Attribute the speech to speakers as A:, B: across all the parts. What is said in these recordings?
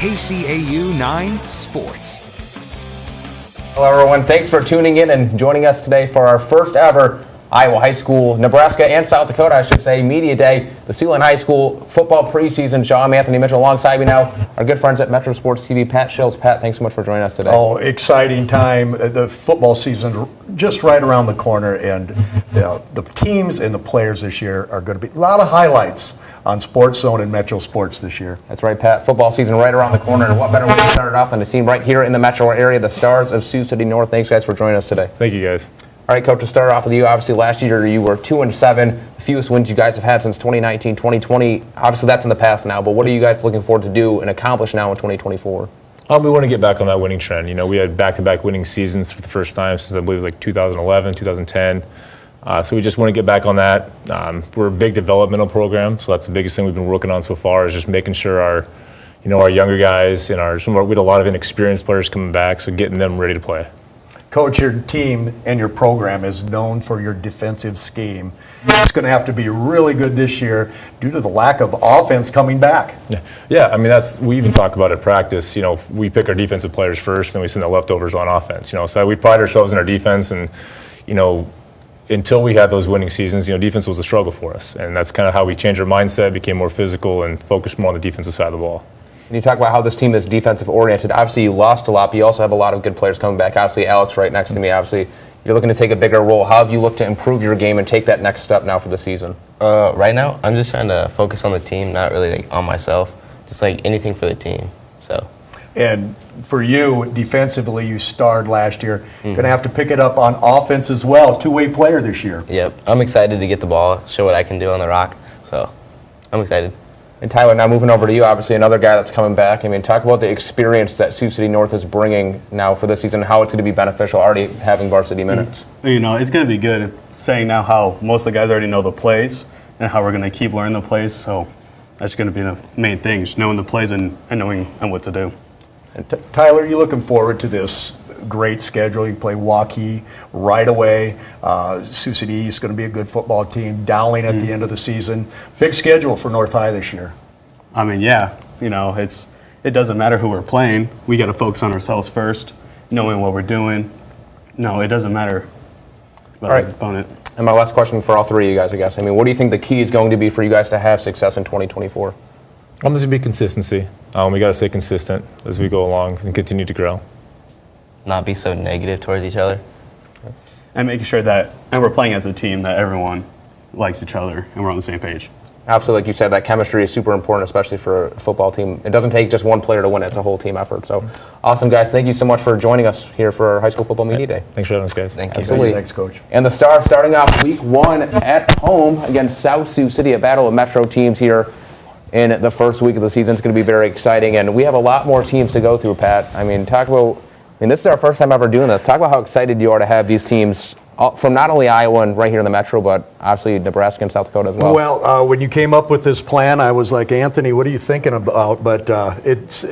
A: KCAU 9 Sports.
B: Hello, everyone. Thanks for tuning in and joining us today for our first ever Iowa High School, Nebraska, and South Dakota, I should say, Media Day, the Siouxland High School football preseason. I'm Anthony Mitchell alongside me now, our good friends at Metro Sports TV, Pat Schultz. Pat, thanks so much for joining us today.
C: Oh, exciting time. The football season just right around the corner, and the teams and the players this year are going to be a lot of highlights on Sports Zone and Metro Sports this year.
B: That's right, Pat. Football season right around the corner, and what better way to start it off than the team right here in the metro area, the Stars of Sioux City North. Thanks, guys, for joining us today.
D: Thank you, guys.
B: All right, Coach, to start off with you, obviously last year you were 2-7, the fewest wins you guys have had since 2019, 2020. Obviously that's in the past now, but what are you guys looking forward to do and accomplish now in 2024?
D: We want to get back on that winning trend. You know, we had back-to-back winning seasons for the first time since I believe like 2011, 2010. So we just want to get back on that. We're a big developmental program, so that's the biggest thing we've been working on so far is just making sure our younger guys and we had a lot of inexperienced players coming back, so getting them ready to play.
C: Coach, your team and your program is known for your defensive scheme. It's going to have to be really good this year due to the lack of offense coming back.
D: Yeah. I mean, we even talk about at practice. You know, we pick our defensive players first, and we send the leftovers on offense. You know, so we pride ourselves in our defense, and until we had those winning seasons, defense was a struggle for us, and that's kind of how we changed our mindset, became more physical, and focused more on the defensive side of the ball.
B: You talk about how this team is defensive oriented. Obviously, you lost a lot, but you also have a lot of good players coming back. Obviously, Alex right next to me. Obviously, you're looking to take a bigger role. How have you looked to improve your game and take that next step now for the season?
E: Right now, I'm just trying to focus on the team, not really on myself. Just anything for the team. So.
C: And for you, defensively, you starred last year. Going to have to pick it up on offense as well. Two-way player this year.
E: Yep. I'm excited to get the ball, show what I can do on the rock. So I'm excited.
B: And Tyler, now moving over to you, obviously another guy that's coming back. I mean, talk about the experience that Sioux City North is bringing now for this season, how it's going to be beneficial already having varsity minutes.
F: It's going to be good saying now how most of the guys already know the plays and how we're going to keep learning the plays. So that's going to be the main thing, just knowing the plays and knowing what to do.
C: And Tyler, you looking forward to this great schedule? You play Waukee right away. Sioux City East is going to be a good football team. Dowling at the end of the season. Big schedule for North High this year.
F: I mean, yeah. It doesn't matter who we're playing. We got to focus on ourselves first, knowing what we're doing. No, it doesn't matter about the opponent.
B: And my last question for all three of you guys, I guess. I mean, what do you think the key is going to be for you guys to have success in 2024?
D: Just going to be consistency. We got to stay consistent as we go along and continue to grow.
E: Not be so negative towards each other.
F: And making sure that we're playing as a team, that everyone likes each other and we're on the same page.
B: Absolutely, like you said, that chemistry is super important, especially for a football team. It doesn't take just one player to win it, it's a whole team effort. So, awesome, guys. Thank you so much for joining us here for our High School Football Media Day.
D: Thanks for having us, guys.
E: Thank you.
B: Absolutely.
C: Thanks, Coach.
B: And the Stars starting off week 1 at home against South Sioux City, a battle of Metro teams here in the first week of the season. It's going to be very exciting, and we have a lot more teams to go through, Pat. I mean, this is our first time ever doing this. Talk about how excited you are to have these teams from not only Iowa and right here in the Metro, but obviously Nebraska and South Dakota as well.
C: Well, when you came up with this plan, I was like, Anthony, what are you thinking about? But it's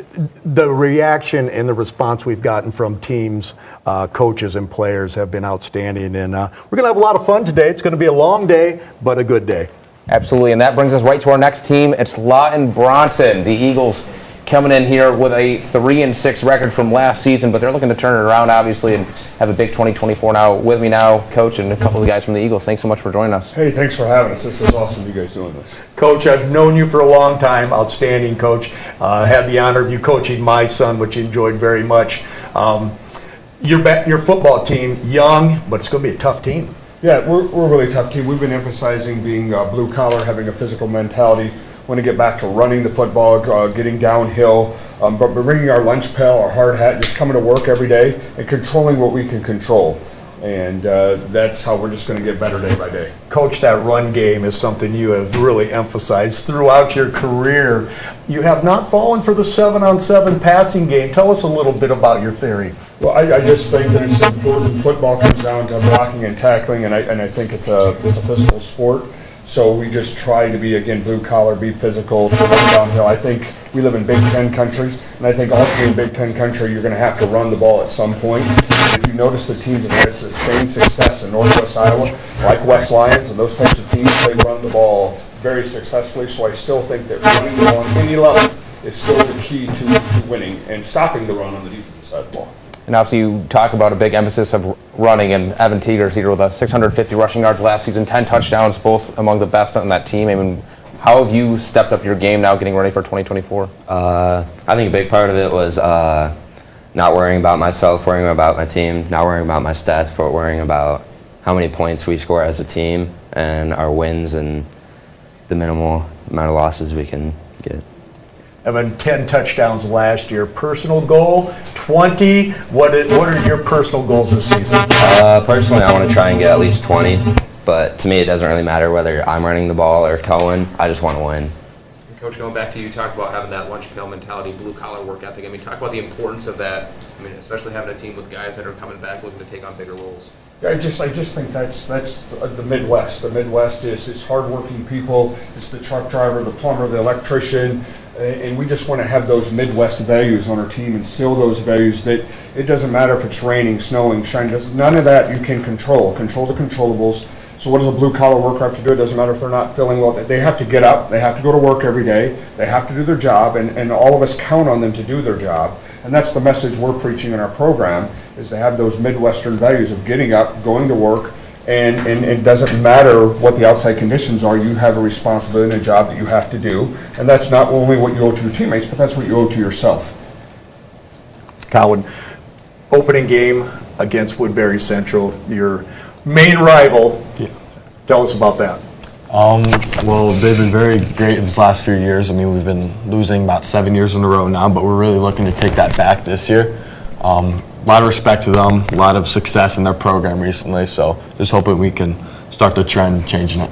C: the reaction and the response we've gotten from teams, coaches, and players have been outstanding. And we're going to have a lot of fun today. It's going to be a long day, but a good day.
B: Absolutely, and that brings us right to our next team. It's Lawton Bronson, the Eagles, coming in here with a 3-6 record from last season, but they're looking to turn it around, obviously, and have a big 2024 now. With me now, Coach, and a couple of guys from the Eagles. Thanks so much for joining us.
G: Hey, thanks for having us. This is awesome, you guys doing this.
C: Coach, I've known you for a long time. Outstanding, Coach. Had the honor of you coaching my son, which you enjoyed very much. Your football team, young, but it's going to be a tough team.
G: Yeah, we're a really tough team. We've been emphasizing being blue collar, having a physical mentality. Want to get back to running the football, getting downhill, but bringing our lunch pail, our hard hat, just coming to work every day and controlling what we can control. And that's how we're just going to get better day by day.
C: Coach, that run game is something you have really emphasized throughout your career. You have not fallen for the 7-on-7 passing game. Tell us a little bit about your theory.
G: Well, I just think that it's important. Football comes down to blocking and tackling, and I think it's a physical sport. So we just try to be, again, blue collar, be physical, to run downhill. I think we live in Big Ten country, and I think ultimately in Big Ten country, you're going to have to run the ball at some point. And if you notice the teams that have sustained success in Northwest Iowa, like West Lions and those types of teams, they run the ball very successfully. So I still think that running the ball on any level is still the key to winning and stopping the run on the defensive side of the ball.
B: And obviously, you talk about a big emphasis of running, and Evan Teeger's here with 650 rushing yards last season, 10 touchdowns, both among the best on that team. I mean, how have you stepped up your game now getting ready for 2024?
H: I think a big part of it was not worrying about myself, worrying about my team, not worrying about my stats, but worrying about how many points we score as a team and our wins and the minimal amount of losses we can get.
C: Evan, 10 touchdowns last year. Personal goal, 20. What are your personal goals this season?
H: Personally, I want to try and get at least 20, but to me it doesn't really matter whether I'm running the ball or Cohen. I just want to win.
B: And Coach, going back to you, talk about having that lunch pail mentality, blue-collar work ethic. I mean, talk about the importance of that. I mean, especially having a team with guys that are coming back looking to take on bigger roles.
G: I just think that's the Midwest. The Midwest is hardworking people. It's the truck driver, the plumber, the electrician, and we just want to have those Midwest values on our team, instill those values that it doesn't matter if it's raining, snowing, shining. None of that you can control. Control the controllables. So what does a blue-collar worker have to do? It doesn't matter if they're not feeling well. They have to get up. They have to go to work every day. They have to do their job, and all of us count on them to do their job. And that's the message we're preaching in our program, is to have those Midwestern values of getting up, going to work, and it doesn't matter what the outside conditions are. You have a responsibility and a job that you have to do. And that's not only what you owe to your teammates, but that's what you owe to yourself.
C: Colin, opening game against Woodbury Central, your main rival.
F: Yeah.
C: Tell us about that.
I: Well, they've been very great these last few years. I mean, we've been losing about 7 years in a row now, but we're really looking to take that back this year. A lot of respect to them, a lot of success in their program recently, so just hoping we can start the trend changing it.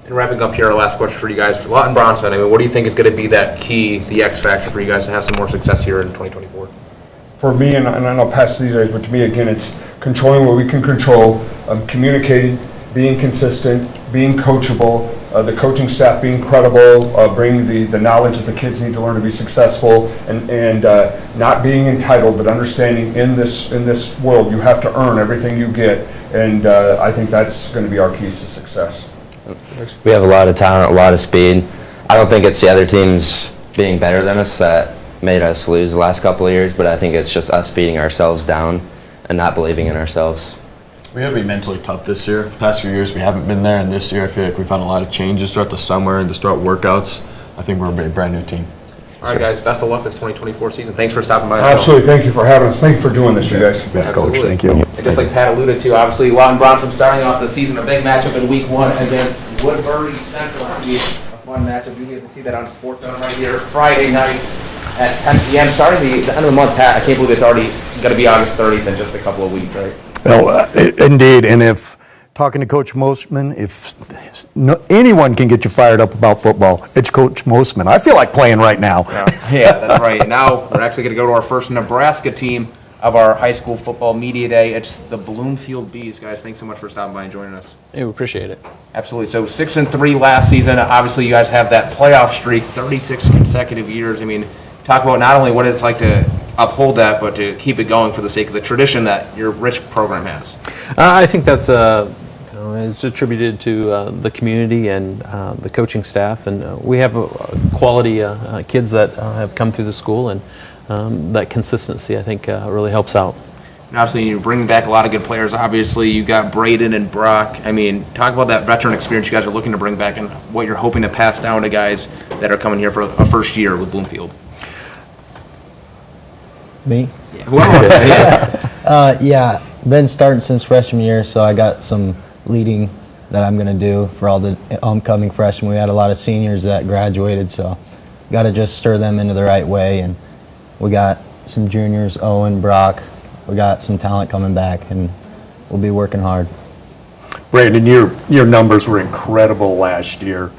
B: And wrapping up here, our last question for you guys. Lawton Bronson, I mean, what do you think is going to be that key, the X factor for you guys to have some more success here in 2024?
G: For me, and I'll pass these guys, but to me, again, it's controlling what we can control, communicating, being consistent, being coachable, the coaching staff being credible, bringing the knowledge that the kids need to learn to be successful, and not being entitled, but understanding in this world you have to earn everything you get, and I think that's going to be our keys to success.
H: We have a lot of talent, a lot of speed. I don't think it's the other teams being better than us that made us lose the last couple of years, but I think it's just us beating ourselves down and not believing in ourselves.
I: We have to be mentally tough this year. Past few years we haven't been there, and this year I feel like we've had a lot of changes throughout the summer and to start workouts. I think we're a brand new team.
B: All right, guys, best of luck this 2024 season. Thanks for stopping by.
G: Absolutely, thank you for having us. Thank you for doing this, you guys.
C: Yeah, Coach,
B: Absolutely.
C: thank you.
B: And just like Pat alluded to, obviously, Lawton Bronson starting off the season, a big matchup in Week 1 against Woodbury Central. It's going to be a fun matchup. You get to see that on SportsCenter right here, Friday nights at 10 p.m. Starting the end of the month, Pat. I can't believe it's already going to be August 30th in just a couple of weeks, right?
C: Well, indeed, and if talking to Coach Mosman, if anyone can get you fired up about football, it's Coach Mosman. I feel like playing right now.
B: Yeah, that's right. And now we're actually going to go to our first Nebraska team of our high school football media day. It's the Bloomfield Bees, guys. Thanks so much for stopping by and joining us.
J: Hey, we appreciate it.
B: Absolutely. So 6-3 last season. Obviously, you guys have that playoff streak, 36 consecutive years. I mean, talk about not only what it's like to uphold that, but to keep it going for the sake of the tradition that your rich program has.
J: I think that's it's attributed to the community and the coaching staff, and we have quality kids that have come through the school, and that consistency, I think, really helps out.
B: And obviously, you're bringing back a lot of good players. Obviously, you got Braden and Brock. I mean, talk about that veteran experience you guys are looking to bring back and what you're hoping to pass down to guys that are coming here for a first year with Bloomfield.
K: Me?
B: Yeah, whoever wants to say it.
K: Yeah, been starting since freshman year, so I got some leading that I'm going to do for all the homecoming freshmen. We had a lot of seniors that graduated, so got to just stir them into the right way. And we got some juniors, Owen, Brock. We got some talent coming back, and we'll be working hard.
C: Brandon, your numbers were incredible last year.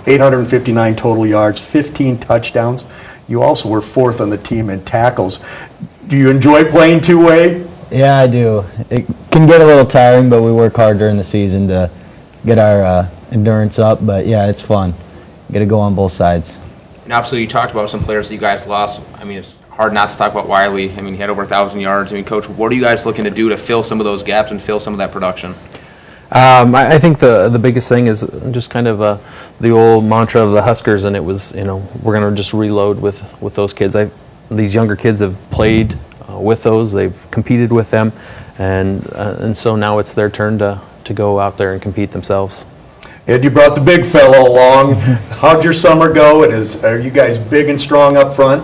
C: 859 total yards, 15 touchdowns. You also were fourth on the team in tackles. Do you enjoy playing two-way?
K: Yeah, I do. It can get a little tiring, but we work hard during the season to get our endurance up. But, yeah, it's fun. Get to go on both sides.
B: And obviously, you talked about some players that you guys lost. I mean, it's hard not to talk about Wiley. I mean, he had over 1,000 yards. I mean, Coach, what are you guys looking to do to fill some of those gaps and fill some of that production?
J: I think the biggest thing is just kind of the old mantra of the Huskers, and it was, we're going to just reload with those kids. These younger kids have played with those, they've competed with them, and so now it's their turn to go out there and compete themselves.
C: Ed, you brought the big fellow along. How'd your summer go? And are you guys big and strong up front?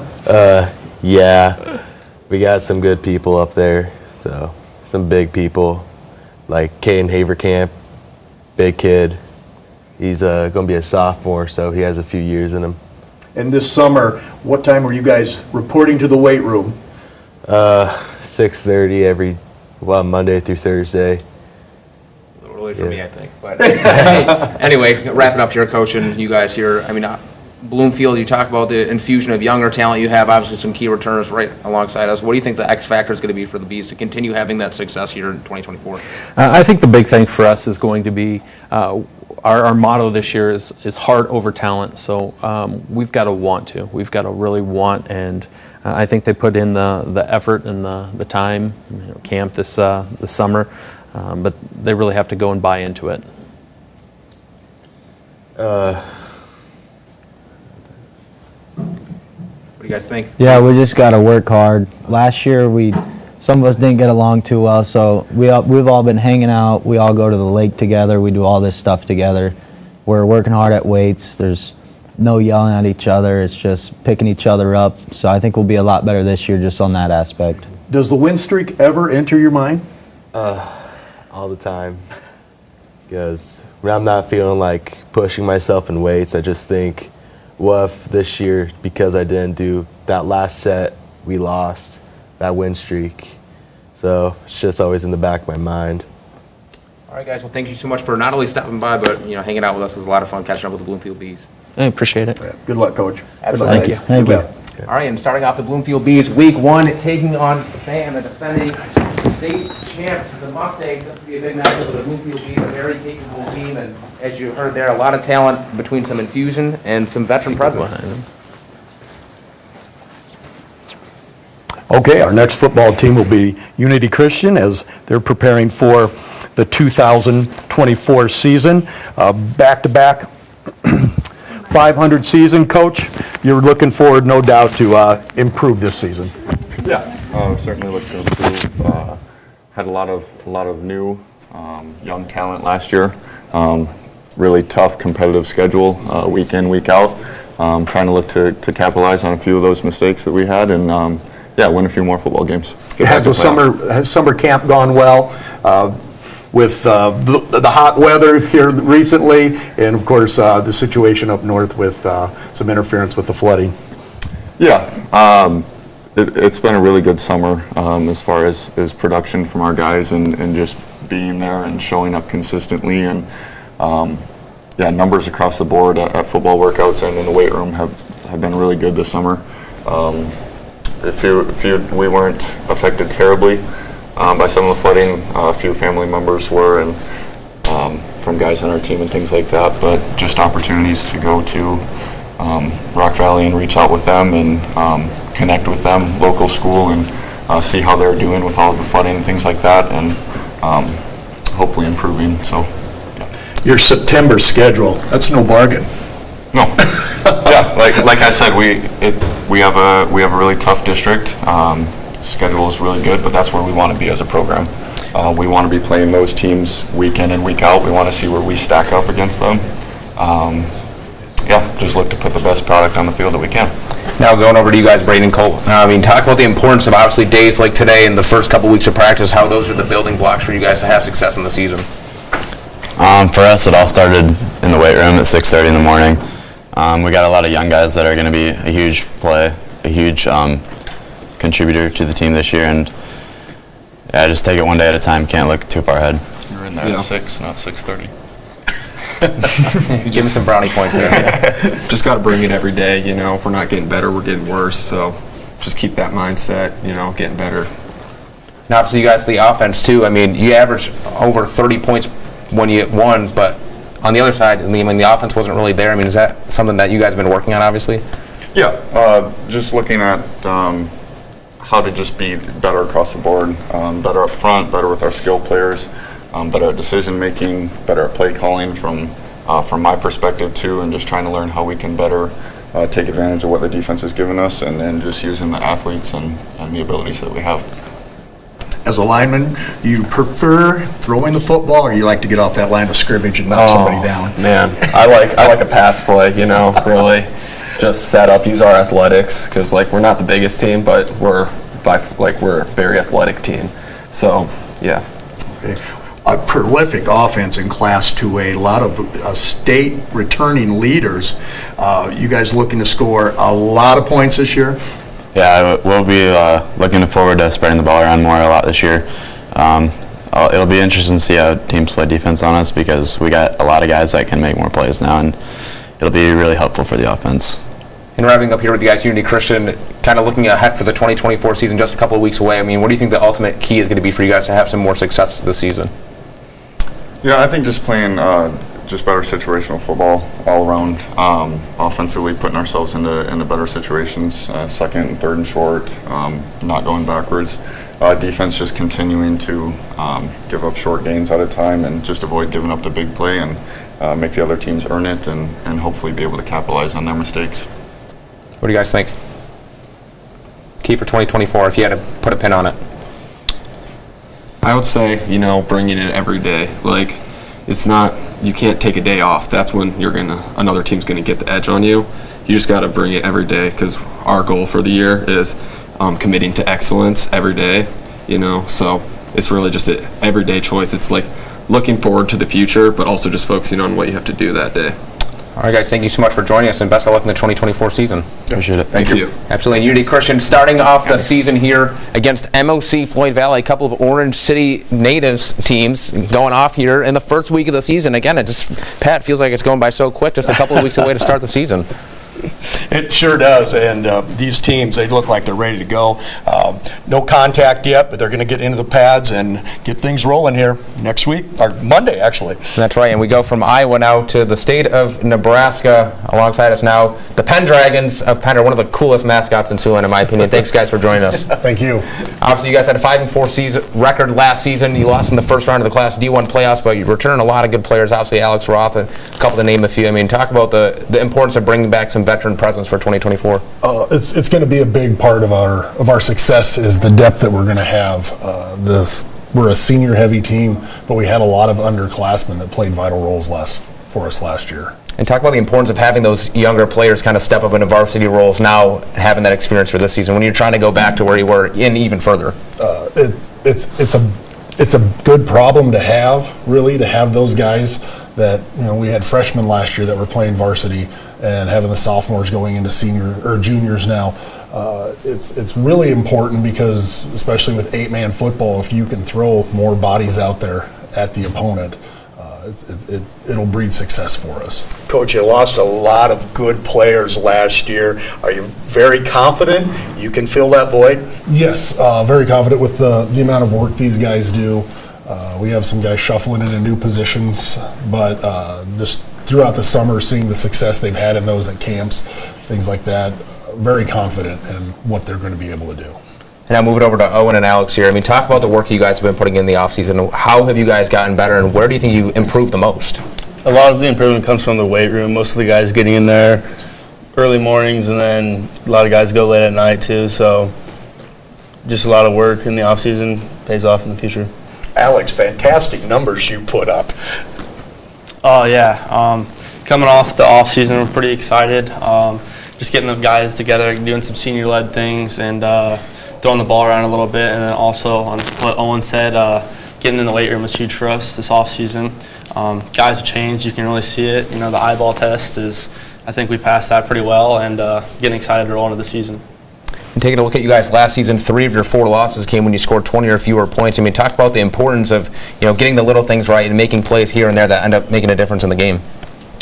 L: Yeah, we got some good people up there, so some big people like Caden Haverkamp, big kid. He's going to be a sophomore, so he has a few years in him.
C: And this summer, what time were you guys reporting to the weight room?
L: 6:30 Monday through Thursday.
B: A little early for me, I think. But anyway, wrapping up here, Coach, and you guys here. I mean, Bloomfield, you talk about the infusion of younger talent. You have obviously some key returners right alongside us. What do you think the X factor is going to be for the Bees to continue having that success here in 2024?
J: I think the big thing for us is going to be our motto this year is heart over talent. So we've got to want to. We've got to really want, and I think they put in the effort and the time, camp this summer, but they really have to go and buy into it.
B: What do you guys think?
K: Yeah, we just got to work hard. Last year, some of us didn't get along too well, so we've all been hanging out. We all go to the lake together. We do all this stuff together. We're working hard at weights. There's no yelling at each other. It's just picking each other up. So I think we'll be a lot better this year just on that aspect.
C: Does the win streak ever enter your mind?
L: All the time. Because when I'm not feeling like pushing myself in weights, I just think, what if this year, because I didn't do that last set, we lost that win streak. So it's just always in the back of my mind.
B: All right, guys. Well, thank you so much for not only stopping by, but hanging out with us. It was a lot of fun catching up with the Bloomfield Bees.
J: I appreciate it.
C: Yeah, good luck, Coach.
B: Absolutely.
C: Good luck, guys.
J: Thank you.
C: Okay.
B: All right, and starting off the Bloomfield Bees, Week 1, taking on Sam, the defending state champs, the Mustangs. That's going to be a big matchup with the Bloomfield Bees, a very capable team, and as you heard there, a lot of talent between some infusion and some veteran presence.
C: Okay, our next football team will be Unity Christian as they're preparing for the 2024 season. Back-to-back 500 season. Coach, you're looking forward, no doubt, to improve this season.
M: Yeah, certainly look to improve. Had a lot of new young talent last year. Really tough competitive schedule, week in, week out. Trying to look to capitalize on a few of those mistakes that we had and win a few more football games.
C: Has summer camp gone well with the hot weather here recently, and of course the situation up north with some interference with the flooding?
M: Yeah, it's been a really good summer as far as production from our guys and just being there and showing up consistently and numbers across the board at football workouts and in the weight room have been really good this summer. We weren't affected terribly by some of the flooding. A few family members were, and from guys on our team and things like that. But just opportunities to go to Rock Valley and reach out with them and connect with them, local school, and see how they're doing with all of the flooding and things like that, and hopefully improving. So, yeah.
C: Your September schedule, that's no bargain.
M: No. Yeah, like I said, we have a really tough district. Schedule is really good, but that's where we want to be as a program. We want to be playing those teams week in and week out. We want to see where we stack up against them. Just look to put the best product on the field that we can.
B: Now going over to you guys, Braden and Cole. Talk about the importance of obviously days like today and the first couple weeks of practice, how those are the building blocks for you guys to have success in the season.
N: For us, it all started in the weight room at 6:30 in the morning. We got a lot of young guys that are going to be a huge contributor to the team this year, and just take it one day at a time. Can't look too far ahead.
M: You're in there at 6, not 6:30.
B: Give me some brownie points there.
O: Just got to bring it every day. If we're not getting better, we're getting worse. So just keep that mindset. Getting better.
B: Now, obviously, you guys, the offense too. You averaged over 30 points when you won, but on the other side, the offense wasn't really there. Is that something that you guys have been working on, obviously?
M: Yeah, just looking at how to just be better across the board, better up front, better with our skill players, better at decision making, better at play calling from my perspective too, and just trying to learn how we can better take advantage of what the defense has given us, and then just using the athletes and the abilities that we have.
C: As a lineman, you prefer throwing the football, or you like to get off that line of scrimmage and knock somebody down?
O: Man, I like a pass play, really just set up, use our athletics, because like we're not the biggest team, but we're a very athletic team. So, yeah.
C: Okay. A prolific offense in Class 2A, a lot of state returning leaders. You guys looking to score a lot of points this year?
N: Yeah, we'll be looking forward to spreading the ball around a lot this year. It'll be interesting to see how teams play defense on us, because we got a lot of guys that can make more plays now, and it'll be really helpful for the offense.
B: And wrapping up here with you guys, Unity Christian, kind of looking ahead for the 2024 season, just a couple of weeks away. I mean, what do you think the ultimate key is going to be for you guys to have some more success this season?
M: Yeah, I think just playing just better situational football all around. Offensively, putting ourselves into better situations, second and third and short, not going backwards. Defense just continuing to give up short gains at a time and just avoid giving up the big play and make the other teams earn it and hopefully be able to capitalize on their mistakes.
B: What do you guys think? Key for 2024, if you had to put a pin on it.
O: I would say, bringing it every day. Like, it's not, you can't take a day off. That's when another team's gonna get the edge on you. You just gotta bring it every day, because our goal for the year is committing to excellence every day, so it's really just an everyday choice. It's like looking forward to the future, but also just focusing on what you have to do that day.
B: All right, guys, thank you so much for joining us, and best of luck in the 2024 season.
N: Appreciate it.
O: Thank you.
B: Absolutely. And Unity Christian starting off the season here against MOC Floyd Valley, a couple of Orange City natives teams going off here in the first week of the season. Again, Pat, feels like it's going by so quick, just a couple of weeks away to start the season.
C: It sure does, and these teams, they look like they're ready to go. No contact yet, but they're going to get into the pads and get things rolling here next week, or Monday, actually.
B: That's right, and we go from Iowa now to the state of Nebraska. Alongside us now, the Pendragons of Penn are one of the coolest mascots in Siouxland, in my opinion. Thanks, guys, for joining us.
C: Thank you.
B: Obviously, you guys had a 5-4 record last season. You lost in the first round of the Class D1 playoffs, but you returned a lot of good players. Obviously, Alex Roth, a couple to name a few. I mean, talk about the importance of bringing back some veteran presence for 2024.
P: It's going to be a big part of our success is the depth that we're going to have. We're a senior heavy team, but we had a lot of underclassmen that played vital roles for us last year.
B: And talk about the importance of having those younger players kind of step up into varsity roles now, having that experience for this season when you're trying to go back to where you were in even further.
P: It's a good problem to have, really, to have those guys that, we had freshmen last year that were playing varsity, and having the sophomores going into senior or juniors now. It's really important because, especially with 8-man football, if you can throw more bodies out there at the opponent, it'll breed success for us.
C: Coach, you lost a lot of good players last year. Are you very confident you can fill that void?
P: Yes, very confident with the amount of work these guys do. We have some guys shuffling into new positions, but just throughout the summer, seeing the success they've had in those at camps, things like that, very confident in what they're going to be able to do.
B: And now moving over to Owen and Alex here. I mean, talk about the work you guys have been putting in the offseason. How have you guys gotten better, and where do you think you improved the most?
Q: A lot of the improvement comes from the weight room. Most of the guys getting in there early mornings, and then a lot of guys go late at night too. So just a lot of work in the offseason pays off in the future.
C: Alex, fantastic numbers you put up.
Q: Oh, yeah. Coming off the off season, we're pretty excited. Just getting the guys together, doing some senior-led things, and throwing the ball around a little bit. And then also, on what Owen said, getting in the weight room was huge for us this off season. Guys have changed. You can really see it. The eyeball test is, I think we passed that pretty well, and getting excited to roll into the season.
B: And taking a look at you guys last season, 3 of your 4 losses came when you scored 20 or fewer points. I mean, talk about the importance of getting the little things right and making plays here and there that end up making a difference in the game.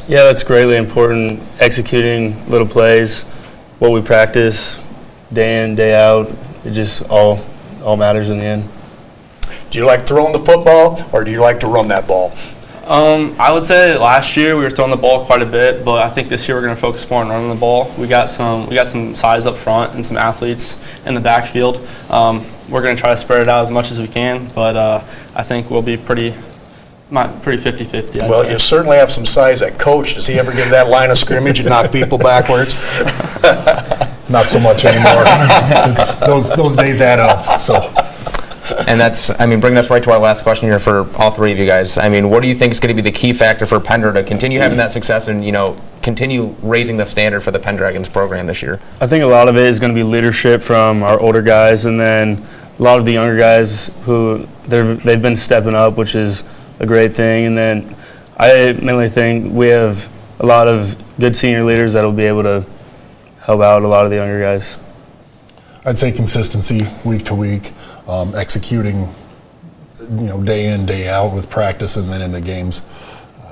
Q: Yeah, that's greatly important. Executing little plays, what we practice day in, day out, it just all matters in the end.
C: Do you like throwing the football, or do you like to run that ball?
Q: I would say last year we were throwing the ball quite a bit, but I think this year we're going to focus more on running the ball. We got some size up front and some athletes in the backfield. We're going to try to spread it out as much as we can, but I think we'll be pretty Pretty 50-50.
C: Well, you certainly have some size at coach. Does he ever get that line of scrimmage and knock people backwards?
P: Not so much anymore. Those days add up. So.
B: And bringing us right to our last question here for all three of you guys. What do you think is going to be the key factor for Pender to continue having that success and, continue raising the standard for the Pendragons program this year?
Q: I think a lot of it is going to be leadership from our older guys, and then a lot of the younger guys who they've been stepping up, which is a great thing. And then I mainly think we have a lot of good senior leaders that will be able to help out a lot of the younger guys.
P: I'd say consistency week to week, executing, day in, day out with practice and then into games.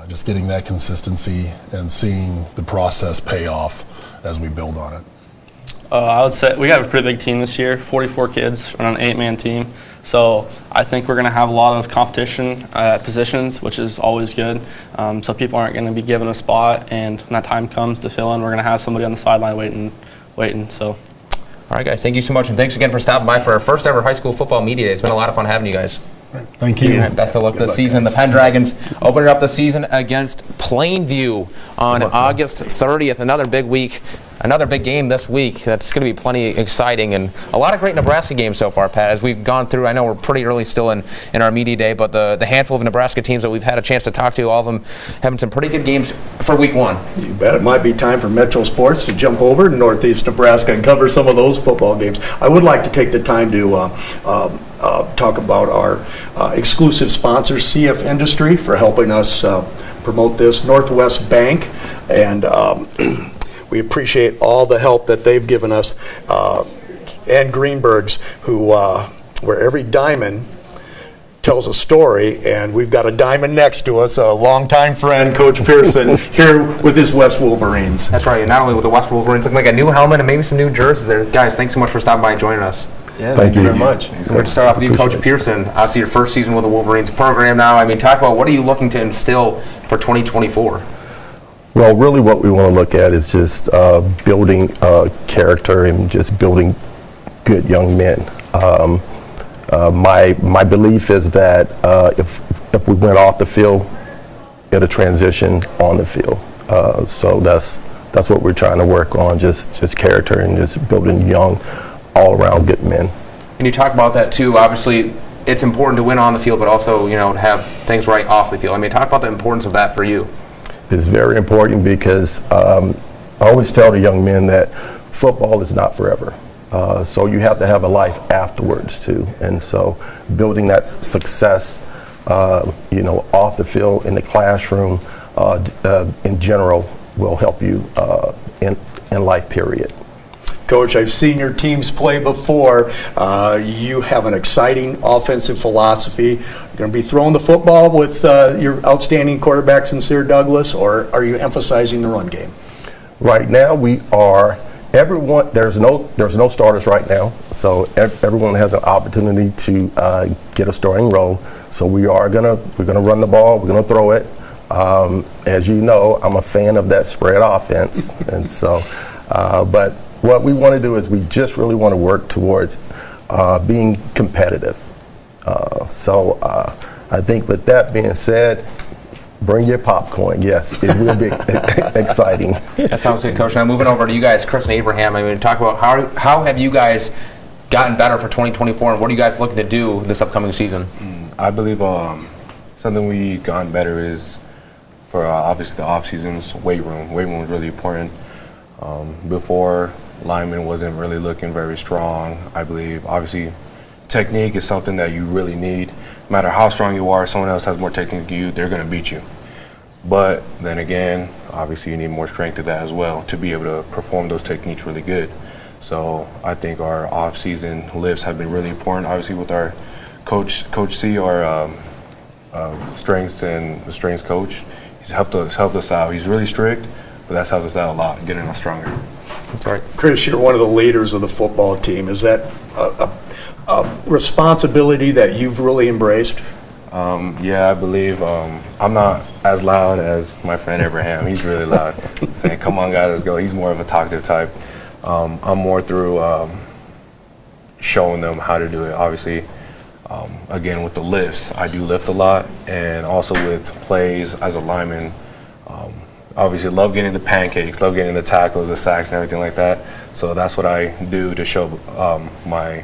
P: Just getting that consistency and seeing the process pay off as we build on it.
Q: I would say we have a pretty big team this year, 44 kids on an 8-man team. So I think we're going to have a lot of competition at positions, which is always good. So people aren't going to be given a spot, and when that time comes to fill in, we're going to have somebody on the sideline waiting. So.
B: All right, guys, thank you so much, and thanks again for stopping by for our first ever high school football media day. It's been a lot of fun having you guys.
P: Thank you.
B: Right, best of luck this season. Guys. The Pendragons opening up the season against Plainview on August 30th. Another big week, another big game this week. That's going to be plenty exciting, and a lot of great Nebraska games so far, Pat. As we've gone through, I know we're pretty early still in our media day, but the handful of Nebraska teams that we've had a chance to talk to, all of them having some pretty good games for week one.
C: You bet. It might be time for Metro Sports to jump over to Northeast Nebraska and cover some of those football games. I would like to take the time to talk about our exclusive sponsor, CF Industry, for helping us promote this, Northwest Bank, and we appreciate all the help that they've given us, and Greenberg's, where every diamond tells a story, and we've got a diamond next to us, a longtime friend, Coach Pearson, here with his West Wolverines.
B: That's right, and not only with the West Wolverines, looking like a new helmet and maybe some new jerseys there. Guys, thanks so much for stopping by and joining us.
O: Yeah, thank you very much.
B: We're going to start off with you, Coach Pearson. Obviously, your first season with the Wolverines program now. Talk about what are you looking to instill for 2024?
R: Well, really what we want to look at is just building character and just building good young men. My belief is that if we went off the field, it'll transition on the field. So that's what we're trying to work on, just character and just building young, all-around good men.
B: And you talk about that too. Obviously, it's important to win on the field, but also to have things right off the field. Talk about the importance of that for you.
R: It's very important because I always tell the young men that football is not forever. So you have to have a life afterwards too. And so building that success, off the field, in the classroom, in general, will help you in life, period.
C: Coach, I've seen your teams play before. You have an exciting offensive philosophy. You're going to be throwing the football with your outstanding quarterback, Sincere Douglas, or are you emphasizing the run game?
R: Right now, we are. Everyone, there's no starters right now, so everyone has an opportunity to get a starting role. So we're gonna run the ball. We're gonna throw it. As you know, I'm a fan of that spread offense, and so, but. What we want to do is we just really want to work towards being competitive. So I think with that being said, bring your popcorn. Yes, it will be exciting.
B: That sounds good, Coach. Now moving over to you guys, Chris and Abraham. Talk about how have you guys gotten better for 2024, and what are you guys looking to do this upcoming season?
S: I believe something we've gotten better is for obviously the off season's weight room. Weight room is really important. Before, lineman wasn't really looking very strong. I believe obviously technique is something that you really need. No matter how strong you are, someone else has more technique than you, they're going to beat you. But then again, obviously you need more strength to that as well to be able to perform those techniques really good. So I think our off-season lifts have been really important. Obviously with our Coach C, our strengths coach, he's helped us out. He's really strict, but that's helped us out a lot, getting us stronger.
B: That's right.
C: Chris, you're one of the leaders of the football team. Is that a responsibility that you've really embraced?
S: Yeah, I believe. I'm not as loud as my friend Abraham. He's really loud, saying, "Come on, guys, let's go." He's more of a talkative type. I'm more through showing them how to do it. Obviously, Again, with the lifts, I do lift a lot, and also with plays as a lineman. Obviously, love getting the pancakes, love getting the tackles, the sacks, and everything like that. So that's what I do to show my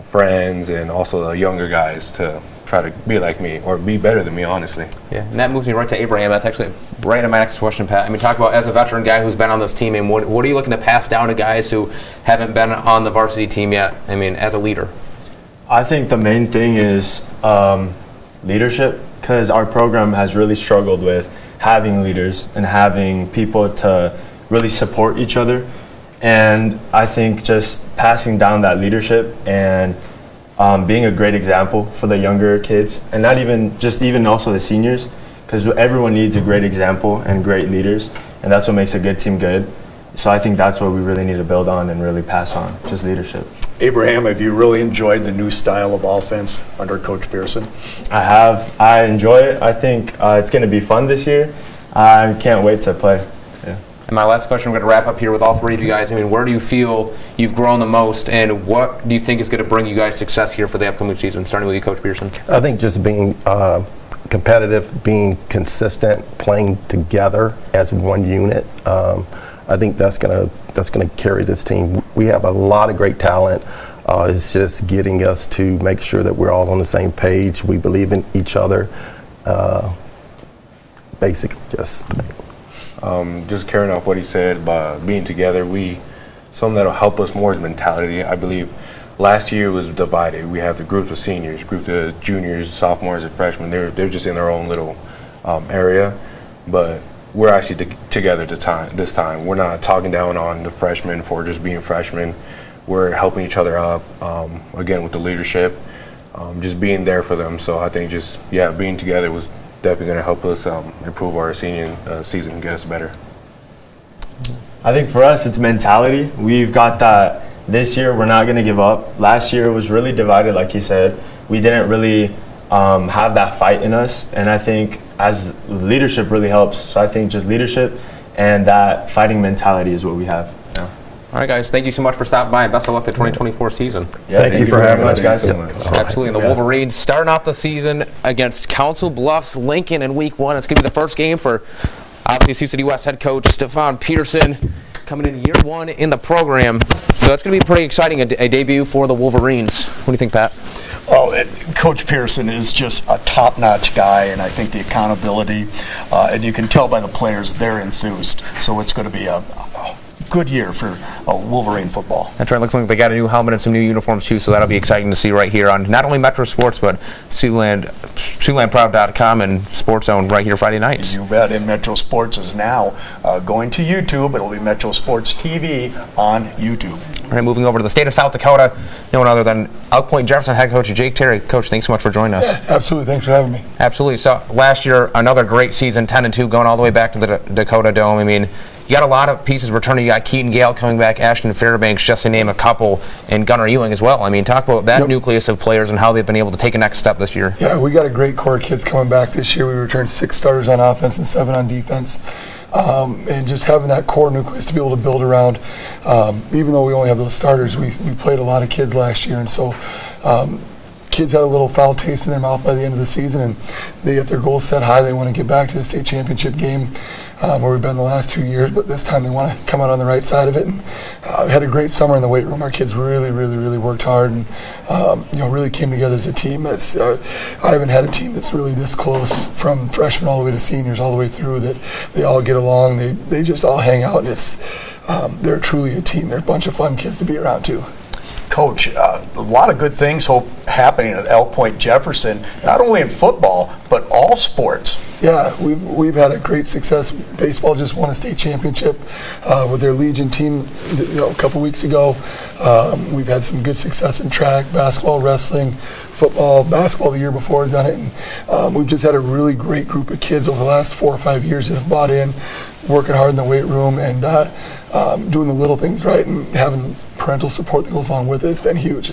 S: friends and also the younger guys to try to be like me or be better than me, honestly.
B: Yeah, and that moves me right to Abraham. That's actually right in my next question, Pat. I mean, talk about, as a veteran guy who's been on this team, and what are you looking to pass down to guys who haven't been on the varsity team yet, I mean, as a leader?
T: I think the main thing is leadership, because our program has really struggled with having leaders and having people to really support each other. And I think just passing down that leadership and being a great example for the younger kids, and not even also the seniors, because everyone needs a great example and great leaders, and that's what makes a good team good. So I think that's what we really need to build on and really pass on, just leadership.
C: Abraham, have you really enjoyed the new style of offense under Coach Pearson?
T: I have. I enjoy it. I think it's going to be fun this year. I can't wait to play. Yeah.
B: And my last question, we're going to wrap up here with all three of you guys. I mean, where do you feel you've grown the most, and what do you think is going to bring you guys success here for the upcoming season, starting with you, Coach Pearson?
R: I think just being competitive, being consistent, playing together as one unit. I think that's gonna carry this team. We have a lot of great talent. It's just getting us to make sure that we're all on the same page. We believe in each other. Basically, just
S: carrying off what he said about being together. Something that'll help us more is mentality. I believe last year was divided. We have the groups of seniors, groups of juniors, sophomores, and freshmen. They're just in their own little area, but we're actually together this time. We're not talking down on the freshmen for just being freshmen. We're helping each other up, again, with the leadership, just being there for them. So I think being together was definitely going to help us improve our senior season and get us better.
T: I think for us, it's mentality. We've got that this year. We're not going to give up. Last year was really divided, like he said. We didn't really have that fight in us, and I think as leadership really helps. So I think just leadership and that fighting mentality is what we have. Yeah.
B: All right, guys, thank you so much for stopping by, and best of luck the 2024 season.
T: Yeah, thank you for having us, guys.
B: Absolutely. And the Wolverines starting off the season against Council Bluffs Lincoln in week 1. It's going to be the first game for, obviously, Sioux City West head coach Stefan Peterson, coming in year 1 in the program. So it's going to be pretty exciting, a debut for the Wolverines. What do you think, Pat?
C: Well, Coach Pearson is just a top-notch guy, and I think the accountability, and you can tell by the players, they're enthused. So it's going to be a good year for Wolverine football.
B: That's right. Looks like they got a new helmet and some new uniforms too, so that'll be exciting to see right here on not only Metro Sports, but SiouxlandProud.com and Sports Zone right here Friday nights.
C: You bet. And Metro Sports is now going to YouTube. It'll be Metro Sports TV on YouTube.
B: All right, moving over to the state of South Dakota, no one other than Elk Point Jefferson head coach Jake Terry. Coach, thanks so much for joining us.
U: Yeah, absolutely. Thanks for having me.
B: Absolutely. So last year, another great season, 10-2, going all the way back to the Dakota Dome. I mean, you got a lot of pieces returning. You got Keaton Gale coming back, Ashton Fairbanks, just to name a couple, and Gunnar Ewing as well. I mean, talk about that nucleus of players and how they've been able to take a next step this year.
U: Yeah, we got a great core of kids coming back this year. We returned 6 starters on offense and 7 on defense. And just having that core nucleus to be able to build around, even though we only have those starters, we played a lot of kids last year, and so kids had a little foul taste in their mouth by the end of the season, and they get their goals set high. They want to get back to the state championship game where we've been the last 2 years, but this time they want to come out on the right side of it. And we had a great summer in the weight room. Our kids really worked hard and really came together as a team. I haven't had a team that's really this close, from freshmen all the way to seniors, all the way through, that they all get along. They just all hang out, and they're truly a team. They're a bunch of fun kids to be around too.
C: Coach, a lot of good things happening at Elk Point Jefferson, not only in football, but all sports.
U: Yeah, we've had a great success. Baseball just won a state championship with their Legion team a couple weeks ago. We've had some good success in track, basketball, wrestling, football. Basketball the year before has done it. And we've just had a really great group of kids over the last 4 or 5 years that have bought in, working hard in the weight room, and doing the little things right, and having parental support that goes along with it. It's been huge.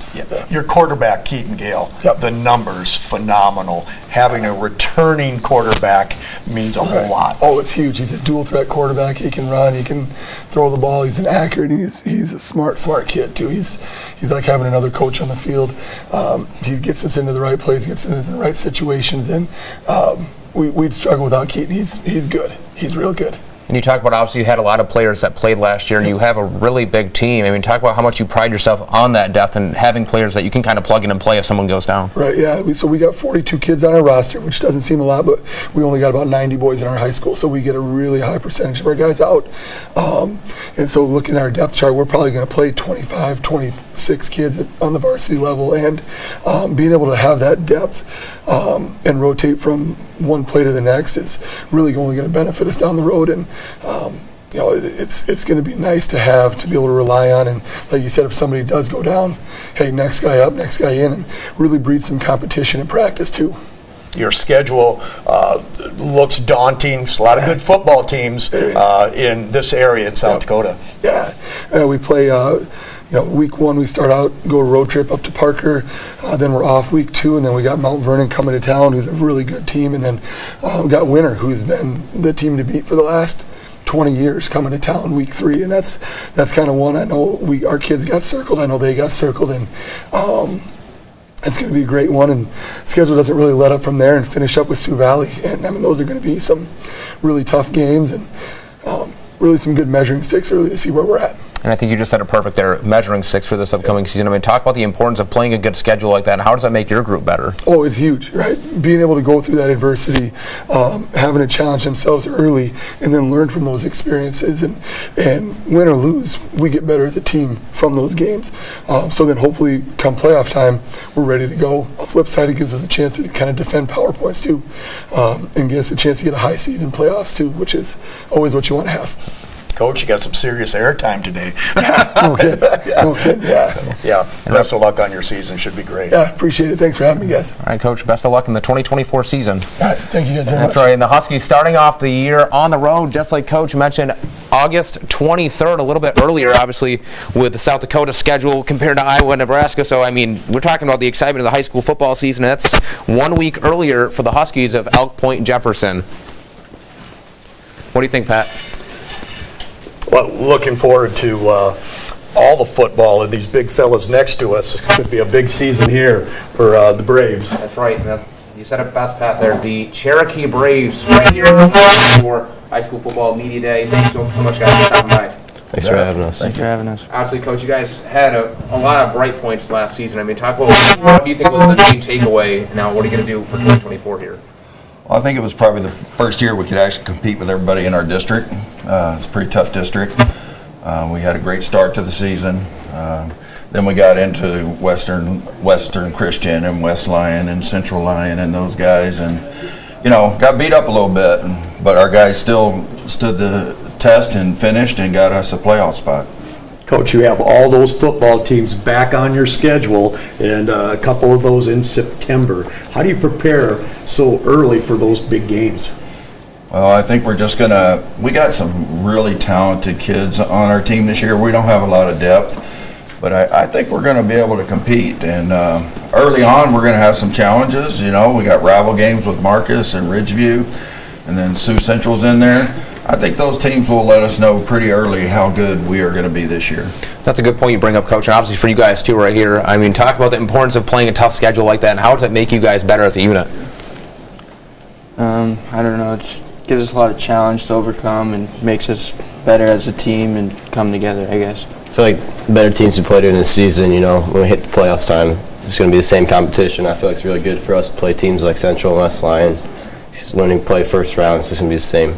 C: Your quarterback, Keaton Gale, the numbers, phenomenal. Having a returning quarterback means a whole lot.
U: Oh, it's huge. He's a dual threat quarterback. He can run, he can throw the ball, he's an accurate, he's a smart kid too. He's like having another coach on the field. He gets us into the right place, gets into the right situations, and we'd struggle without Keaton. He's good. He's real good.
B: And you talk about, obviously, you had a lot of players that played last year, and you have a really big team. I mean, talk about how much you pride yourself on that depth and having players that you can kind of plug in and play if someone goes down.
U: Right, yeah. So we got 42 kids on our roster, which doesn't seem a lot, but we only got about 90 boys in our high school, so we get a really high percentage of our guys out. And so looking at our depth chart, we're probably going to play 25, 26 kids on the varsity level, and being able to have that depth and rotate from one play to the next is really only going to benefit us down the road. And it's going to be nice to be able to rely on, and like you said, if somebody does go down, hey, next guy up, next guy in, and really breed some competition in practice too.
C: Your schedule looks daunting. There's a lot of good football teams in this area in South Dakota.
U: Yeah, we play. Week 1 we start out, go a road trip up to Parker, then we're off week 2, and then we got Mount Vernon coming to town, who's a really good team, and then we got Winter, who's been the team to beat for the last 20 years, coming to town week 3, and that's kind of one I know our kids got circled. I know they got circled, and it's going to be a great one. And schedule doesn't really let up from there, and finish up with Sioux Valley, and I mean those are going to be some really tough games, and really some good measuring sticks early to see where we're at.
B: And I think you just said it perfect there, measuring sticks for this upcoming season. I mean, talk about the importance of playing a good schedule like that, and how does that make your group better?
U: Oh, it's huge, right? Being able to go through that adversity, having to challenge themselves early, and then learn from those experiences, and win or lose, we get better as a team from those games. So then hopefully come playoff time, we're ready to go. On the flip side, it gives us a chance to kind of defend power points too, and give us a chance to get a high seed in playoffs too, which is always what you want to have.
C: Coach, you got some serious airtime today.
U: Okay.
C: Best of luck on your season. Should be great.
U: Yeah, appreciate it. Thanks for having me, guys.
B: All right, Coach, best of luck in the 2024 season.
U: All right, thank you guys very much.
B: That's right, and the Huskies starting off the year on the road, just like Coach mentioned, August 23rd, a little bit earlier, obviously, with the South Dakota schedule compared to Iowa and Nebraska. So, I mean, we're talking about the excitement of the high school football season. That's 1 week earlier for the Huskies of Elk Point Jefferson. What do you think, Pat?
C: Well, looking forward to all the football and these big fellas next to us. Could be a big season here for the Braves.
B: That's right. You said it best, Pat, there. The Cherokee Braves right here for High School Football Media Day. Thanks so much, guys, for stopping by.
E: Thanks for having us.
Q: Thanks for having us.
B: Obviously, Coach, you guys had a lot of bright points last season. I mean, talk about what do you think was the main takeaway? Now, what are you going to do for 2024 here?
A: Well, I think it was probably the first year we could actually compete with everybody in our district. It's a pretty tough district. We had a great start to the season. Then we got into Western Christian and West Lyon and Central Lyon and those guys, and got beat up a little bit. But our guys still stood the test and finished and got us a playoff spot.
C: Coach, you have all those football teams back on your schedule, and a couple of those in September. How do you prepare so early for those big games?
A: Well, I think we're just we got some really talented kids on our team this year. We don't have a lot of depth, but I think we're going to be able to compete. And early on, we're going to have some challenges. We got rival games with Marcus and Ridgeview, and then Sioux Central's in there. I think those teams will let us know pretty early how good we are going to be this year.
B: That's a good point you bring up, Coach, and obviously for you guys too right here. I mean, talk about the importance of playing a tough schedule like that, and how does that make you guys better as a unit?
V: I don't know. It gives us a lot of challenge to overcome and makes us better as a team and come together, I guess.
E: I feel like better teams have played during the season, when we hit the playoffs time, it's going to be the same competition. I feel like it's really good for us to play teams like Central and West Lyon. Just learning to play first round, so it's going to be the same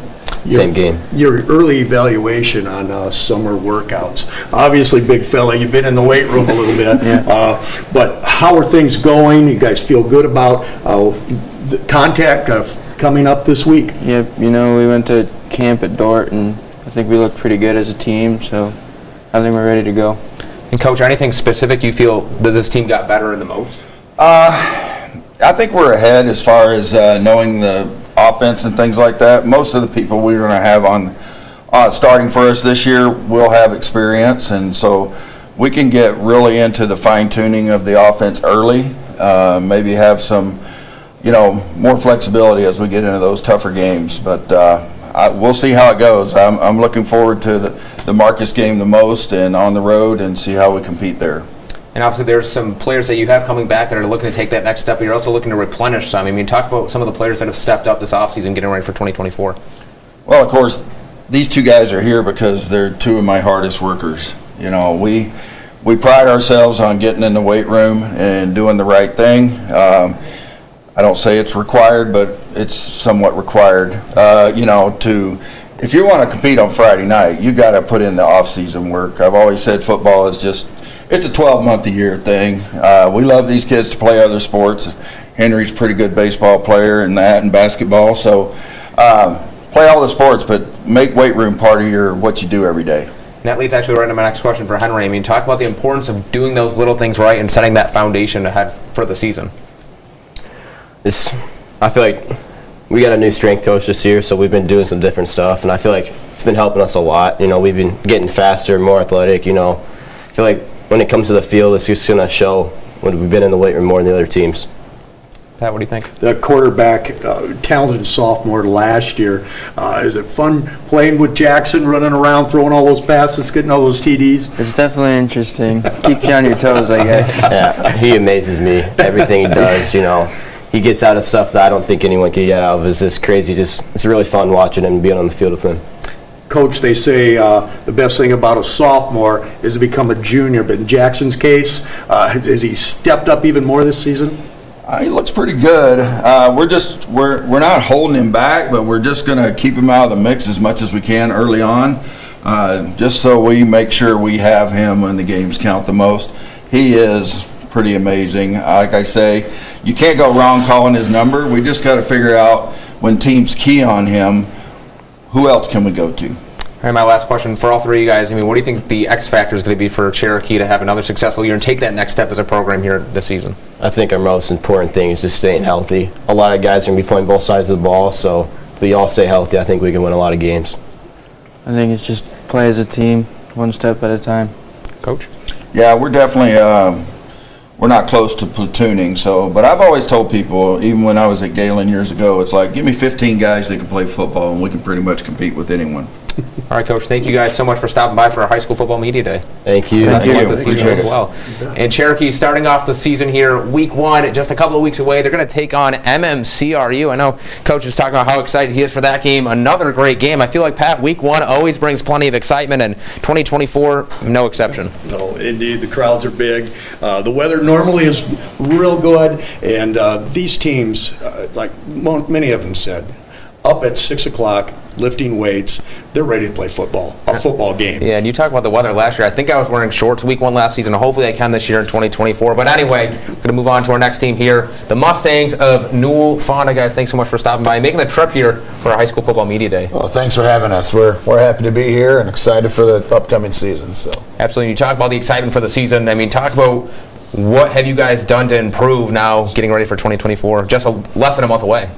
E: game.
C: Your early evaluation on summer workouts. Obviously, big fella, you've been in the weight room a little bit. But how are things going? You guys feel good about the contact coming up this week?
V: Yep, we went to camp at Dort, and I think we looked pretty good as a team, so I think we're ready to go.
B: And Coach, anything specific you feel that this team got better in the most?
A: I think we're ahead as far as knowing the offense and things like that. Most of the people we're going to have on starting for us this year will have experience, and so we can get really into the fine tuning of the offense early, maybe have some, more flexibility as we get into those tougher games. But we'll see how it goes. I'm looking forward to the Marcus game the most, and on the road, and see how we compete there.
B: And obviously there's some players that you have coming back that are looking to take that next step, but you're also looking to replenish some. I mean, talk about some of the players that have stepped up this offseason getting ready for 2024.
A: Well, of course, these two guys are here because they're two of my hardest workers. We pride ourselves on getting in the weight room and doing the right thing. I don't say it's required, but it's somewhat required. If you want to compete on Friday night, you got to put in the off-season work. I've always said football is it's a 12-month-a-year thing. We love these kids to play other sports. Henry's a pretty good baseball player and basketball. So play all the sports, but make weight room part of what you do every day.
B: And that leads actually right into my next question for Henry. I mean, talk about the importance of doing those little things right and setting that foundation ahead for the season.
E: I feel like we got a new strength coach this year, so we've been doing some different stuff, and I feel like it's been helping us a lot. We've been getting faster, more athletic. I feel like when it comes to the field, it's just going to show when we've been in the weight room more than the other teams.
B: Pat, what do you think?
C: The quarterback, talented sophomore last year. Is it fun playing with Jackson, running around, throwing all those passes, getting all those TDs?
V: It's definitely interesting. Keeps you on your toes, I guess.
E: Yeah, he amazes me. Everything he does, he gets out of stuff that I don't think anyone can get out of. It's just crazy. It's really fun watching him and being on the field with him.
C: Coach, they say the best thing about a sophomore is to become a junior, but in Jackson's case, has he stepped up even more this season?
A: He looks pretty good. We're not holding him back, but we're just going to keep him out of the mix as much as we can early on, just so we make sure we have him when the games count the most. He is pretty amazing. Like I say, you can't go wrong calling his number. We just got to figure out when teams key on him, who else can we go to?
B: All right, my last question for all three of you guys. I mean, what do you think the X factor is going to be for Cherokee to have another successful year and take that next step as a program here this season?
E: I think our most important thing is just staying healthy. A lot of guys are going to be playing both sides of the ball, so if we all stay healthy, I think we can win a lot of games.
V: I think it's just play as a team, one step at a time.
B: Coach?
A: Yeah, we're definitely we're not close to platooning. But I've always told people, even when I was at Galen years ago, it's like, give me 15 guys that can play football, and we can pretty much compete with anyone.
B: All right, Coach, thank you guys so much for stopping by for our high school football media day.
E: Thank you.
B: Thank you. This season as well. And Cherokee starting off the season here, week 1, just a couple of weeks away. They're going to take on MMCRU. I know Coach is talking about how excited he is for that game. Another great game. I feel like, Pat, week 1 always brings plenty of excitement, and 2024, no exception.
C: No, indeed, the crowds are big. The weather normally is real good, and these teams, like many of them said, up at 6 o'clock, lifting weights, they're ready to play football, a football game.
B: Yeah, and you talk about the weather last year. I think I was wearing shorts week 1 last season. Hopefully I can this year in 2024. But anyway, going to move on to our next team here, the Mustangs of Newell Fonda. Guys, thanks so much for stopping by and making the trip here for our high school football media day.
D: Well, thanks for having us. We're happy to be here and excited for the upcoming season. So
B: absolutely. You talk about the excitement for the season. I mean, talk about what have you guys done to improve now getting ready for 2024, just less than a month away.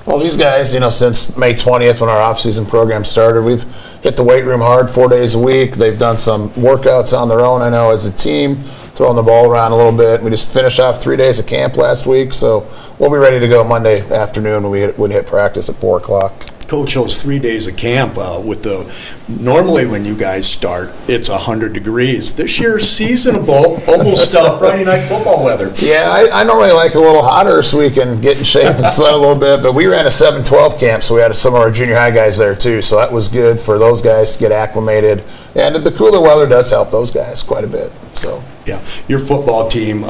D: Well, these guys, since May 20th when our off-season program started, we've hit the weight room hard 4 days a week. They've done some workouts on their own, I know, as a team, throwing the ball around a little bit. We just finished off 3 days of camp last week, so we'll be ready to go Monday afternoon when we hit practice at 4 o'clock.
C: Coach, those 3 days of camp normally when you guys start, it's 100 degrees. This year's seasonable, almost Friday night football weather.
D: Yeah, I normally like a little hotter so we can get in shape and sweat a little bit, but we ran a 7-12 camp, so we had some of our junior high guys there too, so that was good for those guys to get acclimated. And the cooler weather does help those guys quite a bit. So.
C: Yeah, your football team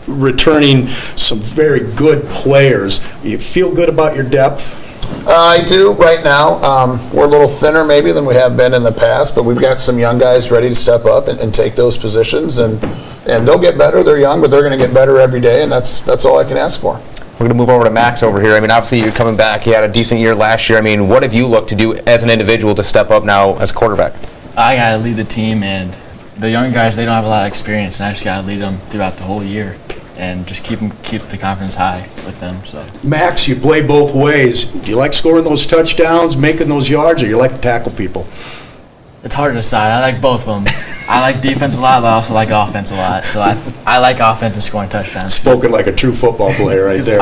C: returning some very good players. You feel good about your depth?
D: I do right now. We're a little thinner maybe than we have been in the past, but we've got some young guys ready to step up and take those positions, and they'll get better. They're young, but they're going to get better every day, and that's all I can ask for.
B: We're going to move over to Max over here. I mean, obviously you're coming back. You had a decent year last year. I mean, what have you looked to do as an individual to step up now as quarterback?
F: I got to lead the team, and the young guys, they don't have a lot of experience, and I just got to lead them throughout the whole year and just keep the confidence high with them. So,
C: Max, you play both ways. Do you like scoring those touchdowns, making those yards, or you like to tackle people?
F: It's hard to decide. I like both of them. I like defense a lot, but I also like offense a lot. So I like offense and scoring touchdowns.
C: Spoken like a true football player right there.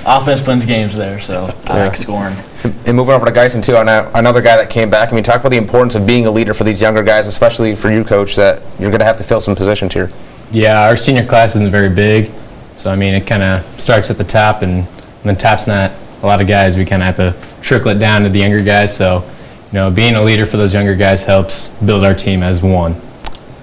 F: Offense wins games there, so I like scoring.
B: And moving over to Geisen, too, another guy that came back. I mean, talk about the importance of being a leader for these younger guys, especially for you, Coach, that you're going to have to fill some positions here.
H: Yeah, our senior class isn't very big. So, I mean, it kind of starts at the top, and when the top's not a lot of guys, we kind of have to trickle it down to the younger guys. So, being a leader for those younger guys helps build our team as one.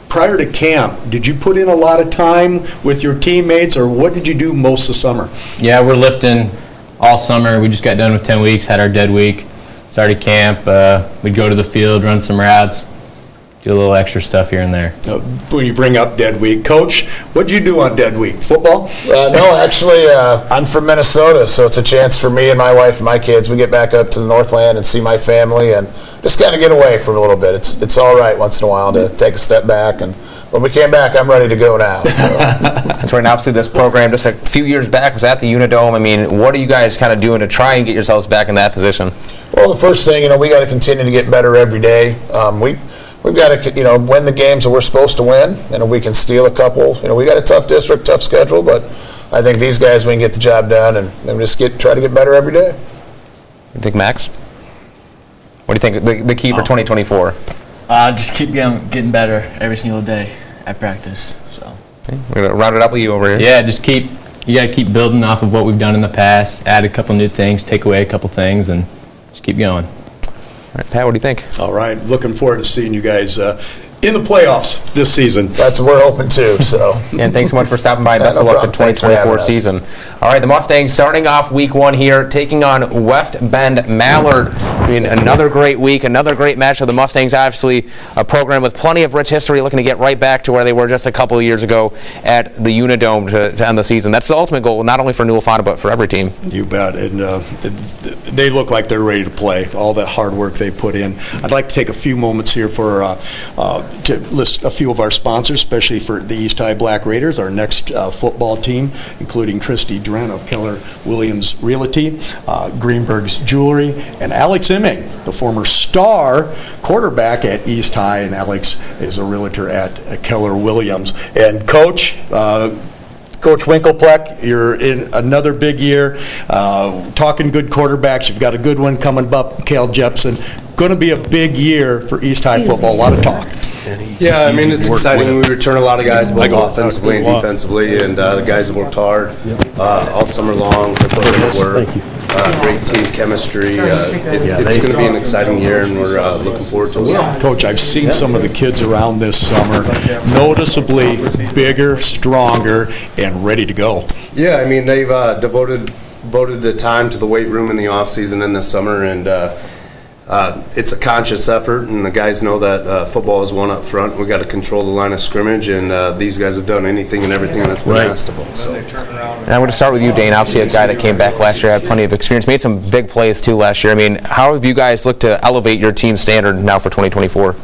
C: Prior to camp, did you put in a lot of time with your teammates, or what did you do most of summer?
H: Yeah, we're lifting all summer. We just got done with 10 weeks, had our dead week, started camp. We'd go to the field, run some routes, do a little extra stuff here and there.
C: When you bring up dead week, Coach, what'd you do on dead week? Football?
D: No, actually, I'm from Minnesota, so it's a chance for me and my wife and my kids. We get back up to the Northland and see my family and just kind of get away for a little bit. It's all right once in a while to take a step back. And when we came back, I'm ready to go now. So.
B: That's right. Now, obviously, this program just a few years back was at the Unidome. I mean, what are you guys kind of doing to try and get yourselves back in that position?
D: Well, the first thing, we got to continue to get better every day. We've got to, win the games that we're supposed to win, and if we can steal a couple. We got a tough district, tough schedule, but I think these guys, we can get the job done and just try to get better every day.
B: You think, Max? What do you think the key for 2024?
F: Just keep getting better every single day at practice. So
B: we're going to round it up with you over here.
H: Yeah, you got to keep building off of what we've done in the past, add a couple new things, take away a couple things, and just keep going.
B: All right, Pat, what do you think?
C: All right, looking forward to seeing you guys in the playoffs this season.
D: That's what we're hoping to. So,
B: and thanks so much for stopping by. Best of luck for the 2024 season. All right, the Mustangs starting off week 1 here, taking on West Bend Mallard. I mean, another great week, another great match of the Mustangs. Obviously, a program with plenty of rich history, looking to get right back to where they were just a couple of years ago at the Unidome to end the season. That's the ultimate goal, not only for New Wauphana, but for every team.
C: You bet. And they look like they're ready to play. All that hard work they put in. I'd like to take a few moments here to list a few of our sponsors, especially for the East High Black Raiders, our next football team, including Christy Dren of Keller Williams Realty, Greenberg's Jewelry, and Alex Imming, the former star quarterback at East High, and Alex is a realtor at Keller Williams. And Coach Winkelpleck, you're in another big year. Talking good quarterbacks, you've got a good one coming up, Cale Jepson. Going to be a big year for East High football. A lot of talk.
I: Yeah, I mean, it's exciting. We return a lot of guys, both offensively and defensively, and the guys have worked hard all summer long. They put in the work. Great team chemistry. It's going to be an exciting year, and we're looking forward to it.
C: Coach, I've seen some of the kids around this summer, noticeably bigger, stronger, and ready to go.
I: Yeah, I mean, they've devoted the time to the weight room in the off season and this summer, and it's a conscious effort, and the guys know that football is one up front. We got to control the line of scrimmage, and these guys have done anything and everything that's been asked of them. So.
B: And I'm going to start with you, Dane. Obviously, a guy that came back last year, had plenty of experience, made some big plays too last year. I mean, how have you guys looked to elevate your team standard now for 2024?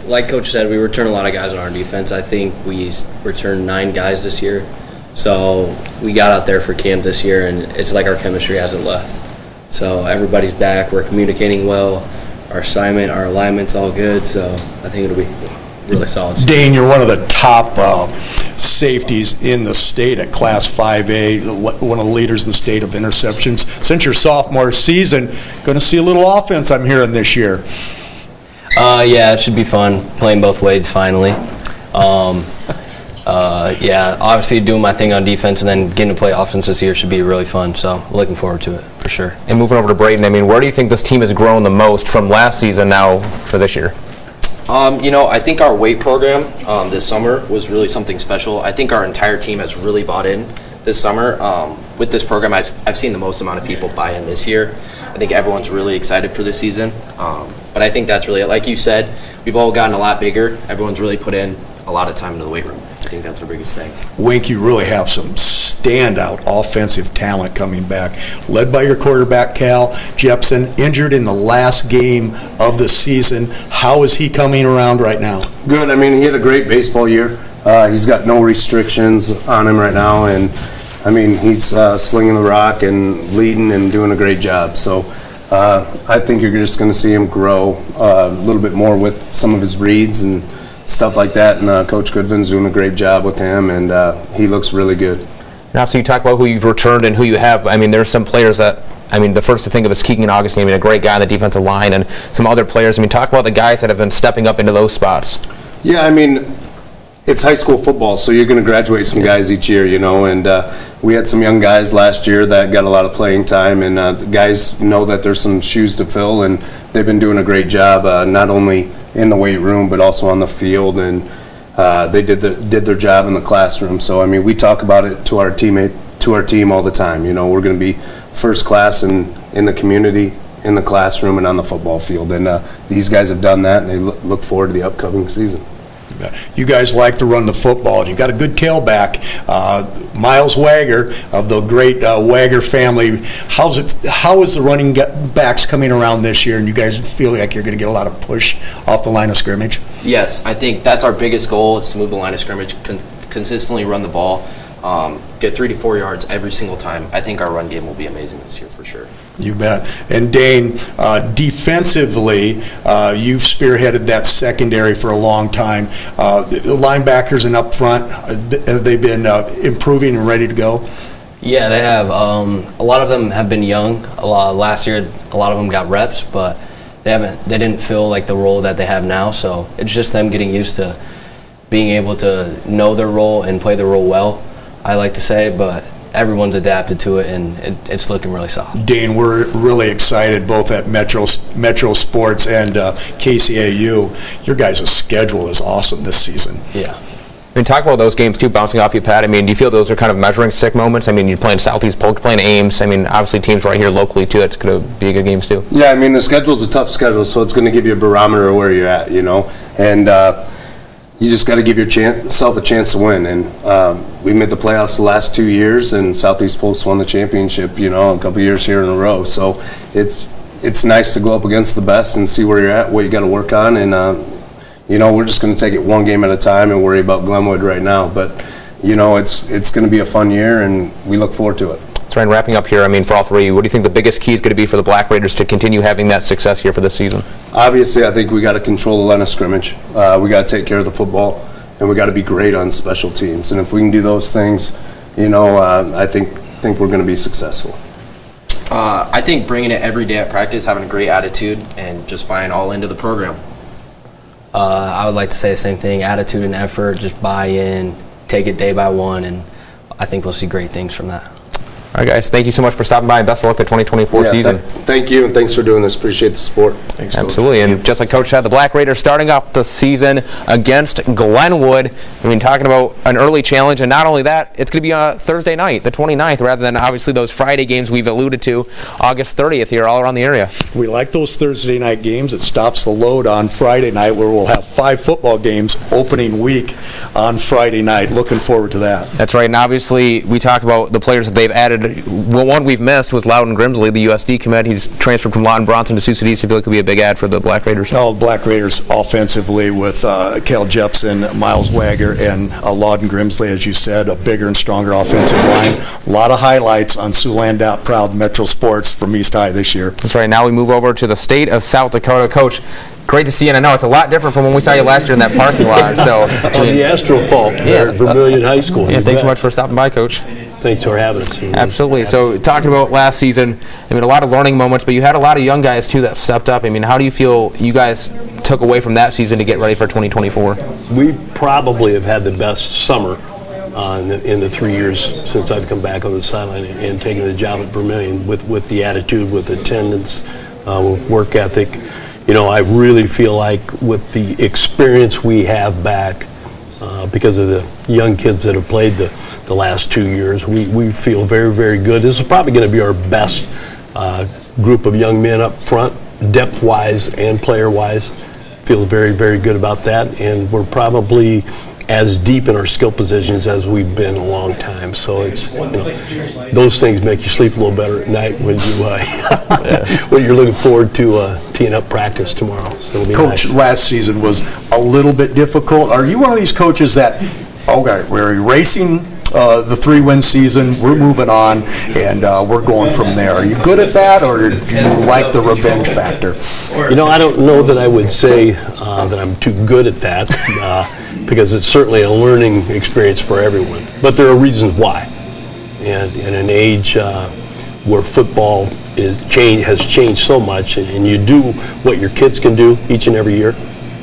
W: Like Coach said, we return a lot of guys on our defense. I think we returned 9 guys this year. So we got out there for camp this year, and it's like our chemistry hasn't left. So everybody's back. We're communicating well. Our assignment, our alignment's all good. So I think it'll be really solid.
C: Dane, you're one of the top safeties in the state at Class 5A, one of the leaders in the state of interceptions. Since your sophomore season, going to see a little offense, I'm hearing, this year.
W: Yeah, it should be fun playing both ways finally. Yeah, obviously doing my thing on defense and then getting to play offense this year should be really fun. So looking forward to it for sure.
B: And moving over to Braden, I mean, where do you think this team has grown the most from last season now for this year?
X: I think our weight program this summer was really something special. I think our entire team has really bought in this summer. With this program, I've seen the most amount of people buy in this year. I think everyone's really excited for this season. But I think that's really it. Like you said, we've all gotten a lot bigger. Everyone's really put in a lot of time into the weight room. I think that's our biggest thing.
C: Wink, you really have some standout offensive talent coming back, led by your quarterback, Cal Jepson, injured in the last game of the season. How is he coming around right now?
I: Good. I mean, he had a great baseball year. He's got no restrictions on him right now, and I mean, he's slinging the rock and leading and doing a great job. So I think you're just going to see him grow a little bit more with some of his reads and stuff like that. And Coach Goodvin's doing a great job with him, and he looks really good.
B: Now, so you talk about who you've returned and who you have. I mean, there's some players that, I mean, the first to think of is Keegan Augustine, I mean, a great guy on the defensive line, and some other players. I mean, talk about the guys that have been stepping up into those spots.
I: Yeah, I mean, it's high school football, so you're going to graduate some guys each year, you know, and we had some young guys last year that got a lot of playing time, and the guys know that there's some shoes to fill, and they've been doing a great job, not only in the weight room, but also on the field, and they did their job in the classroom. So, I mean, we talk about it to our team all the time. You know, we're going to be first class in the community, in the classroom, and on the football field, and these guys have done that, and they look forward to the upcoming season.
C: You guys like to run the football, and you've got a good tailback, Miles Wagger of the great Wagger family. How is the running backs coming around this year, and you guys feel like you're going to get a lot of push off the line of scrimmage?
X: Yes, I think that's our biggest goal, is to move the line of scrimmage, consistently run the ball, get 3 to 4 yards every single time. I think our run game will be amazing this year for sure.
C: You bet. And Dane, defensively, you've spearheaded that secondary for a long time. The linebackers and up front, have they been improving and ready to go?
W: Yeah, they have. A lot of them have been young. Last year, a lot of them got reps, but they didn't feel like the role that they have now. So it's just them getting used to being able to know their role and play their role well, I like to say, but everyone's adapted to it, and it's looking really solid.
C: Dane, we're really excited both at Metro Sports and KCAU. Your guys' schedule is awesome this season.
W: Yeah.
B: I mean, talk about those games, too, bouncing off you, Pat. I mean, do you feel those are kind of measuring stick moments? I mean, you're playing Southeast Polk, playing Ames. I mean, obviously teams right here locally, too. It's going to be good games, too.
I: Yeah, I mean, the schedule's a tough schedule, so it's going to give you a barometer of where you're at, you know. And you just got to give yourself a chance to win. And we made the playoffs the last 2 years, and Southeast Polk's won the championship, you know, a couple years here in a row. So it's nice to go up against the best and see where you're at, what you got to work on. And, you know, we're just going to take it one game at a time and worry about Glenwood right now. But, you know, it's going to be a fun year, and we look forward to it.
B: So, Ryan, wrapping up here, I mean, for all three, what do you think the biggest key is going to be for the Black Raiders to continue having that success here for this season?
I: Obviously, I think we got to control the line of scrimmage. We got to take care of the football, and we got to be great on special teams. And if we can do those things, you know, I think we're going to be successful.
X: I think bringing it every day at practice, having a great attitude, and just buying all into the program. I would like to say the same thing, attitude and effort, just buy in, take it day by one, and I think we'll see great things from that.
B: All right, guys, thank you so much for stopping by, and best of luck at 2024 season.
I: Thank you, and thanks for doing this. Appreciate the support.
C: Thanks,
B: Absolutely, and just like Coach said, the Black Raiders starting off the season against Glenwood. I mean, talking about an early challenge, and not only that, it's going to be on Thursday night, the 29th, rather than obviously those Friday games we've alluded to, August 30th here all around the area.
C: We like those Thursday night games. It stops the load on Friday night, where we'll have 5 football games opening week on Friday night. Looking forward to that.
B: That's right, and obviously we talk about the players that they've added. Well, one we've missed was Loudon Grimsley, the USD commit. He's transferred from Lawton Bronson to Sioux City, so I feel like he'll be a big add for the Black Raiders.
C: Oh, the Black Raiders offensively with Cal Jepson, Miles Wagger, and Loudon Grimsley, as you said, a bigger and stronger offensive line. A lot of highlights on Siouxland Out Proud Metro Sports from East High this year.
B: That's right. Now we move over to the state of South Dakota. Coach, great to see you, and I know it's a lot different from when we saw you last year in that parking lot. So,
G: on the astrophalt there at Vermilion High School.
B: Yeah, thanks so much for stopping by, Coach.
G: Thanks for having us.
B: Absolutely. So, talking about last season, I mean, a lot of learning moments, but you had a lot of young guys, too, that stepped up. I mean, how do you feel you guys took away from that season to get ready for 2024?
G: We probably have had the best summer in the 3 years since I've come back on the sideline and taken the job at Vermilion with the attitude, with attendance, with work ethic. You know, I really feel like with the experience we have back, because of the young kids that have played the last 2 years, we feel very, very good. This is probably going to be our best group of young men up front, depth-wise and player-wise. Feel very, very good about that, and we're probably as deep in our skill positions as we've been in a long time. So it's, you know, those things make you sleep a little better at night when you when you're looking forward to teeing up practice tomorrow. So it'll be
C: Coach,
G: nice.
C: last season was a little bit difficult. Are you one of these coaches that, okay, we're erasing the 3-win season, we're moving on, and we're going from there. Are you good at that, or do you like the revenge factor?
G: I don't know that I would say that I'm too good at that, because it's certainly a learning experience for everyone. But there are reasons why. And in an age where football has changed so much, and you do what your kids can do each and every year.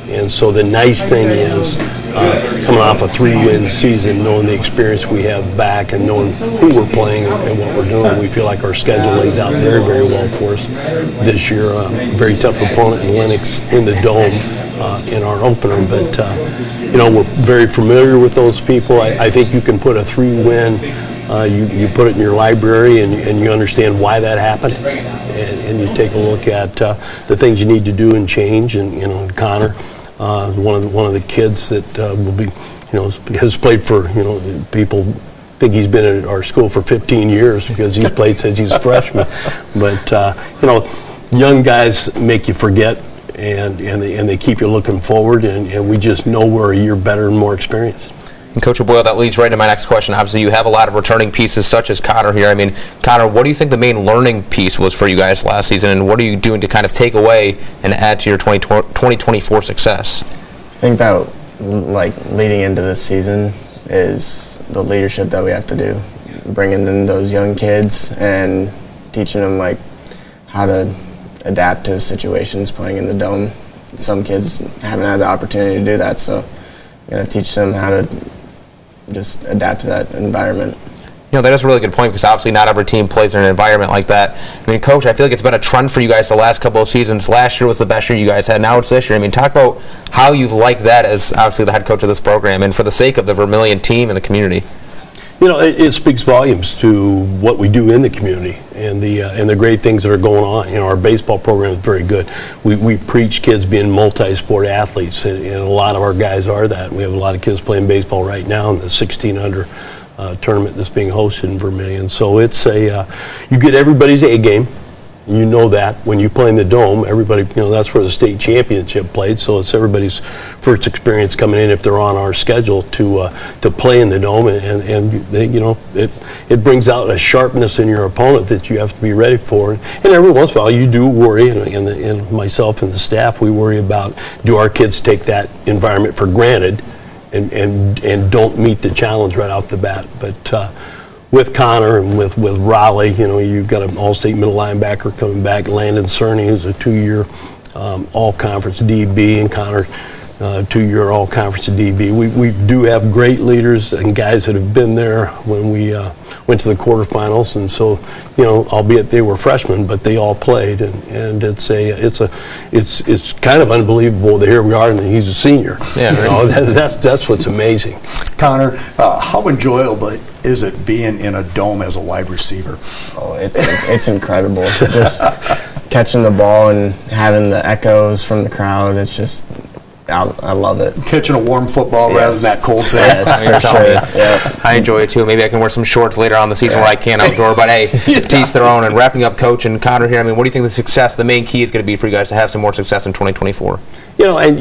G: And so the nice thing is, coming off a 3-win season, knowing the experience we have back and knowing who we're playing and what we're doing, we feel like our schedule lays out very, very well for us this year. Very tough opponent in Lennox in the Dome in our opener, but we're very familiar with those people. I think you can put a 3-win, you put it in your library, and you understand why that happened, and you take a look at the things you need to do and change. And Connor, one of the kids that will be, has played for, people think he's been at our school for 15 years because he's played since he's a freshman. But young guys make you forget, and they keep you looking forward, and we just know we're a year better and more experienced.
B: And Coach Boyle, that leads right into my next question. Obviously, you have a lot of returning pieces, such as Connor here. I mean, Connor, what do you think the main learning piece was for you guys last season, and what are you doing to kind of take away and add to your 2024 success?
J: I think that, leading into this season is the leadership that we have to do. Bringing in those young kids and teaching them, how to adapt to situations playing in the Dome. Some kids haven't had the opportunity to do that, so you got to teach them how to just adapt to that environment.
B: That is a really good point, because obviously not every team plays in an environment like that. I mean, Coach, I feel like it's been a trend for you guys the last couple of seasons. Last year was the best year you guys had. Now it's this year. I mean, talk about how you've liked that as obviously the head coach of this program, and for the sake of the Vermilion team and the community.
G: It speaks volumes to what we do in the community and the great things that are going on. Our baseball program is very good. We preach kids being multi-sport athletes, and a lot of our guys are that. We have a lot of kids playing baseball right now in the 16 under tournament that's being hosted in Vermilion. So it's you get everybody's A game. You know that when you play in the Dome, everybody, that's where the state championship played. So it's everybody's first experience coming in if they're on our schedule to play in the Dome, and they, it brings out a sharpness in your opponent that you have to be ready for. And every once in a while, you do worry, and myself and the staff, we worry about, do our kids take that environment for granted and don't meet the challenge right off the bat. But with Connor and with Raleigh, you've got an all-state middle linebacker coming back, Landon Cerny, who's a 2-year all-conference DB, and Connor, 2-year all-conference DB. We do have great leaders and guys that have been there when we went to the quarterfinals, and so, albeit they were freshmen, but they all played, and it's kind of unbelievable that here we are and he's a senior. Yeah, that's what's amazing.
C: Connor, how enjoyable is it being in a Dome as a wide receiver?
J: Oh, it's incredible. Just catching the ball and having the echoes from the crowd. It's just, I love it.
C: Catching a warm football rather than that cold thing.
J: Yes, for sure. Yeah.
B: I enjoy it too. Maybe I can wear some shorts later on in the season where I can't outdoor. But hey, to each their own. And wrapping up, Coach and Connor here. I mean, what do you think the main key is going to be for you guys to have some more success in 2024?
G: And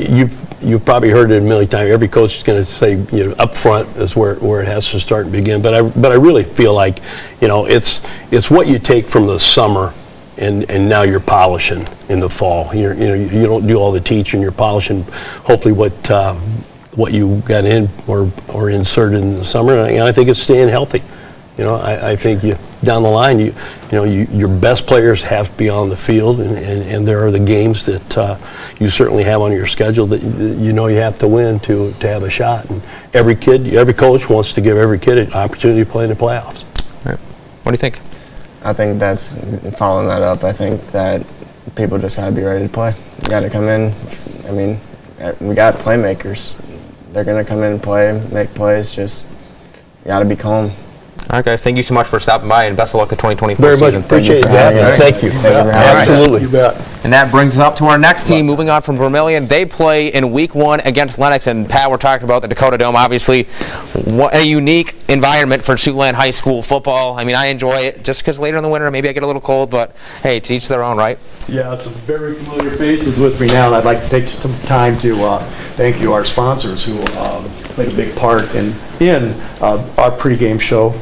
G: you've probably heard it a million times. Every coach is going to say, up front is where it has to start and begin. But I really feel like, it's what you take from the summer. And now you're polishing in the fall. You don't do all the teaching. You're polishing. Hopefully, what you got in or inserted in the summer. And I think it's staying healthy. I think down the line, your best players have to be on the field, and there are the games that you certainly have on your schedule that you have to win to have a shot. And every coach wants to give every kid an opportunity to play in the playoffs.
B: All right. What do you think?
J: I think that's following that up. I think that people just got to be ready to play. You got to come in. I mean, we got playmakers. They're going to come in and play, make plays. Just you got to be calm.
B: All right, guys. Thank you so much for stopping by, and best of luck to 2024
G: Very
B: season.
G: much appreciate that. Thank you.
J: Absolutely.
G: You bet.
B: And that brings us up to our next team. Moving on from Vermilion, they play in Week 1 against Lennox. And Pat, we're talking about the Dakota Dome. Obviously, a unique environment for Siouxland High School football. I mean, I enjoy it just because later in the winter maybe I get a little cold, but hey, to each their own, right?
C: Yeah, some very familiar faces with me now, and I'd like to take some time to thank you, our sponsors, who played a big part in our pregame show,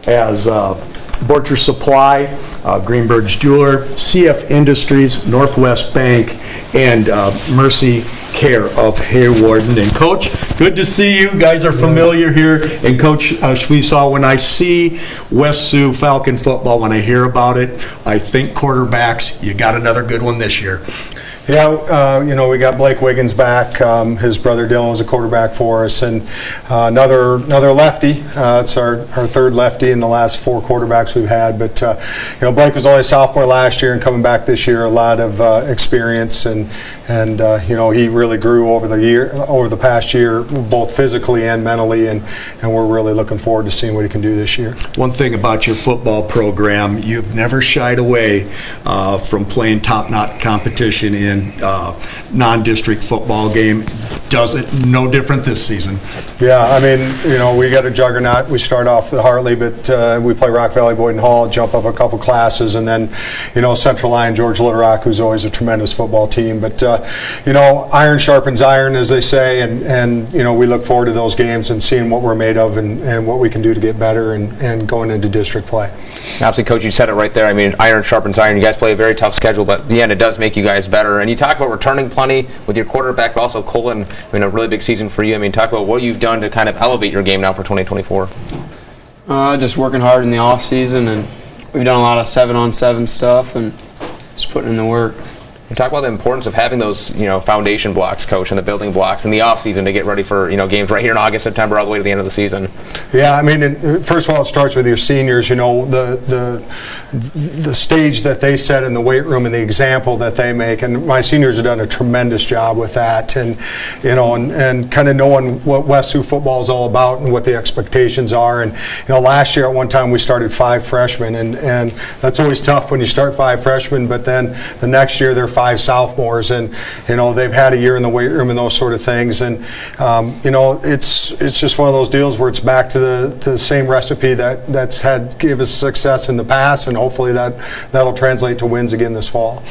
C: as Borcher Supply, Greenberg's Jeweler, CF Industries, Northwest Bank, and Mercy Care of Haywarden. And Coach, good to see you. Guys are familiar here. And Coach Schwiesaw, when I see West Sioux Falcon football, when I hear about it, I think quarterbacks. You got another good one this year.
K: Yeah, we got Blake Wiggins back. His brother Dylan was a quarterback for us, and another lefty. It's our third lefty in the last 4 quarterbacks we've had. But Blake was only a sophomore last year and coming back this year, a lot of experience, and he really grew over the past year, both physically and mentally, and we're really looking forward to seeing what he can do this year.
C: One thing about your football program, you've never shied away from playing top-notch competition in non-district football game. Does it no different this season?
K: Yeah, I mean, we got a juggernaut. We start off at Hartley, but we play Rock Valley Boyden Hall, jump up a couple classes, and then, Central Lyon, George Little Rock, who's always a tremendous football team. But, iron sharpens iron, as they say, and we look forward to those games and seeing what we're made of and what we can do to get better and going into district play.
B: Obviously, Coach, you said it right there. I mean, iron sharpens iron. You guys play a very tough schedule, but in the end, it does make you guys better. And you talk about returning plenty with your quarterback, but also Colin, a really big season for you. I mean, talk about what you've done to kind of elevate your game now for 2024.
V: Just working hard in the off season, and we've done a lot of 7-on-7 stuff and just putting in the work.
B: And talk about the importance of having those, foundation blocks, Coach, and the building blocks in the off season to get ready for, games right here in August, September, all the way to the end of the season.
K: Yeah, I mean, first of all, it starts with your seniors. The stage that they set in the weight room and the example that they make, and my seniors have done a tremendous job with that. And and kind of knowing what West Sioux football is all about and what the expectations are. And last year at one time we started 5 freshmen, and that's always tough when you start 5 freshmen. But then the next year they're 5 sophomores, and they've had a year in the weight room and those sort of things. And it's just one of those deals where it's back to the same recipe that's gave us success in the past, and hopefully that'll translate to wins again this fall.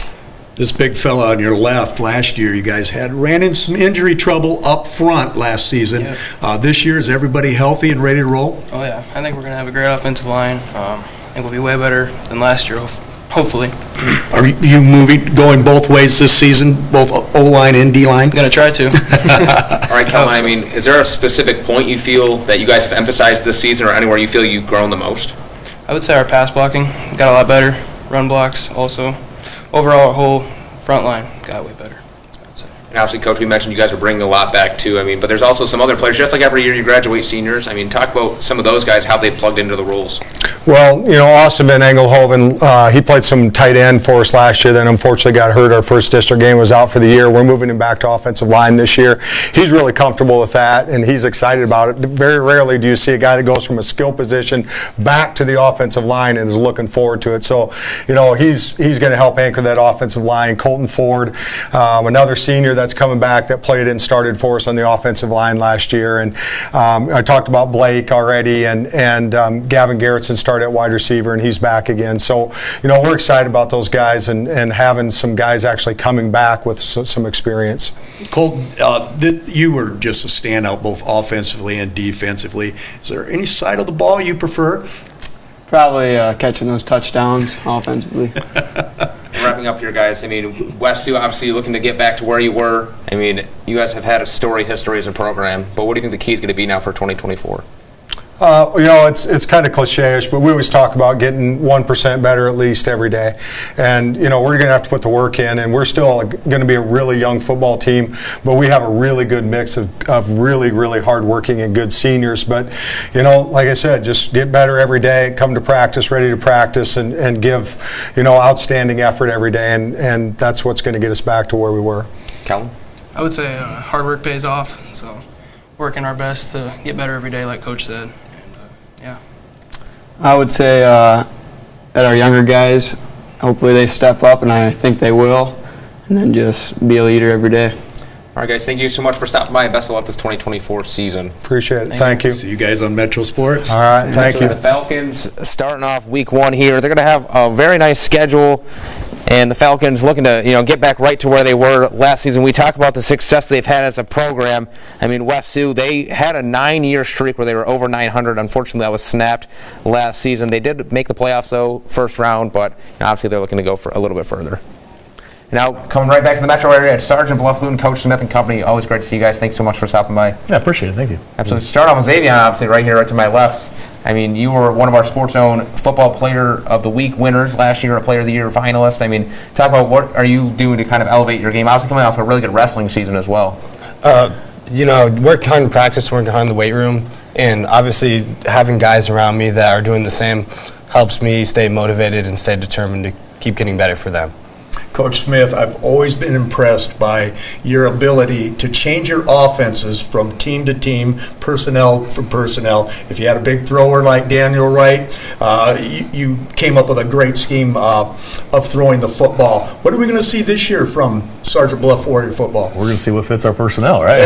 C: This big fella on your left, last year you guys ran into some injury trouble up front last season. Yeah. This year, is everybody healthy and ready to roll?
L: Oh yeah, I think we're going to have a great offensive line. I think we'll be way better than last year, hopefully.
C: Are you going both ways this season, both O-line and D-line?
L: I'm going to try to.
B: All right, Kelvin, I mean, is there a specific point you feel that you guys have emphasized this season, or anywhere you feel you've grown the most?
L: I would say our pass blocking got a lot better. Run blocks also. Overall, our whole front line got way better.
B: And obviously, Coach, we mentioned you guys are bringing a lot back too. I mean, but there's also some other players. Just like every year you graduate seniors. I mean, talk about some of those guys, how they've plugged into the roles.
K: Well, Austin Van Engelhoven, he played some tight end for us last year, then unfortunately got hurt. Our first district game, was out for the year. We're moving him back to offensive line this year. He's really comfortable with that, and he's excited about it. Very rarely do you see a guy that goes from a skill position back to the offensive line and is looking forward to it. So, he's going to help anchor that offensive line. Colton Ford, another senior that's coming back that played and started for us on the offensive line last year. And I talked about Blake already, and Gavin Garrettson started at wide receiver, and he's back again. So, we're excited about those guys and having some guys actually coming back with some experience.
C: Colton, you were just a standout both offensively and defensively. Is there any side of the ball you prefer?
V: Probably catching those touchdowns offensively.
B: Wrapping up here, guys, I mean, West Sioux obviously looking to get back to where you were. I mean, you guys have had a storied history as a program, but what do you think the key is going to be now for 2024?
K: It's kind of cliche-ish, but we always talk about getting 1% better at least every day. And, we're going to have to put the work in, and we're still going to be a really young football team, but we have a really good mix of really, really hardworking and good seniors. But, like I said, just get better every day, come to practice, ready to practice, and give, outstanding effort every day, and that's what's going to get us back to where we were.
B: Kellen?
L: I would say hard work pays off, so working our best to get better every day, like Coach said. Yeah.
V: I would say that our younger guys, hopefully they step up, and I think they will, and then just be a leader every day.
B: All right, guys, thank you so much for stopping by, and best of luck this 2024 season.
K: Appreciate it. Thank you.
C: See you guys on Metro Sports.
K: All right, thank you.
B: The Falcons starting off week 1 here. They're going to have a very nice schedule. And the Falcons looking to, get back right to where they were last season. We talk about the success they've had as a program. I mean, West Sioux, they had a 9-year streak where they were over 900. Unfortunately, that was snapped last season. They did make the playoffs, though, first round, but obviously they're looking to go for a little bit further. Now, coming right back to the metro area, Sergeant Bluff-Luton, Coach Smith and company. Always great to see you guys. Thanks so much for stopping by.
M: Yeah, appreciate it. Thank you.
B: Absolutely. Start off with Xavier, obviously, right here, right to my left. I mean, you were one of our Sports Zone Football Player of the Week winners last year, a Player of the Year finalist. I mean, talk about what are you doing to kind of elevate your game? Obviously, coming off a really good wrestling season as well.
N: Work hard in practice, working hard in the weight room, and obviously having guys around me that are doing the same helps me stay motivated and stay determined to keep getting better for them.
C: Coach Smith, I've always been impressed by your ability to change your offenses from team to team, personnel from personnel. If you had a big thrower like Daniel Wright, you came up with a great scheme of throwing the football. What are we going to see this year from Sergeant Bluff Warrior football?
M: We're going to see what fits our personnel, right?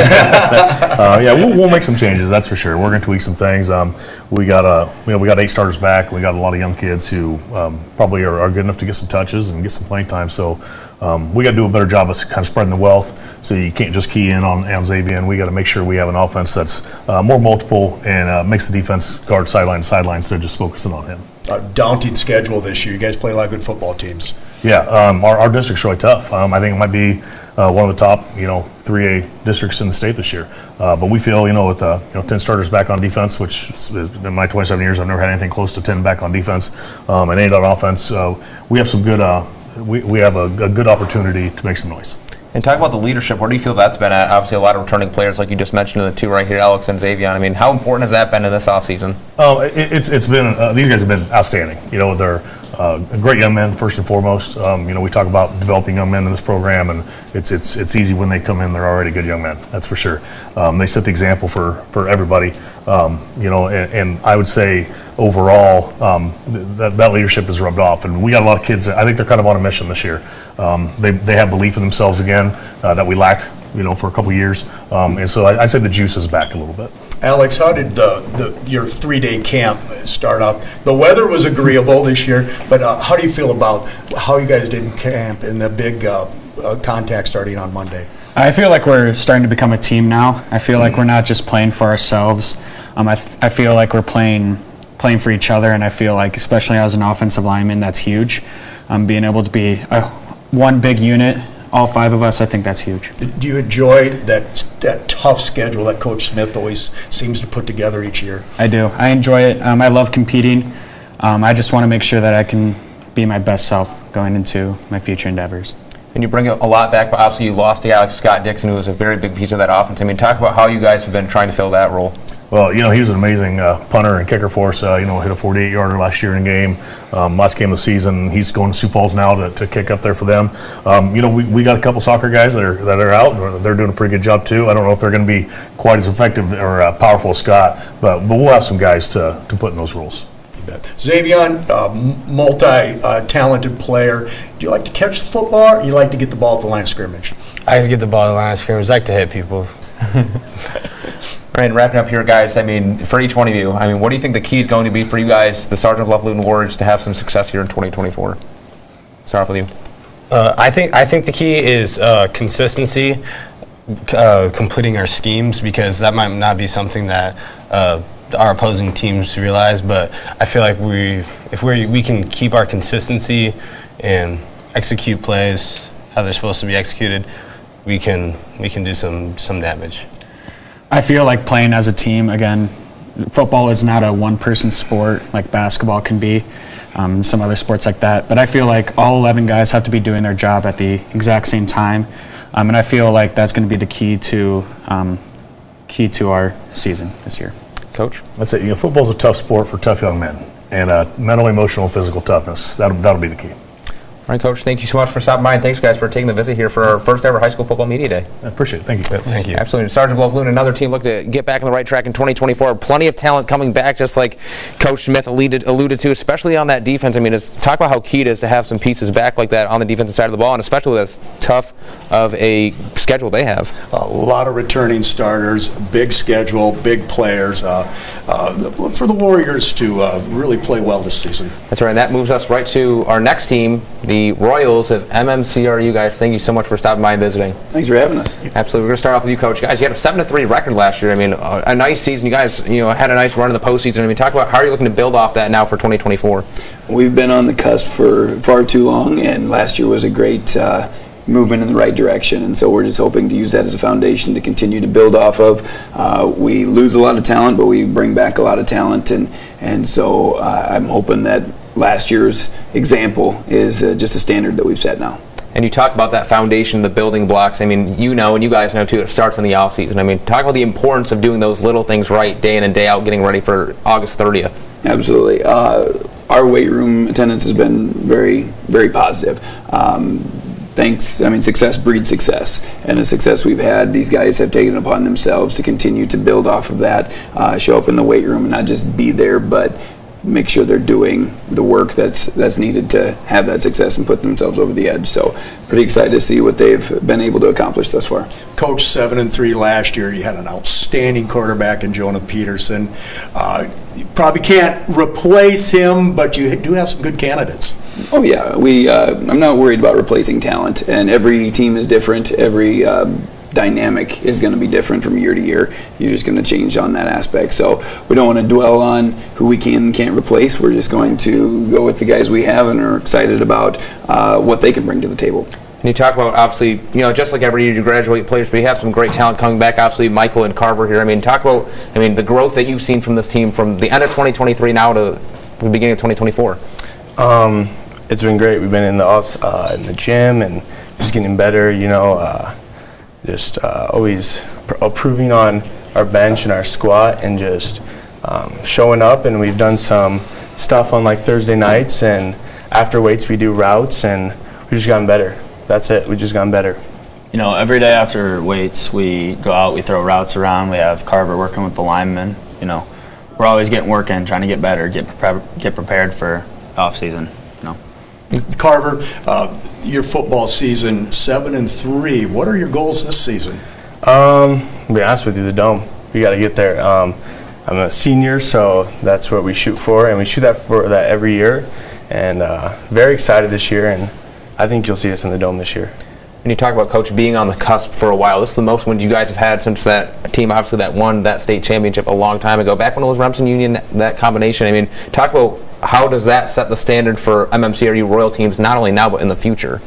M: We'll make some changes, that's for sure. We're going to tweak some things. We got 8 starters back. We got a lot of young kids who probably are good enough to get some touches and get some playing time. So we got to do a better job of kind of spreading the wealth. So you can't just key in on Xavier. And we got to make sure we have an offense that's more multiple and makes the defense guard sideline to sideline instead of just focusing on him.
C: A daunting schedule this year. You guys play a lot of good football teams.
M: Yeah, our district's really tough. I think it might be one of the top, 3A districts in the state this year. But we feel, with 10 starters back on defense, which is, in my 27 years, I've never had anything close to 10 back on defense, and 8 on offense. We have some good. We have a good opportunity to make some noise.
B: And talk about the leadership. Where do you feel that's been at? Obviously, a lot of returning players, like you just mentioned, the 2 right here, Alex and Xavier. I mean, how important has that been in this offseason?
M: It's been these guys have been outstanding. They're great young men first and foremost. We talk about developing young men in this program, and it's easy when they come in. They're already good young men. That's for sure. They set the example for everybody. And I would say overall that leadership has rubbed off, and we got a lot of kids that I think they're kind of on a mission this year. They have belief in themselves again that we lacked, for a couple of years, and so I'd say the juice is back a little bit.
C: Alex, how did your 3-day camp start out? The weather was agreeable this year, but how do you feel about how you guys did in camp and the big contact starting on Monday?
O: I feel like we're starting to become a team now. I feel like we're not just playing for ourselves. I feel like we're playing for each other, and I feel like, especially as an offensive lineman, that's huge. Being able to be one big unit, all 5 of us, I think that's huge.
C: Do you enjoy that tough schedule that Coach Smith always seems to put together each year?
O: I do. I enjoy it. I love competing. I just want to make sure that I can be my best self going into my future endeavors.
B: And you bring a lot back, but obviously you lost to Alex Scott Dixon, who was a very big piece of that offense. I mean, talk about how you guys have been trying to fill that role.
M: Well, he was an amazing punter and kicker for us. Hit a 48-yarder last year in a game. Last game of the season, he's going to Sioux Falls now to kick up there for them. We got a couple soccer guys that are out. They're doing a pretty good job too. I don't know if they're going to be quite as effective or powerful as Scott, but we'll have some guys to put in those roles.
C: Xavier, multi-talented player. Do you like to catch the football, or you like to get the ball at the line of scrimmage?
N: I like to get the ball at the line of scrimmage. I like to hit people.
B: All right, wrapping up here, guys. I mean, for each one of you, what do you think the key is going to be for you guys, the Sergeant Bluff-Luton Warriors, to have some success here in 2024? Start off with you.
N: I think the key is consistency, completing our schemes, because that might not be something that our opposing teams realize. But I feel like if we can keep our consistency and execute plays how they're supposed to be executed, we can do some damage.
O: I feel like playing as a team, again, football is not a one-person sport like basketball can be, some other sports like that. But I feel like all 11 guys have to be doing their job at the exact same time. And I feel like that's going to be the key to our season this year.
B: Coach?
M: That's it. Football's a tough sport for tough young men. And mental, emotional, physical toughness, that'll be the key.
B: All right, Coach, thank you so much for stopping by, and thanks, guys, for taking the visit here for our first ever high school football media day.
M: I appreciate it. Thank you.
N: Thank you.
B: Absolutely. Sergeant Bluff-Luton, another team look to get back on the right track in 2024. Plenty of talent coming back, just like Coach Smith alluded to, especially on that defense. Talk about how key it is to have some pieces back like that on the defensive side of the ball, and especially with as tough of a schedule they have.
C: A lot of returning starters, big schedule, big players. Look for the Warriors to really play well this season.
B: That's right, and that moves us right to our next team, the the Royals of MMCRU. Guys, thank you so much for stopping by and visiting.
P: Thanks for having us.
B: Absolutely. We're going to start off with you, Coach. Guys, you had a 7-3 record last year. I mean, a nice season. You guys, had a nice run in the postseason. I mean, talk about how are you looking to build off that now for 2024?
P: We've been on the cusp for far too long, and last year was a great movement in the right direction, and so we're just hoping to use that as a foundation to continue to build off of. We lose a lot of talent, but we bring back a lot of talent, and so I'm hoping that last year's example is just a standard that we've set now.
B: And you talk about that foundation, the building blocks. I mean, and you guys know too, it starts in the off season. I mean, talk about the importance of doing those little things right day in and day out, getting ready for August 30th.
P: Absolutely. Our weight room attendance has been very, very positive. Success breeds success, and the success we've had, these guys have taken upon themselves to continue to build off of that, show up in the weight room and not just be there, but make sure they're doing the work that's needed to have that success and put themselves over the edge. So pretty excited to see what they've been able to accomplish thus far.
C: Coach, 7-3 last year. You had an outstanding quarterback in Jonah Peterson. You probably can't replace him, but you do have some good candidates.
P: Oh yeah, I'm not worried about replacing talent, and every team is different. Every dynamic is going to be different from year to year. You're just going to change on that aspect. So we don't want to dwell on who we can and can't replace. We're just going to go with the guys we have and are excited about what they can bring to the table.
B: And you talk about, obviously, just like every year you graduate players, but you have some great talent coming back. Obviously, Michael and Carver here. I mean, talk about, the growth that you've seen from this team from the end of 2023 now to the beginning of 2024.
N: It's been great. We've been in the gym and just getting better, just always improving on our bench and our squat and just showing up. And we've done some stuff on like Thursday nights, and after weights we do routes, and we've just gotten better. That's it. We've just gotten better.
F: Every day after weights we go out, we throw routes around. We have Carver working with the linemen. We're always getting work in, trying to get better, get prepared for off season.
C: Carver, your football season 7-3. What are your goals this season?
N: To be honest with you, the Dome. We got to get there. I'm a senior, so that's what we shoot for, and we shoot for that every year. And very excited this year, and I think you'll see us in the Dome this year.
B: And you talk about, Coach, being on the cusp for a while. This is the most wins you guys have had since that team, obviously, that won that state championship a long time ago. Back when it was Remsen Union, that combination. Talk about how does that set the standard for MMCRU Royal teams, not only now but in the future?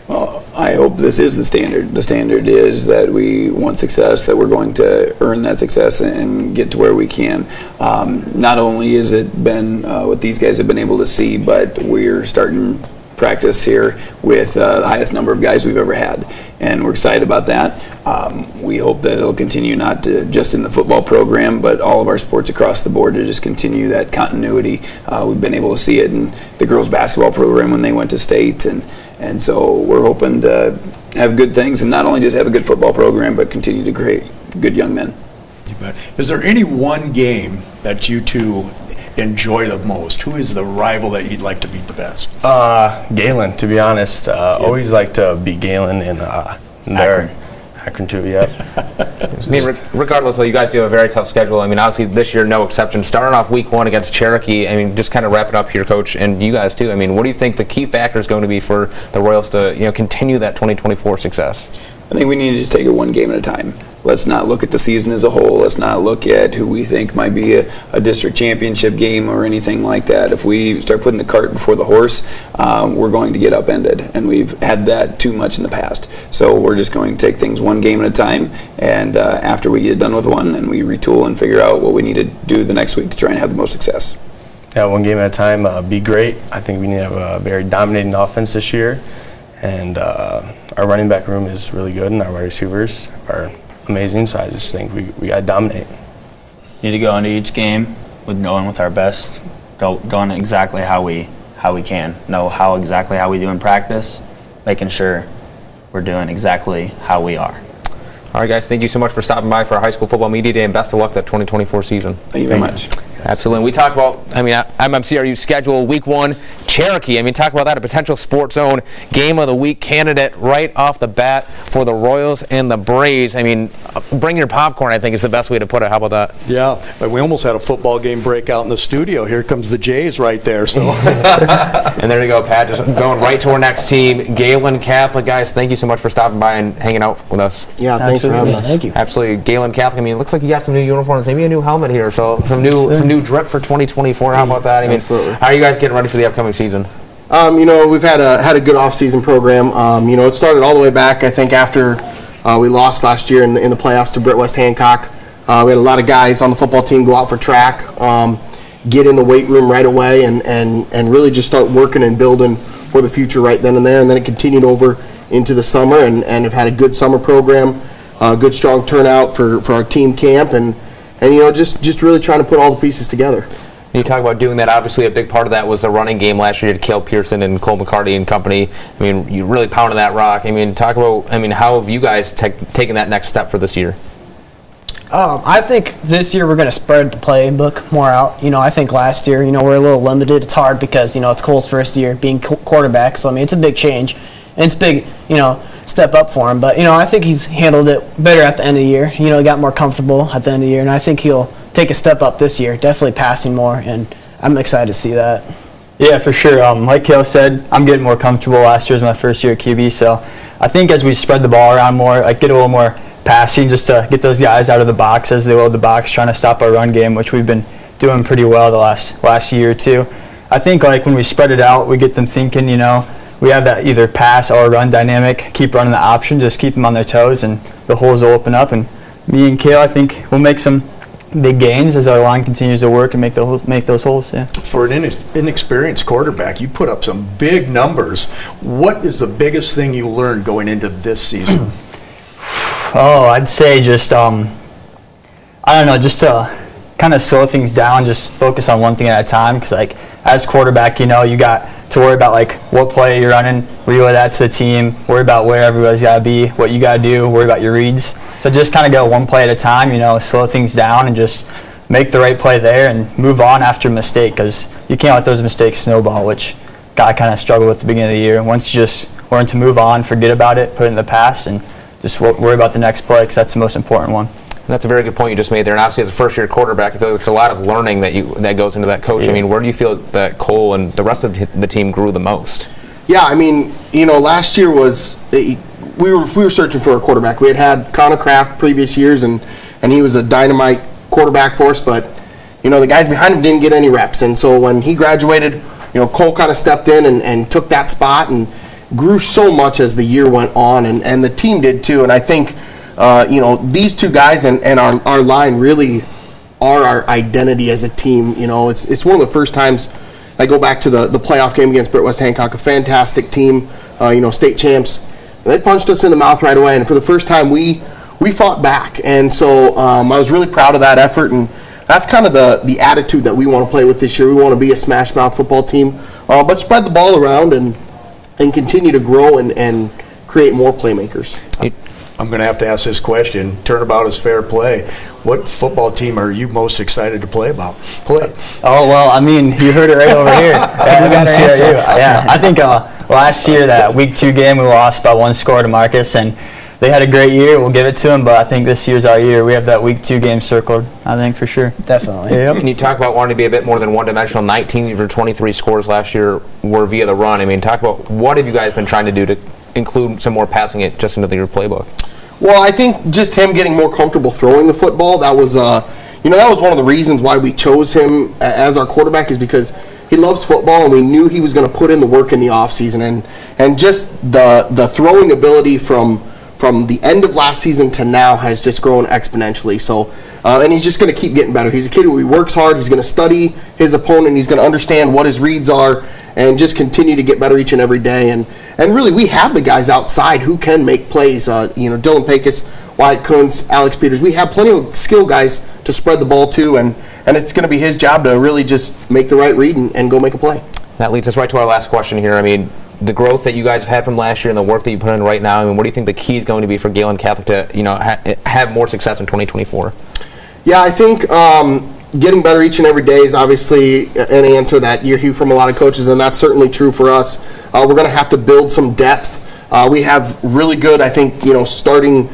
P: Well, I hope this is the standard. The standard is that we want success, that we're going to earn that success and get to where we can. Not only has it been what these guys have been able to see, but we're starting practice here with the highest number of guys we've ever had, and we're excited about that. We hope that it'll continue not just in the football program, but all of our sports across the board to just continue that continuity. We've been able to see it in the girls basketball program when they went to state, and so we're hoping to have good things and not only just have a good football program, but continue to create good young men.
C: You bet. Is there any one game that you two enjoy the most? Who is the rival that you'd like to beat the best?
N: Galen, to be honest. Always like to beat Galen in Akron too, yeah.
B: Regardless, though, you guys do have a very tough schedule. Obviously, this year, no exception. Starting off week 1 against Cherokee, just kind of wrap it up here, Coach, and you guys too. What do you think the key factor is going to be for the Royals to continue that 2024 success?
P: I think we need to just take it one game at a time. Let's not look at the season as a whole. Let's not look at who we think might be a district championship game or anything like that. If we start putting the cart before the horse, we're going to get upended, and we've had that too much in the past. So we're just going to take things one game at a time, and after we get done with one, then we retool and figure out what we need to do the next week to try and have the most success.
N: Yeah, one game at a time. Be great. I think we need to have a very dominating offense this year, and our running back room is really good, and our wide receivers are amazing, so I just think we got to dominate.
F: Need to go into each game with going with our best, going exactly how we can, know exactly how we do in practice, making sure we're doing exactly how we are.
B: All right, guys, thank you so much for stopping by for our high school football media day, and best of luck that 2024 season.
P: Thank you very much.
B: Absolutely. We talk about, MMCRU's schedule, week 1 Cherokee. I mean, talk about that, a potential Sports Zone Game of the Week candidate right off the bat for the Royals and the Braves. I mean, bring your popcorn, I think is the best way to put it. How about that?
C: Yeah, but we almost had a football game break out in the studio. Here comes the Jays right there. So,
B: and there you go, Pat. Just going right to our next team, Galen Catholic. Guys, thank you so much for stopping by and hanging out with us.
J: Yeah, thanks for having us.
B: Thank you. Absolutely, Galen Catholic. I mean, it looks like you got some new uniforms, maybe a new helmet here, so some new drip for 2024. How about that? I mean,
J: Absolutely.
B: how are you guys getting ready for the upcoming season?
J: We've had a good off-season program. It started all the way back, I think, after we lost last year in the playoffs to Britt West Hancock. We had a lot of guys on the football team go out for track, get in the weight room right away, and really just start working and building for the future right then and there. And then it continued over into the summer, and have had a good summer program, good strong turnout for our team camp, and just really trying to put all the pieces together.
B: You talk about doing that. Obviously, a big part of that was the running game last year to Cale Pearson and Cole McCarty and company. I mean, you really pounded that rock. I mean, talk about, how have you guys taken that next step for this year?
R: I think this year we're going to spread the playbook more out. I think last year, we're a little limited. It's hard because, it's Cole's first year being quarterback. So, it's a big change. And it's big, step up for him. But, I think he's handled it better at the end of the year. He got more comfortable at the end of the year. And I think he'll take a step up this year, definitely passing more. And I'm excited to see that.
S: Yeah, for sure. Like Cale said, I'm getting more comfortable. Last year was my first year at QB. So I think as we spread the ball around more, get a little more passing just to get those guys out of the box as they load the box, trying to stop our run game, which we've been doing pretty well the last year or two. I think when we spread it out, we get them thinking, we have that either pass or run dynamic, keep running the option, just keep them on their toes, and the holes will open up. And me and Cale, I think, will make some big gains as our line continues to work and make those holes. Yeah.
C: For an inexperienced quarterback, you put up some big numbers. What is the biggest thing you learned going into this season?
S: I'd say just just to kind of slow things down, just focus on one thing at a time. Because as quarterback, you got to worry about what play you're running, relay that to the team, worry about where everybody's got to be, what you got to do, worry about your reads. So just kind of go one play at a time, slow things down and just make the right play there and move on after a mistake, because you can't let those mistakes snowball, which I kind of struggled with at the beginning of the year. Once you just learn to move on, forget about it, put it in the past, and just worry about the next play, because that's the most important one.
B: And that's a very good point you just made there. And obviously, as a first-year quarterback, I feel like there's a lot of learning that goes into that coach.
S: Yeah.
B: Where do you feel that Cole and the rest of the team grew the most?
J: Yeah, last year was we were searching for a quarterback. We had Connor Kraft previous years, and he was a dynamite quarterback for us. But the guys behind him didn't get any reps, and so when he graduated, Cole kind of stepped in and took that spot and grew so much as the year went on, and the team did too. And I think these two guys and our line really are our identity as a team. It's one of the first times I go back to the playoff game against Britt West Hancock, a fantastic team, state champs. And they punched us in the mouth right away, and for the first time we fought back. And so I was really proud of that effort, and that's kind of the attitude that we want to play with this year. We want to be a smash mouth football team, but spread the ball around and continue to grow and create more playmakers.
C: I'm going to have to ask this question. Turnabout is fair play. What football team are you most excited to play?
S: Oh, well, you heard it right over here. Yeah, I think last year, that Week 2 game, we lost by 1 score to Marcus, and they had a great year. We'll give it to them, but I think this year's our year. We have that Week 2 game circled, I think, for sure.
R: Definitely.
S: Yep.
B: Can you talk about wanting to be a bit more than one-dimensional? 19 of your 23 scores last year were via the run. Talk about what have you guys been trying to do to include some more passing it just into your playbook?
J: Well, I think just him getting more comfortable throwing the football, that was one of the reasons why we chose him as our quarterback, is because he loves football, and we knew he was going to put in the work in the offseason, and just the throwing ability from the end of last season to now has just grown exponentially. So, and he's just going to keep getting better. He's a kid who works hard. He's going to study his opponent. He's going to understand what his reads are and just continue to get better each and every day. And really, we have the guys outside who can make plays. Dylan Pecos, Wyatt Kuntz, Alex Peters. We have plenty of skill guys to spread the ball to, and it's going to be his job to really just make the right read and go make a play.
B: That leads us right to our last question here. The growth that you guys have had from last year and the work that you put in right now, what do you think the key is going to be for Galen Catholic to have more success in 2024?
J: Yeah, I think
A: getting better each and every day is obviously an answer that you hear from a lot of coaches, and that's certainly true for us. We're going to have to build some depth. We have really good, I think, starting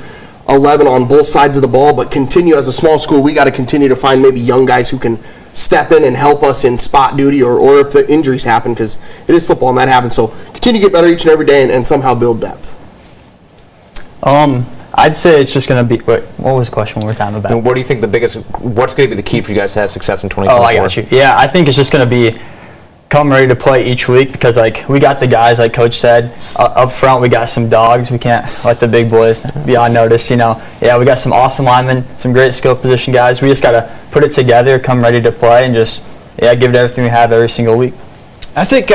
A: 11 on both sides of the ball, but continue as a small school, we got to continue to find maybe young guys who can step in and help us in spot duty or if the injuries happen, because it is football and that happens. So continue to get better each and every day and somehow build depth.
S: I'd say it's just going to be. What was the question one more time about?
B: And what do you think what's going to be the key for you guys to have success in 2024?
S: Oh, I got you. Yeah, I think it's just going to be come ready to play each week because, we got the guys, like Coach said, up front, we got some dogs. We can't let the big boys be on notice, Yeah, we got some awesome linemen, some great skill position guys. We just got to put it together, come ready to play, and just, give it everything we have every single week.
R: I think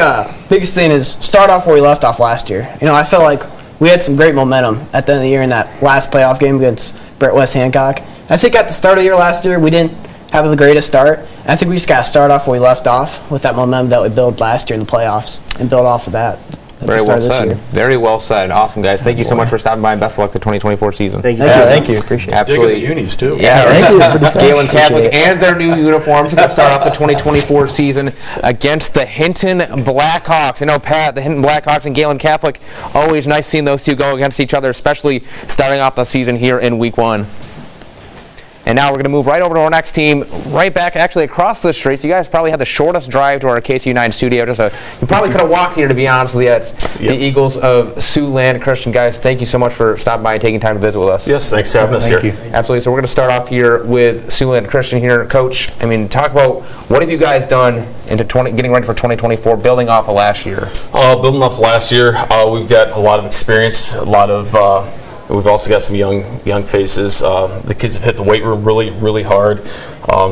R: biggest thing is start off where we left off last year. I felt like we had some great momentum at the end of the year in that last playoff game against Brett West Hancock. I think at the start of the year last year, we didn't have the greatest start. I think we just got to start off where we left off with that momentum that we built last year in the playoffs and build off of that.
B: Very well said. Very well said. Awesome, guys. Thank you so much for stopping by, and best of luck the 2024 season.
A: Thank you.
S: Thank you. Appreciate it.
B: Absolutely.
C: Dig the unis, too.
B: Yeah,
S: thank you.
B: Galen Catholic and their new uniforms are going to start off the 2024 season against the Hinton Blackhawks. Pat, the Hinton Blackhawks and Galen Catholic, always nice seeing those two go against each other, especially starting off the season here in Week 1. And now we're going to move right over to our next team, right back actually across the street. So you guys probably had the shortest drive to our KCAU 9 studio. You probably could have walked here, to be honest with you. It's the Eagles of Siouxland. Christian, guys, thank you so much for stopping by and taking time to visit with us.
Q: Yes, thanks for having us here.
B: Thank you. Absolutely. So we're going to start off here with Siouxland. Christian here. Coach, talk about what have you guys done into getting ready for 2024, building off of last year?
Q: Building off last year, we've got a lot of experience, we've also got some young faces. The kids have hit the weight room really, really hard.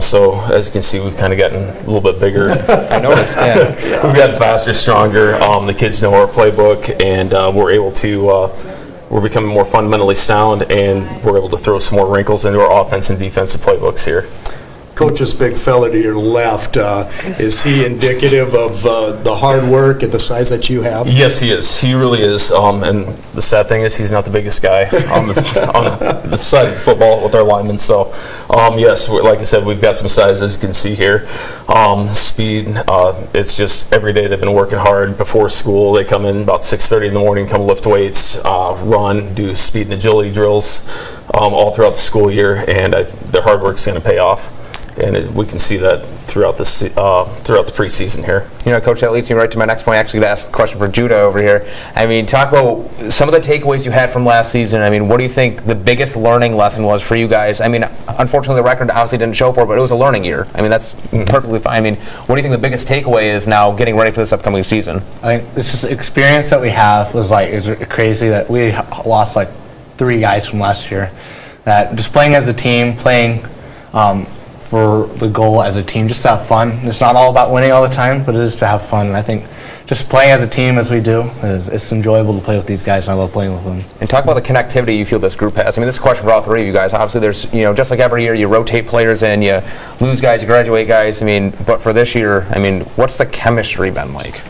Q: So as you can see, we've kind of gotten a little bit bigger.
B: I noticed. Yeah.
Q: We've gotten faster, stronger. The kids know our playbook, and we're becoming more fundamentally sound, and we're able to throw some more wrinkles into our offense and defensive playbooks here.
C: Coach's big fella to your left, is he indicative of the hard work and the size that you have?
Q: Yes, he is. He really is. And the sad thing is he's not the biggest guy on the side of football with our linemen. So, yes, like I said, we've got some size, as you can see here. Speed, it's just every day they've been working hard before school. They come in about 6:30 in the morning, come lift weights, run, do speed and agility drills all throughout the school year, and their hard work is going to pay off. And we can see that throughout the preseason here.
B: Coach, that leads me right to my next point. Actually, to ask a question for Judah over here. Talk about some of the takeaways you had from last season. What do you think the biggest learning lesson was for you guys? Unfortunately, the record obviously didn't show for it, but it was a learning year. That's perfectly fine. What do you think the biggest takeaway is now getting ready for this upcoming season?
T: I think it's just the experience that we have was it's crazy that we lost 3 guys from last year. That just playing as a team, playing for the goal as a team, just to have fun. It's not all about winning all the time, but it is to have fun. And I think just playing as a team as we do, it's enjoyable to play with these guys, and I love playing with them.
B: And talk about the connectivity you feel this group has. This is a question for all 3 of you guys. Obviously, there's, just like every year, you rotate players in, you lose guys, you graduate guys. But for this year, what's the chemistry been like?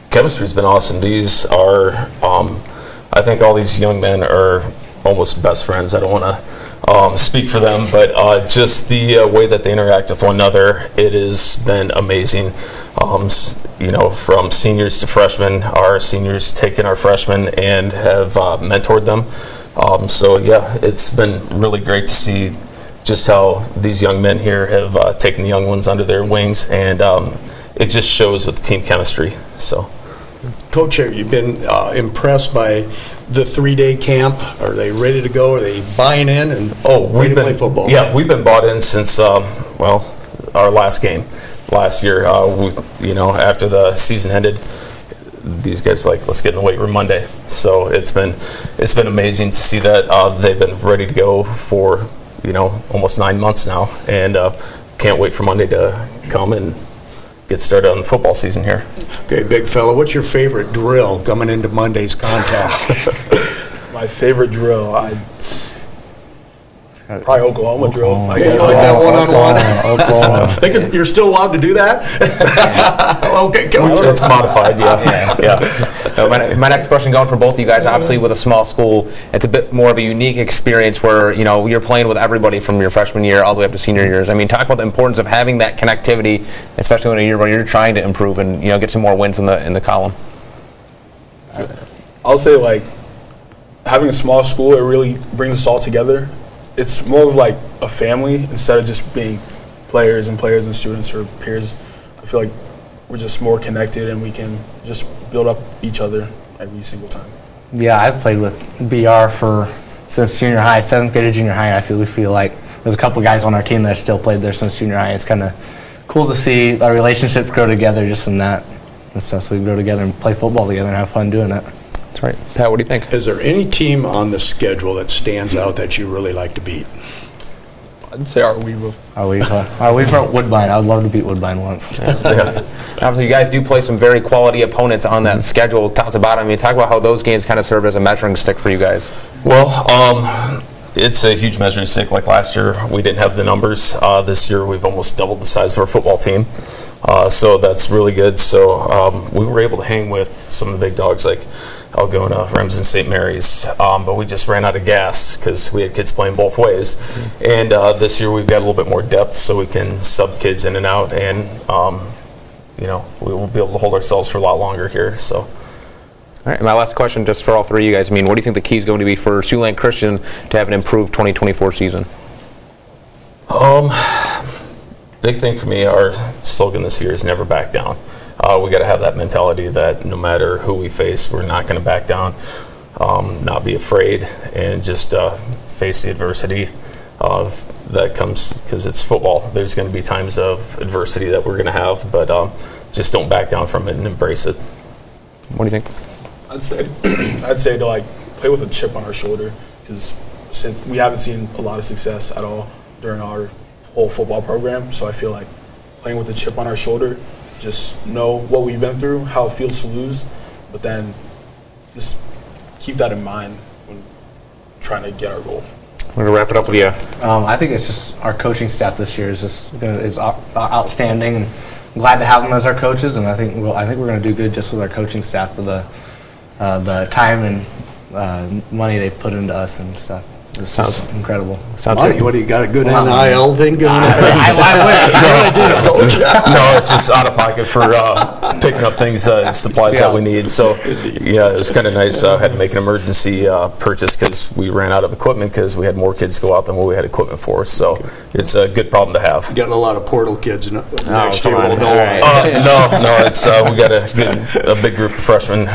Q: Chemistry's been awesome. These are, I think all these young men are almost best friends. I don't want to speak for them, but just the way that they interact with one another, it has been amazing. From seniors to freshmen, our seniors taken our freshmen and have mentored them. It's been really great to see just how these young men here have taken the young ones under their wings, and it just shows with the team chemistry. So.
C: Coach, have you been impressed by the 3-day camp? Are they ready to go? Are they buying in and ready to play football?
Q: Yeah, we've been bought in since our last game last year. After the season ended, these guys let's get in the weight room Monday. So it's been amazing to see that they've been ready to go for almost 9 months now, and can't wait for Monday to come and get started on the football season here.
C: Okay, big fella, what's your favorite drill coming into Monday's contact?
U: My favorite drill,
D: Probably Oklahoma drill. I
C: You
D: guess.
C: like that one-on-one?
B: Oklahoma.
C: You're still allowed to do that? Okay, coach.
Q: It's modified, yeah.
B: My next question going for both of you guys, obviously with a small school, it's a bit more of a unique experience where, you're playing with everybody from your freshman year all the way up to senior years. I mean, talk about the importance of having that connectivity, especially in a year where you're trying to improve and, get some more wins in the column.
D: I'll say, like, having a small school, it really brings us all together. It's more of like a family instead of just being players and students or peers. I feel like we're just more connected and we can just build up each other every single time.
T: Yeah, I've played with BR since junior high, 7th grade to junior high. We feel like there's a couple guys on our team that still played there since junior high. It's kind of cool to see our relationships grow together just in that and stuff. So we grow together and play football together and have fun doing it.
B: That's right. Pat, what do you think?
C: Is there any team on the schedule that stands out that you really like to beat?
D: I'd say our Weaver.
T: Our Weaver Woodbine. I would love to beat Woodbine once.
B: Obviously, you guys do play some very quality opponents on that schedule, top to bottom. I mean, talk about how those games kind of serve as a measuring stick for you guys.
Q: Well, it's a huge measuring stick. Like last year, we didn't have the numbers. This year, we've almost doubled the size of our football team. So that's really good. So we were able to hang with some of the big dogs like Algona, Remsen, St. Mary's, but we just ran out of gas because we had kids playing both ways. And this year we've got a little bit more depth so we can sub kids in and out, and we will be able to hold ourselves for a lot longer here. So.
B: All right, my last question just for all three of you guys. I mean, what do you think the key is going to be for Siouxland Christian to have an improved 2024 season?
Q: Big thing for me, our slogan this year is never back down. We got to have that mentality that no matter who we face, we're not going to back down, not be afraid, and just face the adversity that comes, because it's football. There's going to be times of adversity that we're going to have, but just don't back down from it and embrace it.
B: What do you think?
D: I'd say to like play with a chip on our shoulder, because since we haven't seen a lot of success at all during our whole football program, so I feel like playing with a chip on our shoulder, just know what we've been through, how it feels to lose, but then just keep that in mind when trying to get our goal.
B: We're gonna wrap it up with you.
T: I think it's just our coaching staff this year is outstanding, and I'm glad to have them as our coaches. And I think we're going to do good just with our coaching staff for the time and money they put into us and stuff. It's just incredible.
C: Money? What do you got? A good NIL thing going on?
T: I wish.
Q: No, it's just out of pocket for picking up things, supplies that we need. So, yeah, it was kind of nice. Had to make an emergency purchase because we ran out of equipment because we had more kids go out than what we had equipment for. So it's a good problem to have.
C: Getting a lot of portal kids next year.
Q: No, it's we got a big group of freshmen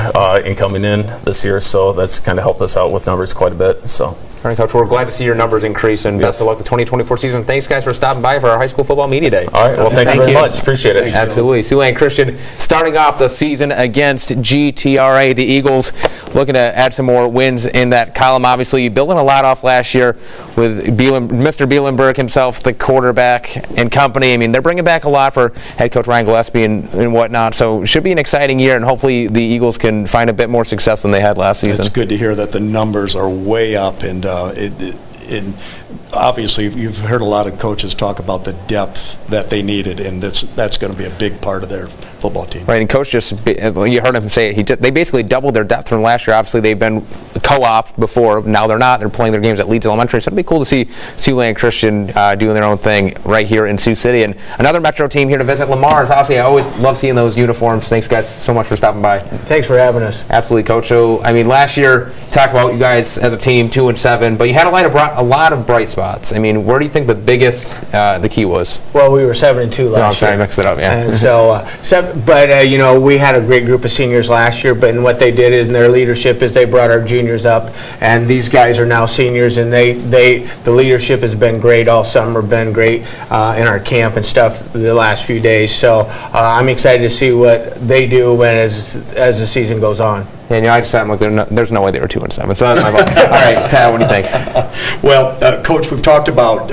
Q: coming in this year, so that's kind of helped us out with numbers quite a bit. So.
B: All right, Coach, we're glad to see your numbers increase, and best of luck the 2024 season. Thanks, guys, for stopping by for our high school football media day.
Q: All right, well, thank you very much. Appreciate it.
B: Absolutely. Siouxland Christian starting off the season against GTRA. The Eagles looking to add some more wins in that column. Obviously, building a lot off last year with Mr. Bielenberg himself, the quarterback and company. I mean, they're bringing back a lot for head coach Ryan Gillespie and whatnot, so it should be an exciting year, and hopefully the Eagles can find a bit more success than they had last season.
C: It's good to hear that the numbers are way up, and obviously you've heard a lot of coaches talk about the depth that they needed, and that's going to be a big part of their football team.
B: Right, and Coach you heard him say it, they basically doubled their depth from last year. Obviously they've been co-op before, now they're not. They're playing their games at Leeds Elementary, so it'd be cool to see Siouxland Christian doing their own thing right here in Sioux City. And another Metro team here to visit Lamar's. Obviously, I always love seeing those uniforms. Thanks, guys, so much for stopping by.
E: Thanks for having us.
B: Absolutely, Coach. So, I mean, last year, talk about you guys as a team, 2-7, but you had a lot of bright spots. I mean, where do you think the biggest, the key was?
E: Well, we were 7-2 last year.
B: No, I'm sorry, I mixed it up, yeah.
E: And so, we had a great group of seniors last year, but what they did in their leadership is they brought our juniors up, and these guys are now seniors, and the leadership has been great all summer, been great in our camp and stuff the last few days. So I'm excited to see what they do as the season goes on.
B: And I just said, I'm like, there's no way they were 2-7. So that's my vote. All right, Pat, what do you think?
C: Well, Coach, we've talked about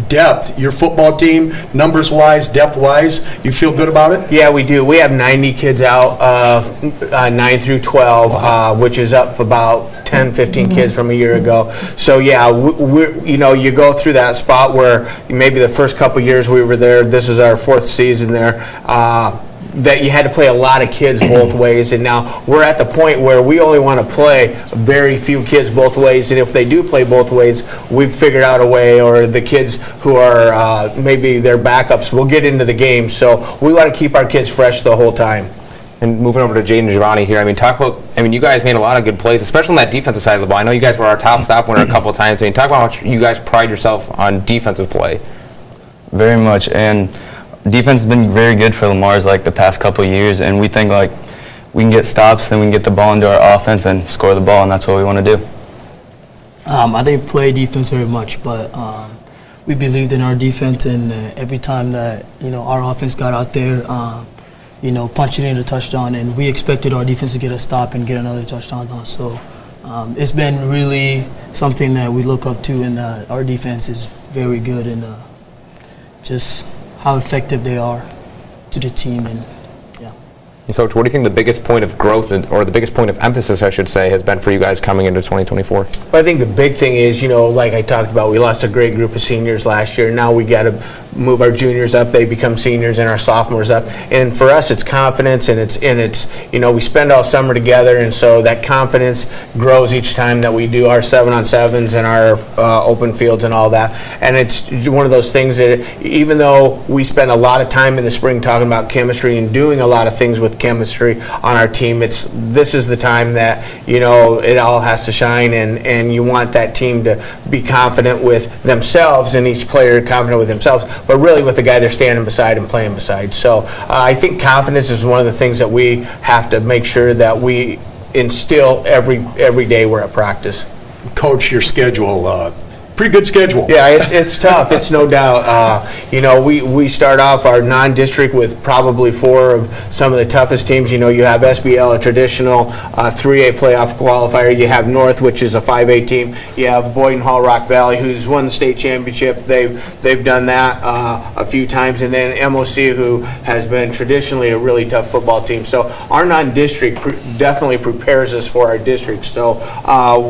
C: depth. Your football team, numbers-wise, depth-wise, you feel good about it?
E: Yeah, we do. We have 90 kids out, 9 through 12, which is up about 10, 15 kids from a year ago. So yeah, you go through that spot where maybe the first couple years we were there. This is our 4th season there. That you had to play a lot of kids both ways, and now we're at the point where we only want to play very few kids both ways, and if they do play both ways, we've figured out a way, or the kids who are maybe their backups will get into the game, so we want to keep our kids fresh the whole time.
B: And moving over to Jaden and Giovanni here, you guys made a lot of good plays, especially on that defensive side of the ball. I know you guys were our top stop winner a couple of times. Talk about how much you guys pride yourself on defensive play.
V: Very much, and defense has been very good for Lamar's the past couple of years, and we think we can get stops, then we can get the ball into our offense and score the ball, and that's what we want to do.
H: I didn't play defense very much, but we believed in our defense, and every time that our offense got out there, punching in a touchdown, and we expected our defense to get a stop and get another touchdown. So it's been really something that we look up to, and our defense is very good, and just how effective they are to the team. And
B: Coach, what do you think the biggest point of growth, or the biggest point of emphasis, I should say, has been for you guys coming into 2024?
E: Well, I think the big thing is, like I talked about, we lost a great group of seniors last year. Now we got to move our juniors up, they become seniors, and our sophomores up. And for us, it's confidence, and it's we spend all summer together, and so that confidence grows each time that we do our 7-on-7s and our open fields and all that. And it's one of those things that, even though we spend a lot of time in the spring talking about chemistry and doing a lot of things with chemistry on our team, this is the time that it all has to shine, and you want that team to be confident with themselves, and each player confident with themselves, but really with the guy they're standing beside and playing beside. So I think confidence is one of the things that we have to make sure that we instill every day we're at practice.
C: Coach, your schedule, pretty good schedule.
E: Yeah, it's tough. It's no doubt. We start off our non-district with probably 4 of some of the toughest teams. You have SBL, a traditional 3A playoff qualifier. You have North, which is a 5A team. You have Boyden Hall Rock Valley, who's won the state championship. They've done that a few times, and then MOC, who has been traditionally a really tough football team. So our non-district definitely prepares us for our district. So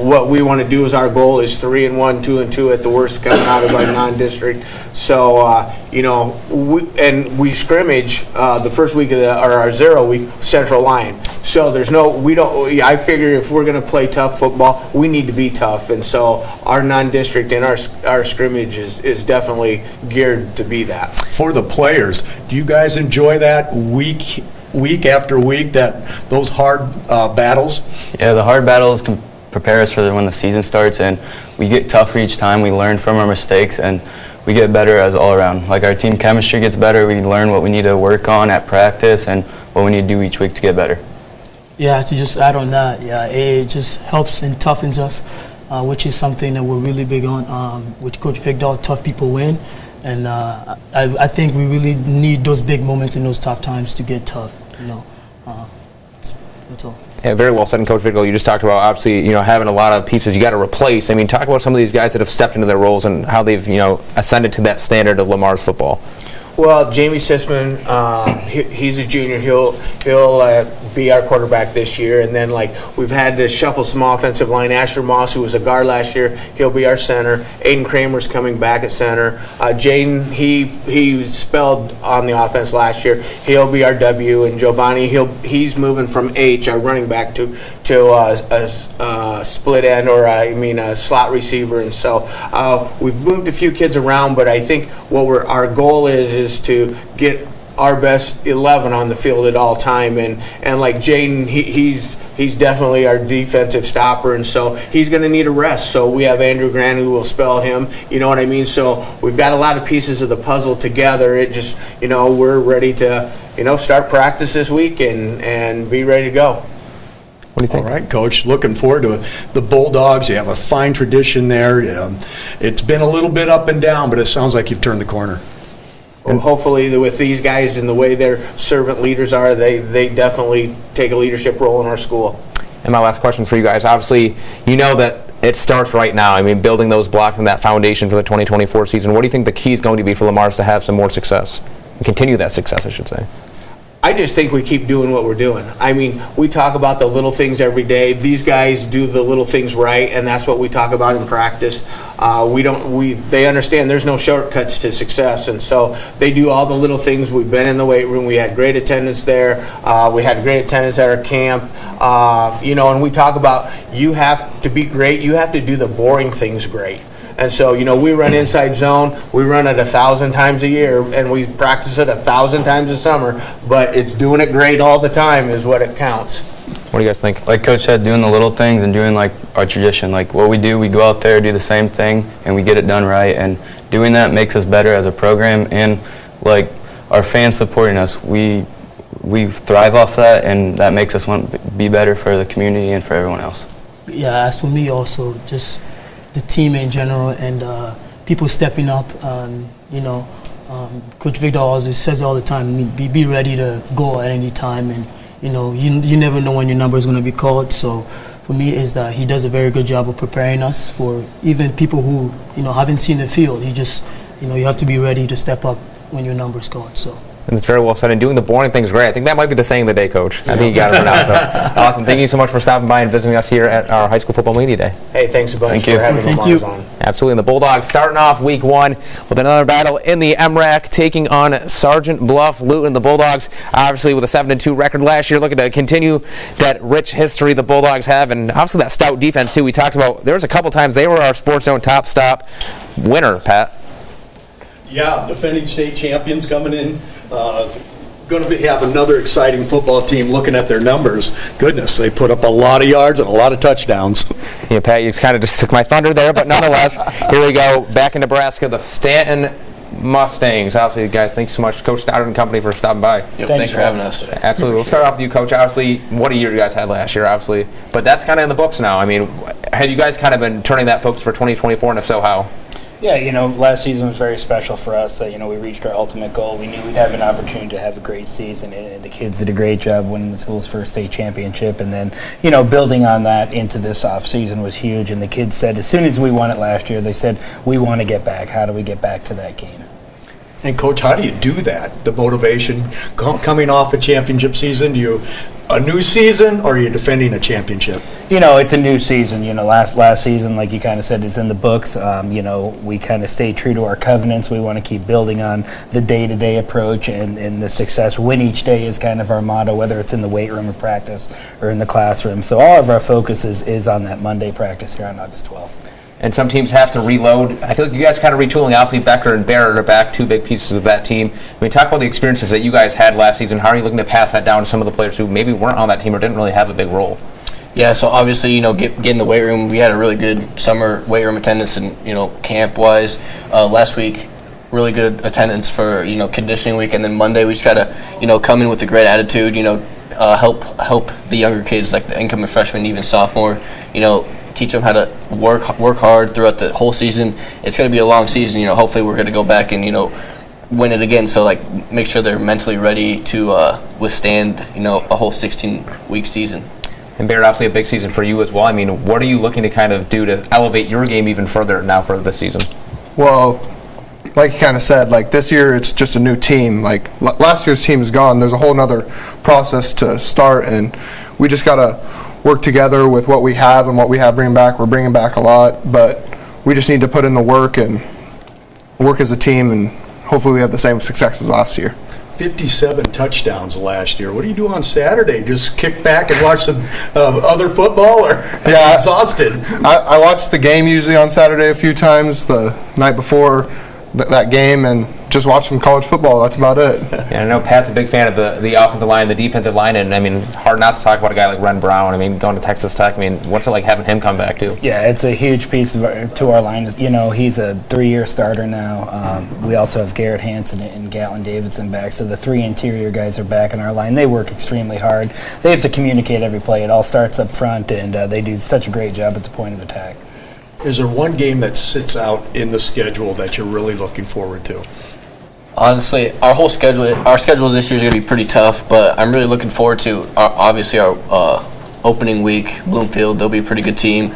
E: what we want to do is, our goal is 3-1, 2-2 at the worst coming out of our non-district. So we scrimmage the first week of our 0 week Central Line. So I figure if we're going to play tough football, we need to be tough, and so our non-district and our scrimmage is definitely geared to be that.
C: For the players, do you guys enjoy that week after week, those hard battles?
V: Yeah, the hard battles can prepare us for when the season starts, and we get tougher each time. We learn from our mistakes, and we get better as all around. Our team chemistry gets better. We learn what we need to work on at practice and what we need to do each week to get better.
H: Yeah, to just add on that, it just helps and toughens us, which is something that we're really big on, with Coach Figdahl. Tough people win, and I think we really need those big moments in those tough times to get tough. That's all.
B: Yeah, very well said. And Coach Figdahl, you just talked about, obviously, having a lot of pieces you got to replace. Talk about some of these guys that have stepped into their roles and how they've, ascended to that standard of Lamar's football.
E: Well, Jamie Sisman, he's a junior. He'll be our quarterback this year. And then, we've had to shuffle some offensive line. Asher Moss, who was a guard last year, he'll be our center. Aiden Kramer's coming back at center. Jaden, he spelled on the offense last year. He'll be our W. And Giovanni, he's moving from H, our running back, to a split end, or a slot receiver. And so we've moved a few kids around, but I think what our goal is to get our best 11 on the field at all time, and like Jaden, he's definitely our defensive stopper, and so he's going to need a rest. So we have Andrew Grant, who will spell him. You know what I mean? So we've got a lot of pieces of the puzzle together. It just, we're ready to, start practice this week and be ready to go.
B: What do you think?
C: All right, Coach. Looking forward to the Bulldogs. You have a fine tradition there. It's been a little bit up and down, but it sounds like you've turned the corner.
E: And hopefully, with these guys and the way their servant leaders are, they definitely take a leadership role in our school.
B: And my last question for you guys, obviously, you know that it starts right now. I mean, building those blocks and that foundation for the 2024 season. What do you think the key is going to be for Lamar's to have some more success? And continue that success, I should say.
E: I just think we keep doing what we're doing. I mean, we talk about the little things every day. These guys do the little things right, and that's what we talk about in practice. They understand there's no shortcuts to success, and so they do all the little things. We've been in the weight room. We had great attendance there. We had great attendance at our camp. And we talk about you have to be great. You have to do the boring things great. And so, we run inside zone. We run it 1,000 times a year, and we practice it 1,000 times a summer. But it's doing it great all the time is what it counts.
B: What do you guys think?
V: Like Coach said, doing the little things and doing like our tradition. Like what we do, we go out there, do the same thing, and we get it done right. And doing that makes us better as a program. And like our fans supporting us, we thrive off that, and that makes us want to be better for the community and for everyone else.
H: Yeah, as for me also, just the team in general and people stepping up. Coach Victor always says all the time, be ready to go at any time, and you never know when your number is going to be called. So for me is that he does a very good job of preparing us for even people who haven't seen the field. He just you have to be ready to step up when your number is called. So.
B: And it's very well said. And doing the boring things great. I think that might be the saying of the day, Coach. I think you got it for now. So awesome. Thank you so much for stopping by and visiting us here at our High School Football Media Day.
E: Hey, thanks a bunch for having Lamar's on.
B: Absolutely. And the Bulldogs starting off week 1 with another battle in the MRAC, taking on Sergeant Bluff Luton. The Bulldogs, obviously with a 7-2 record last year, looking to continue that rich history the Bulldogs have, and obviously that stout defense too. We talked about there was a couple times they were our Sports Zone top stop winner, Pat.
C: Yeah, defending state champions coming in. Going to have another exciting football team looking at their numbers. Goodness, they put up a lot of yards and a lot of touchdowns.
B: Yeah, Pat, you kind of just took my thunder there, but nonetheless, here we go. Back in Nebraska, the Stanton Mustangs. Obviously, guys, thanks so much, Coach Stoddard and company, for stopping by.
I: Yep, thanks for having us.
B: Absolutely. We'll start off with you, Coach. Obviously, what a year you guys had last year, obviously. But that's kind of in the books now. I mean, have you guys kind of been turning that focus for 2024, and if so, how?
U: Yeah, last season was very special for us that, we reached our ultimate goal. We knew we'd have an opportunity to have a great season, and the kids did a great job winning the school's first state championship. And then, building on that into this off season was huge. And the kids said, as soon as we won it last year, they said, we want to get back. How do we get back to that game?
C: And Coach, how do you do that? The motivation coming off a championship season, a new season, or are you defending a championship?
U: It's a new season. Last season, like you kind of said, is in the books. We kind of stay true to our covenants. We want to keep building on the day-to-day approach and the success. Win each day is kind of our motto, whether it's in the weight room or practice or in the classroom. So all of our focus is on that Monday practice here on August 12th.
B: And some teams have to reload. I feel like you guys kind of retooling. Obviously, Becker and Barrett are back, 2 big pieces of that team. I mean, talk about the experiences that you guys had last season. How are you looking to pass that down to some of the players who maybe weren't on that team or didn't really have a big role?
I: Yeah, so obviously, get in the weight room. We had a really good summer weight room attendance and, camp-wise. Last week, really good attendance for, conditioning week. And then Monday, we try to, come in with a great attitude, help the younger kids, like the incoming freshmen, even sophomore, teach them how to work hard throughout the whole season. It's going to be a long season. Hopefully we're going to go back and win it again. So make sure they're mentally ready to withstand a whole 16-week season.
B: And Barrett, obviously a big season for you as well. I mean, what are you looking to kind of do to elevate your game even further now for this season?
A: Well, like you kind of said, this year it's just a new team. Last year's team is gone. There's a whole nother process to start, and we just got to work together with what we have and what we have bringing back. We're bringing back a lot, but we just need to put in the work and work as a team, and hopefully we have the same success as last year.
C: 57 touchdowns last year. What do you do on Saturday? Just kick back and watch some other football, or are you exhausted?
A: I watch the game usually on Saturday a few times, the night before that game, and just watch some college football. That's about it.
B: Yeah, I know Pat's a big fan of the offensive line, the defensive line, and I mean, hard not to talk about a guy like Ren Brown. I mean, going to Texas Tech. I mean, what's it like having him come back too?
U: Yeah, it's a huge piece to our line. He's a 3-year starter now. We also have Garrett Hansen and Gatlin Davidson back, so the 3 interior guys are back in our line. They work extremely hard. They have to communicate every play. It all starts up front, and they do such a great job at the point of attack.
C: Is there one game that sits out in the schedule that you're really looking forward to?
I: Honestly, our schedule this year is going to be pretty tough, but I'm really looking forward to obviously our opening week, Bloomfield, they'll be a pretty good team.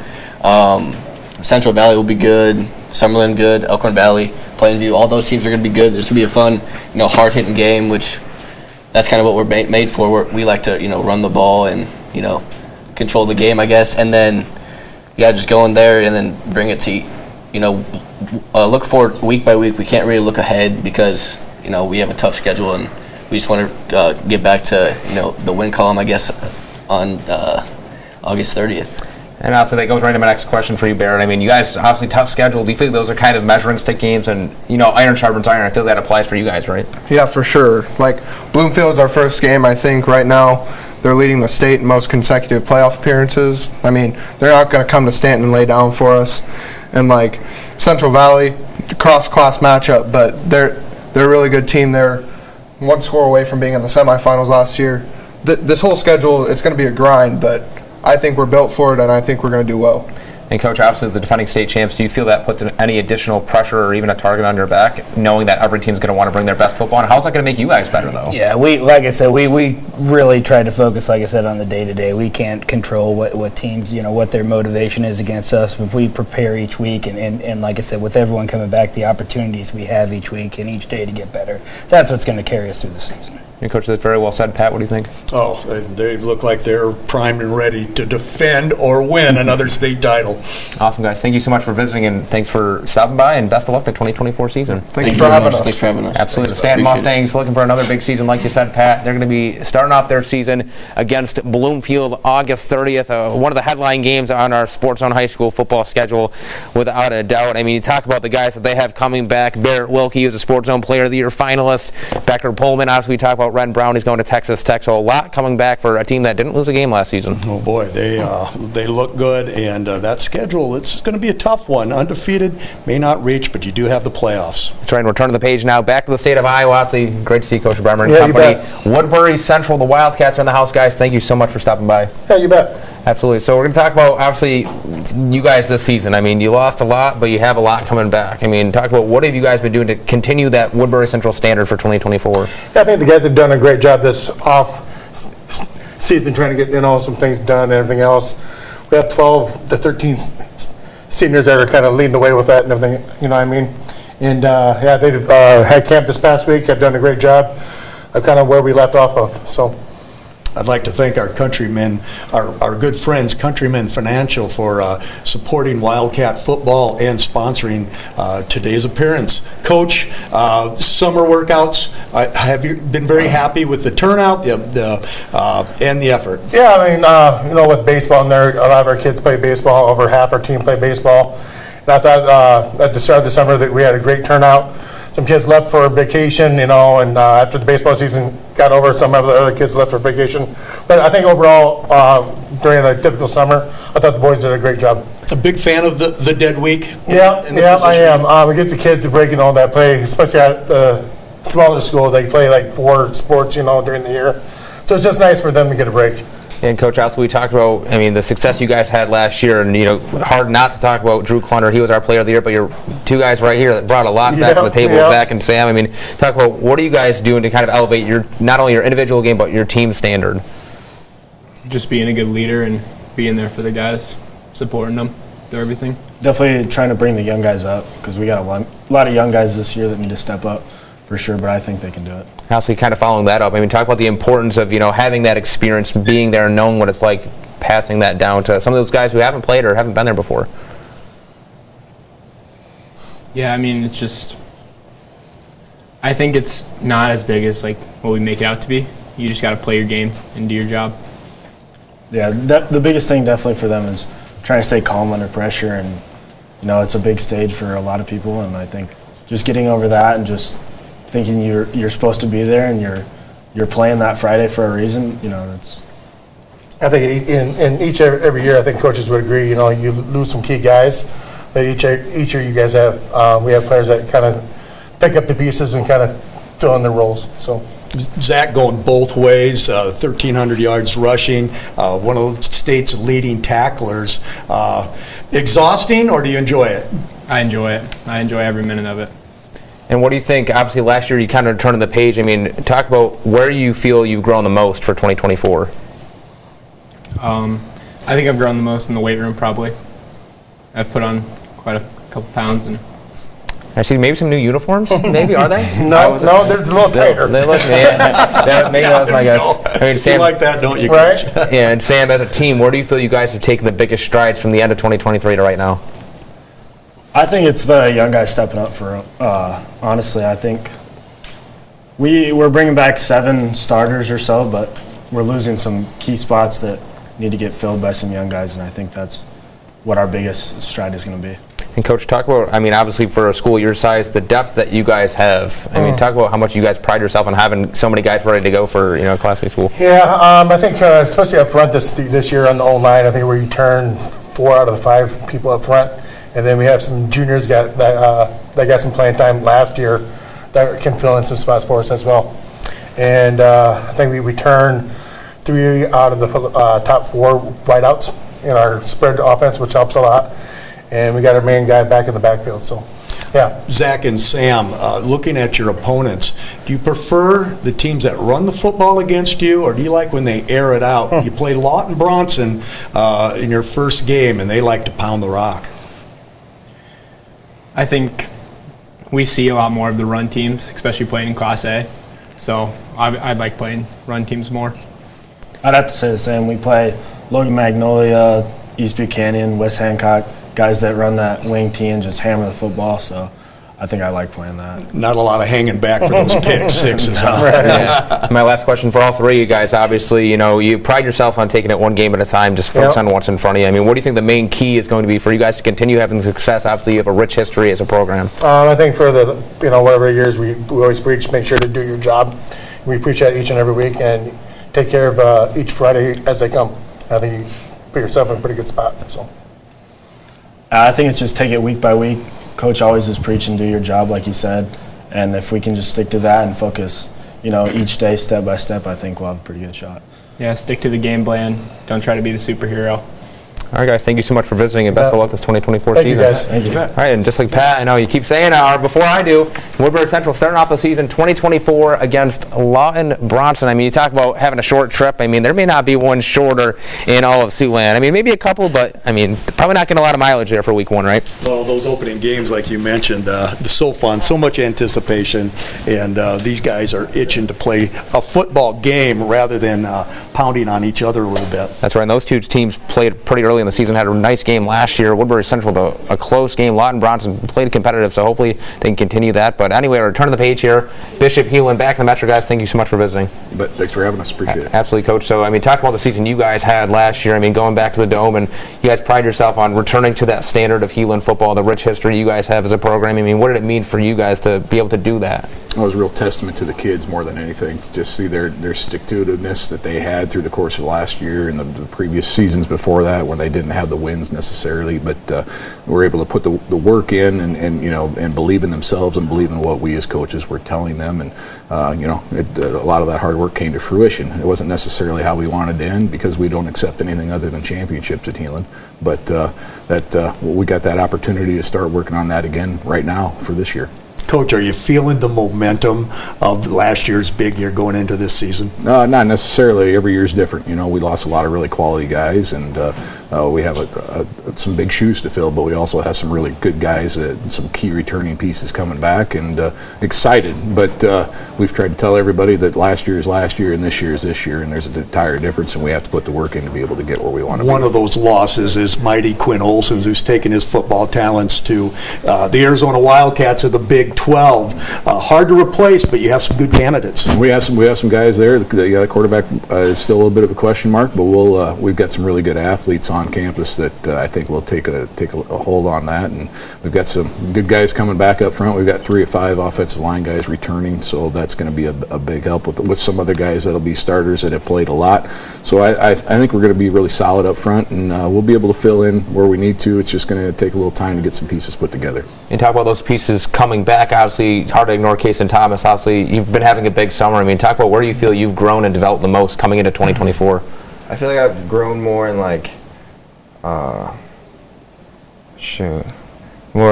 I: Central Valley will be good. Summerlin good. Elkhorn Valley, Plainview, all those teams are going to be good. This will be a fun, hard-hitting game, which that's kind of what we're made for. We like to, run the ball and, control the game, I guess. And then, just go in there and then bring it to, look forward week by week. We can't really look ahead because, we have a tough schedule and we just want to get back to, the win column, I guess, on August 30th.
B: And obviously that goes right into my next question for you, Barrett. I mean, you guys obviously tough schedule. Do you think those are kind of measuring stick games? And iron sharpens iron. I feel that applies for you guys, right?
G: Yeah, for sure. Like Bloomfield's our first game. I think right now they're leading the state in most consecutive playoff appearances. I mean, they're not going to come to Stanton and lay down for us. And like Central Valley, cross-class matchup, but they're a really good team. They're one score away from being in the semifinals last year. This whole schedule, it's going to be a grind, but I think we're built for it, and I think we're going to do well.
B: And Coach, obviously the defending state champs, do you feel that puts any additional pressure or even a target on your back, knowing that every team's going to want to bring their best football? And how's that going to make you guys better, though?
U: Yeah, like I said, we really try to focus, like I said, on the day-to-day. We can't control what teams, what their motivation is against us. But we prepare each week, and like I said, with everyone coming back, the opportunities we have each week and each day to get better, that's what's going to carry us through the season.
B: And Coach, that's very well said. Pat, what do you think?
C: Oh, they look like they're primed and ready to defend or win another state title.
B: Awesome, guys. Thank you so much for visiting, and thanks for stopping by, and best of luck the 2024 season.
G: Thank you for having us.
I: Thanks for having us.
B: Absolutely. The Stanton Mustangs looking for another big season, like you said, Pat. They're going to be starting off their season against Bloomfield August 30th, one of the headline games on our Sports Zone High School football schedule, without a doubt. I mean, you talk about the guys that they have coming back. Barrett Wilkie is a Sports Zone Player of the Year finalist. Becker Pullman, obviously, we talk about Ren Brown. He's going to Texas Tech, so a lot coming back for a team that didn't lose a game last season.
C: Oh boy, they look good, and that schedule, it's going to be a tough one. Undefeated, may not reach, but you do have the playoffs.
B: That's right, and we're turning the page now. Back to the state of Iowa. Obviously, great to see Coach Bremer and
G: Yeah,
B: company. Woodbury Central, the Wildcats are in the house, guys. Thank you so much for stopping by.
G: Yeah, you bet.
B: Absolutely. So we're going to talk about, obviously, you guys this season. I mean, you lost a lot, but you have a lot coming back. I mean, talk about what have you guys been doing to continue that Woodbury Central standard for 2024?
L: Yeah, I think the guys have done a great job this off season trying to get some things done and everything else. We have 12 to 13 seniors that are kind of leading the way with that and everything, you know what I mean? And yeah, they had camp this past week, have done a great job of kind of where we left off of. So
C: I'd like to thank our countrymen, our good friends, Countrymen Financial, for supporting Wildcat football and sponsoring today's appearance. Coach, summer workouts, have you been very happy with the turnout and the effort?
L: yeah, I mean, with baseball in there, a lot of our kids play baseball. Over half our team play baseball. And I thought at the start of the summer that we had a great turnout. Some kids left for vacation, and after the baseball season got over, some of the other kids left for vacation. But I think overall, during a typical summer, I thought the boys did a great job.
C: A big fan of the dead week?
L: Yeah, I am. It gets the kids a break, that play, especially at the smaller school. They play like 4 sports, during the year. So it's just nice for them to get a break.
B: And Coach, also we talked about, I mean, the success you guys had last year, and hard not to talk about Drew Clunner. He was our Player of the Year, but you're two guys right here that brought a lot back to the table, Zach and Sam. I mean, talk about what are you guys doing to kind of elevate not only your individual game but your team standard?
W: Just being a good leader and being there for the guys, supporting them through everything.
X: Definitely trying to bring the young guys up because we got a lot of young guys this year that need to step up for sure, but I think they can do it.
B: Also, kind of following that up, I mean, talk about the importance of, having that experience, being there, and knowing what it's like, passing that down to some of those guys who haven't played or haven't been there before.
W: Yeah, I mean, it's just, I think it's not as big as like what we make it out to be. You just got to play your game and do your job.
X: Yeah, the biggest thing definitely for them is trying to stay calm under pressure, and it's a big stage for a lot of people, and I think just getting over that and just thinking you're supposed to be there and you're playing that Friday for a reason, it's.
L: I think in every year, I think coaches would agree. You lose some key guys, but each year you guys have we have players that kind of pick up the pieces and kind of fill in their roles. So.
C: Zach going both ways, 1,300 yards rushing, one of the state's leading tacklers. Exhausting, or do you enjoy it?
W: I enjoy it. I enjoy every minute of it.
B: And what do you think? Obviously, last year you kind of turned the page. I mean, talk about where you feel you've grown the most for 2024.
W: I think I've grown the most in the weight room, probably. I've put on quite a couple pounds. And
B: I see maybe some new uniforms. Maybe are they?
L: No, there's a little tighter.
B: They look. Yeah, maybe that's my guess. I mean, Sam,
C: You like that, don't you,
L: Right?
C: Coach?
B: Yeah, and Sam, as a team, where do you feel you guys have taken the biggest strides from the end of 2023 to right now?
X: I think it's the young guys stepping up for. Honestly, I think we're bringing back 7 starters or so, but we're losing some key spots that need to get filled by some young guys, and I think that's what our biggest stride is going to be.
B: And Coach, talk about, I mean, obviously for a school your size, the depth that you guys have. I mean, talk about how much you guys pride yourself on having so many guys ready to go for, Class A school.
L: Yeah, I think especially up front this year on the O-line, I think we returned 4 out of the 5 people up front, and then we have some juniors that got some playing time last year that can fill in some spots for us as well. And I think we returned 3 out of the top 4 wideouts in our spread offense, which helps a lot. And we got our main guy back in the backfield. So, yeah.
C: Zach and Sam, looking at your opponents, do you prefer the teams that run the football against you, or do you like when they air it out? You play Lawton Bronson in your first game, and they like to pound the rock.
W: I think we see a lot more of the run teams, especially playing in Class A. So I'd like playing run teams more.
X: I'd have to say the same. We play Logan Magnolia, East Buchanan, West Hancock, guys that run that wing tee and just hammer the football. So I think I like playing that.
C: Not a lot of hanging back for those pick sixes, huh?
B: Yeah. My last question for all 3 of you guys, obviously, you pride yourself on taking it one game at a time, just focus on what's in front of you. I mean, what do you think the main key is going to be for you guys to continue having success? Obviously, you have a rich history as a program.
L: I think for the, whatever years we always preach, make sure to do your job. We preach that each and every week and take care of each Friday as they come. I think you put yourself in a pretty good spot. So
X: I think it's just take it week by week. Coach always is preaching, do your job, like he said. And if we can just stick to that and focus, each day, step by step, I think we'll have a pretty good shot.
W: Yeah, stick to the game plan. Don't try to be the superhero.
B: All right, guys, thank you so much for visiting, and best of luck this 2024
L: Thank
B: season.
L: you, guys.
X: Thank you.
B: All right, and just like Pat, I know you keep saying before I do, Woodbury Central starting off the season 2024 against Lawton Bronson. I mean, you talk about having a short trip. I mean, there may not be one shorter in all of Siouxland. I mean, maybe a couple, but, I mean, probably not getting a lot of mileage there for week 1, right?
C: Well, those opening games, like you mentioned, so fun, so much anticipation, and these guys are itching to play a football game rather than pounding on each other a little bit.
B: That's right, and those 2 teams played pretty early in the season, had a nice game last year. Woodbury Central, a close game. Lawton Bronson played competitive, so hopefully they can continue that. But anyway, return to the page here. Bishop, Hewlin, back in the Metro, guys. Thank you so much for visiting.
K: But thanks for having us. Appreciate it.
B: Absolutely, Coach. So, I mean, talk about the season you guys had last year. I mean, going back to the Dome, and you guys pride yourself on returning to that standard of Hewlin football, the rich history you guys have as a program. I mean, what did it mean for you guys to be able to do that?
K: It was a real testament to the kids more than anything. Just see their stick-to-itiveness that they had through the course of last year and the previous seasons before that, when they didn't have the wins necessarily, but were able to put the work in and believe in themselves and believe in what we as coaches were telling them. And a lot of that hard work came to fruition. It wasn't necessarily how we wanted to end, because we don't accept anything other than championships at Hewlin. But we got that opportunity to start working on that again right now for this year.
C: Coach, are you feeling the momentum of last year's big year going into this season?
K: Not necessarily. Every year's different. We lost a lot of really quality guys, and we have some big shoes to fill, but we also have some really good guys, some key returning pieces coming back, and excited. But we've tried to tell everybody that last year is last year and this year is this year, and there's an entire difference, and we have to put the work in to be able to get where we want to be.
C: One of those losses is mighty Quinn Olson, who's taken his football talents to the Arizona Wildcats of the Big 12. Hard to replace, but you have some good candidates.
K: We have some guys there. The quarterback is still a little bit of a question mark, but we've got some really good athletes on campus that I think will take a hold on that, and we've got some good guys coming back up front. We've got 3 of 5 offensive line guys returning, so that's going to be a big help with some other guys that'll be starters that have played a lot. So I think we're going to be really solid up front, and we'll be able to fill in where we need to. It's just going to take a little time to get some pieces put together.
B: And talk about those pieces coming back. Obviously, it's hard to ignore Case and Thomas. Obviously, you've been having a big summer. I mean, talk about where you feel you've grown and developed the most coming into 2024.
J: I feel like I've grown more in more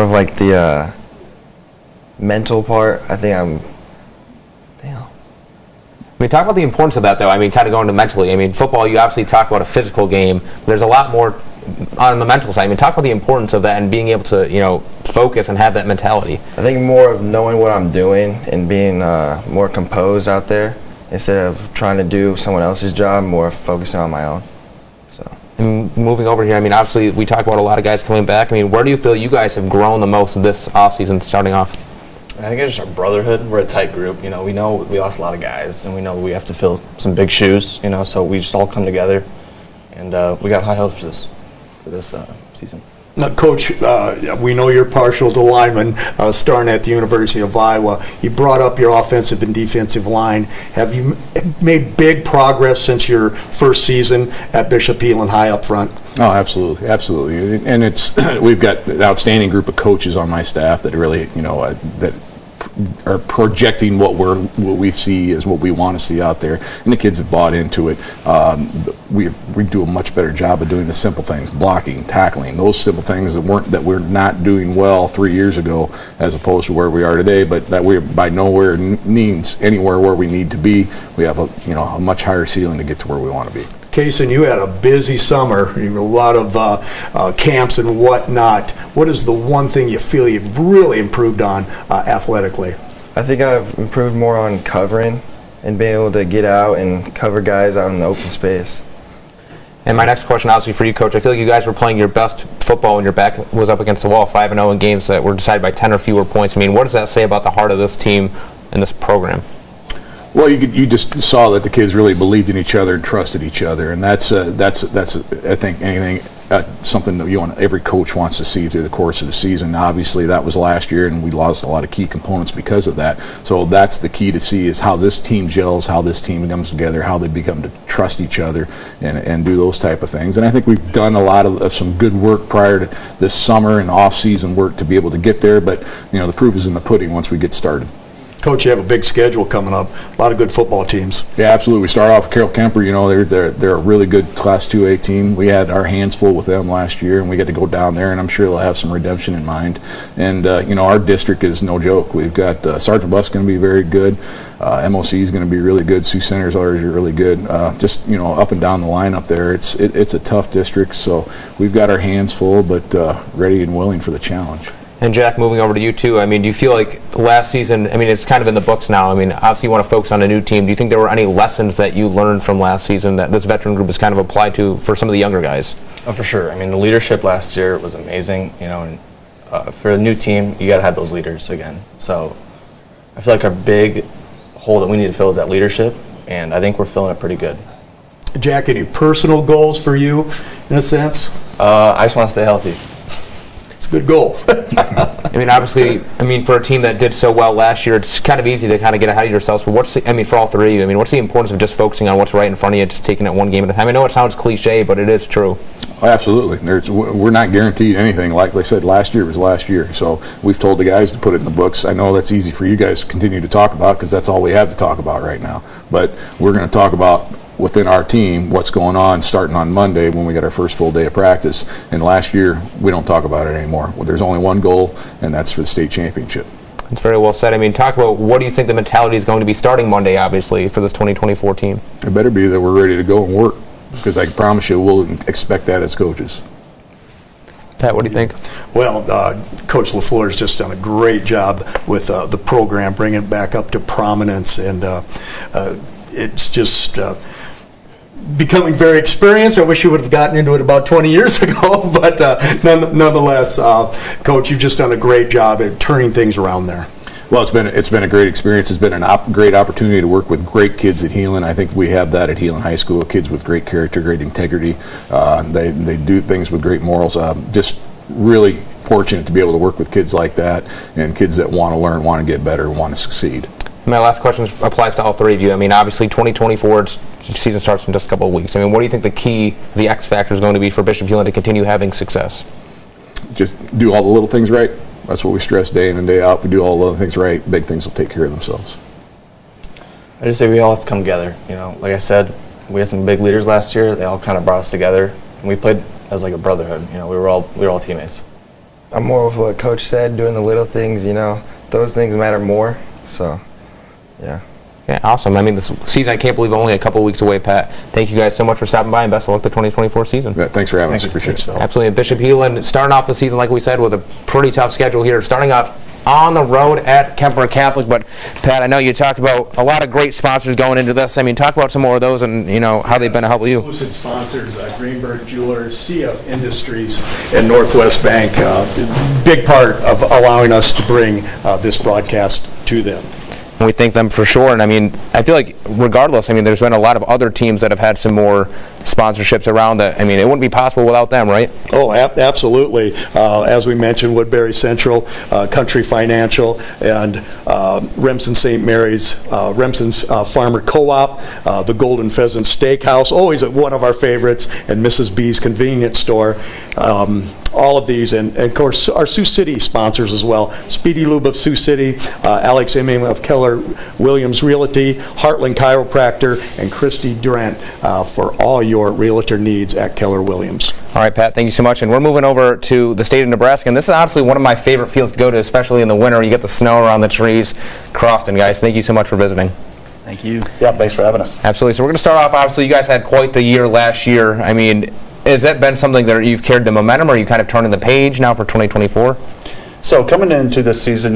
J: of the mental part. I think
B: mean, talk about the importance of that, though. I mean, kind of going to mentally. I mean, football, you obviously talk about a physical game. But there's a lot more on the mental side. I mean, talk about the importance of that and being able to, focus and have that mentality.
F: I think more of knowing what I'm doing and being more composed out there instead of trying to do someone else's job, more focusing on my own.
B: And moving over here, I mean, obviously, we talk about a lot of guys coming back. I mean, where do you feel you guys have grown the most this offseason starting off?
V: I think it's just our brotherhood. We're a tight group. We know we lost a lot of guys, and we know we have to fill some big shoes. So we just all come together, and we got high hopes for this season.
C: Now, Coach, we know you're partial to linemen, starting at the University of Iowa. You brought up your offensive and defensive line. Have you made big progress since your first season at Bishop Elon High up front?
K: Oh, absolutely, absolutely. And we've got an outstanding group of coaches on my staff that really, that are projecting what we see as what we want to see out there, and the kids have bought into it. We do a much better job of doing the simple things, blocking, tackling, those simple things that we're not doing well 3 years ago, as opposed to where we are today. But that we're by nowhere means anywhere where we need to be. We have a much higher ceiling to get to where we want to be.
C: Kaysen, you had a busy summer, a lot of camps and whatnot. What is the one thing you feel you've really improved on athletically?
F: I think I've improved more on covering and being able to get out and cover guys out in the open space.
B: And my next question, obviously, for you, Coach, I feel like you guys were playing your best football when your back was up against the wall, 5-0 in games that were decided by 10 or fewer points. I mean, what does that say about the heart of this team and this program?
K: Well, you just saw that the kids really believed in each other and trusted each other, and that's I think something that every coach wants to see through the course of the season. Obviously, that was last year, and we lost a lot of key components because of that. So that's the key to see is how this team gels, how this team comes together, how they become to trust each other and do those type of things. And I think we've done a lot of some good work prior to this summer and off-season work to be able to get there. But the proof is in the pudding once we get started.
C: Coach, you have a big schedule coming up. A lot of good football teams.
K: Yeah, absolutely. We start off with Carroll Kemper. They're a really good Class 2A team. We had our hands full with them last year, and we get to go down there, and I'm sure they'll have some redemption in mind. And, our district is no joke. We've got Sergeant Bus going to be very good. MOC is going to be really good. Sioux Center is already really good. Up and down the line up there, it's a tough district, so we've got our hands full, but ready and willing for the challenge.
B: And Jack, moving over to you too, I mean, do you feel like last season, I mean, it's kind of in the books now. I mean, obviously you want to focus on a new team. Do you think there were any lessons that you learned from last season that this veteran group has kind of applied to for some of the younger guys?
V: Oh, for sure. I mean, the leadership last year was amazing, and for a new team, you got to have those leaders again. So I feel like our big hole that we need to fill is that leadership, and I think we're filling it pretty good.
C: Jack, any personal goals for you in a sense?
V: I just want to stay healthy.
C: It's a good goal.
B: I mean, obviously, for a team that did so well last year, it's kind of easy to kind of get ahead of yourselves. But for all three of you, what's the importance of just focusing on what's right in front of you, just taking it one game at a time? I know it sounds cliche, but it is true.
K: Oh, absolutely. We're not guaranteed anything. Like they said, last year was last year. So we've told the guys to put it in the books. I know that's easy for you guys to continue to talk about because that's all we have to talk about right now. But we're going to talk about within our team what's going on starting on Monday when we got our first full day of practice. And last year, we don't talk about it anymore. Well, there's only one goal, and that's for the state championship.
B: It's very well said. Talk about what do you think the mentality is going to be starting Monday, obviously, for this 2024 team?
K: It better be that we're ready to go and work because I can promise you we'll expect that as coaches.
B: Pat, what do you think?
C: Well, Coach LaFleur has just done a great job with the program, bringing it back up to prominence, and it's just becoming very experienced. I wish you would have gotten into it about 20 years ago, but nonetheless, Coach, you've just done a great job at turning things around there.
K: Well, it's been a great experience. It's been a great opportunity to work with great kids at Heelan. I think we have that at Heelan High School, kids with great character, great integrity. They do things with great morals. Just really fortunate to be able to work with kids like that and kids that want to learn, want to get better, want to succeed.
B: My last question applies to all three of you. Obviously 2024 season starts in just a couple of weeks. What do you think the X factor is going to be for Bishop Heelan to continue having success?
K: Just do all the little things right. That's what we stress day in and day out. If we do all the little things right, big things will take care of themselves.
V: I just say we all have to come together. Like I said, we had some big leaders last year. They all kind of brought us together, and we played as like a brotherhood. We were all teammates.
F: I'm more of what Coach said, doing the little things. Those things matter more. So, yeah.
B: Yeah, awesome. I mean, this season, I can't believe only a couple of weeks away, Pat. Thank you guys so much for stopping by, and best of luck the 2024 season.
K: Yeah, thanks for having us. Appreciate it.
B: Absolutely. And Bishop Heelan starting off the season, like we said, with a pretty tough schedule here. Starting off on the road at Kemper Catholic. But, Pat, I know you talked about a lot of great sponsors going into this. I mean, talk about some more of those and, how they've been to help you.
C: Exclusive sponsors, Greenberg Jewelers, CF Industries, and Northwest Bank. Big part of allowing us to bring this broadcast to them.
B: And we thank them for sure. And I mean, I feel like regardless, I mean, there's been a lot of other teams that have had some more sponsorships around that. I mean, it wouldn't be possible without them, right?
C: Oh, absolutely. As we mentioned, Woodbury Central, Country Financial, and Remsen St. Mary's, Remsen's Farmer Co-op, the Golden Pheasant Steakhouse, always one of our favorites, and Mrs. B's Convenience Store. All of these, and of course our Sioux City sponsors as well. Speedy Lube of Sioux City, Alex Imming of Keller Williams Realty, Heartland Chiropractor, and Christy Durant for all your realtor needs at Keller Williams.
B: All right, Pat, thank you so much. And we're moving over to the state of Nebraska, and this is honestly one of my favorite fields to go to, especially in the winter. You get the snow around the trees. Crofton, guys, thank you so much for visiting.
M: Thank you.
C: Yeah, thanks for having us.
B: Absolutely. So we're going to start off, obviously, you guys had quite the year last year. I mean, has that been something that you've carried the momentum, or are you kind of turning the page now for 2024?
N: So coming into this season,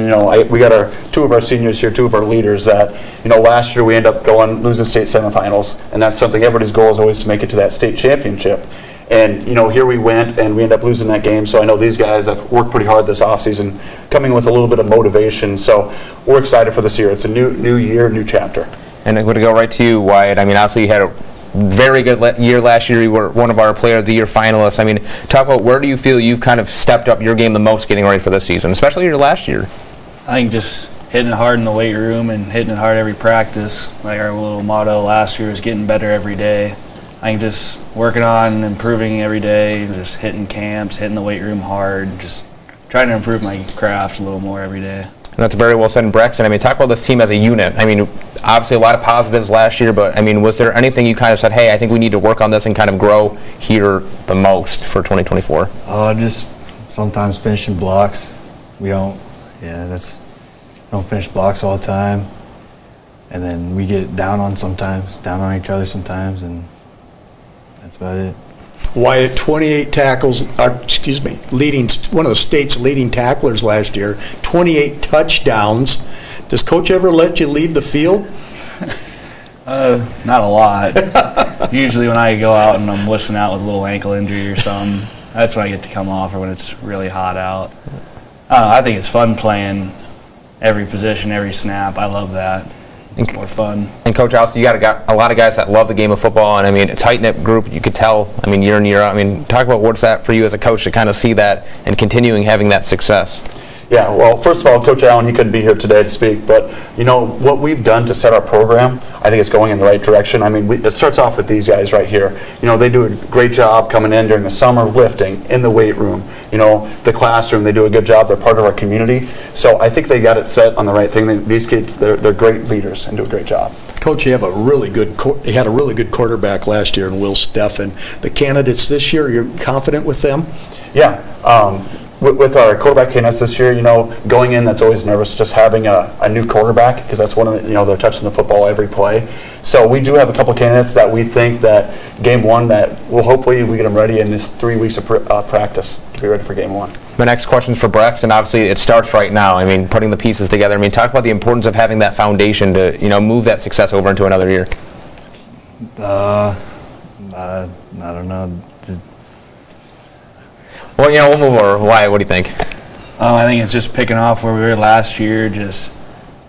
N: we got two of our seniors here, two of our leaders that, last year we ended up losing state semifinals, and that's something everybody's goal is always to make it to that state championship. And, here we went, and we ended up losing that game, so I know these guys have worked pretty hard this offseason, coming with a little bit of motivation, so we're excited for this year. It's a new year, new chapter.
B: And I'm going to go right to you, Wyatt. I mean, obviously you had a very good year last year. You were one of our Player of the Year finalists. I mean, talk about where do you feel you've kind of stepped up your game the most getting ready for this season, especially your last year?
U: I think just hitting it hard in the weight room and hitting it hard every practice. Like our little motto last year was getting better every day. I think just working on improving every day, just hitting camps, hitting the weight room hard, just trying to improve my craft a little more every day.
B: And that's very well said in Braxton. I mean, talk about this team as a unit. I mean, obviously a lot of positives last year, but I mean, was there anything you kind of said, hey, I think we need to work on this and kind of grow here the most for 2024?
O: Just sometimes finishing blocks. We don't finish blocks all the time. And then we get down on each other sometimes, and that's about it.
C: Wyatt, 28 tackles, leading one of the state's leading tacklers last year, 28 touchdowns. Does Coach ever let you leave the field?
U: Not a lot. Usually when I go out and I'm listening out with a little ankle injury or something, that's when I get to come off, or when it's really hot out. I think it's fun playing every position, every snap. I love that. It's more fun.
B: And Coach, also, you got a lot of guys that love the game of football, and I mean, a tight-knit group, you could tell, I mean, year in, year out. I mean, talk about what's that for you as a coach to kind of see that and continuing having that success.
N: Yeah, well, first of all, Coach Allen, he couldn't be here today to speak, but, what we've done to set our program, I think it's going in the right direction. I mean, it starts off with these guys right here. They do a great job coming in during the summer, lifting, in the weight room, the classroom, they do a good job. They're part of our community. So I think they got it set on the right thing. These kids, they're great leaders and do a great job.
C: Coach, you had a really good quarterback last year in Will Steffen. The candidates this year, you're confident with them?
N: Yeah. With our quarterback candidates this year, going in, that's always nervous, just having a new quarterback, because that's one of the, they're touching the football every play. So we do have a couple candidates that we think that game one, that will hopefully we get them ready in this 3 weeks of practice to be ready for game one.
B: My next question is for Braxton. Obviously, it starts right now. I mean, putting the pieces together. I mean, talk about the importance of having that foundation to, move that success over into another year.
O: I don't know.
B: Well, we'll move over. Why? What do you think?
U: I think it's just picking off where we were last year.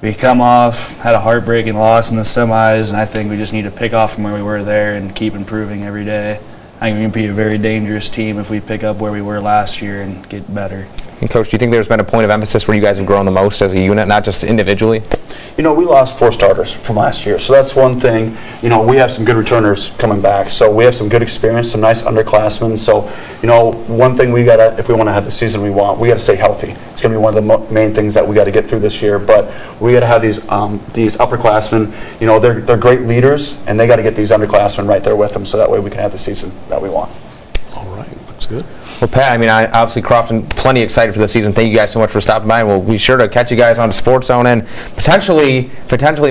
U: We come off, had a heartbreaking loss in the semis, and I think we just need to pick off from where we were there and keep improving every day. I think we can be a very dangerous team if we pick up where we were last year and get better.
B: And Coach, do you think there's been a point of emphasis where you guys have grown the most as a unit, not just individually?
N: We lost 4 starters from last year, so that's one thing. We have some good returners coming back, so we have some good experience, some nice underclassmen. So, one thing we gotta, if we want to have the season we want, we got to stay healthy. It's going to be one of the main things that we got to get through this year. But we got to have these upperclassmen. They're great leaders, and they got to get these underclassmen right there with them, so that way we can have the season that we want.
C: All right, looks good.
B: Well, Pat, I mean, obviously Crofton, plenty excited for the season. Thank you guys so much for stopping by. We'll be sure to catch you guys on Sports Zone and potentially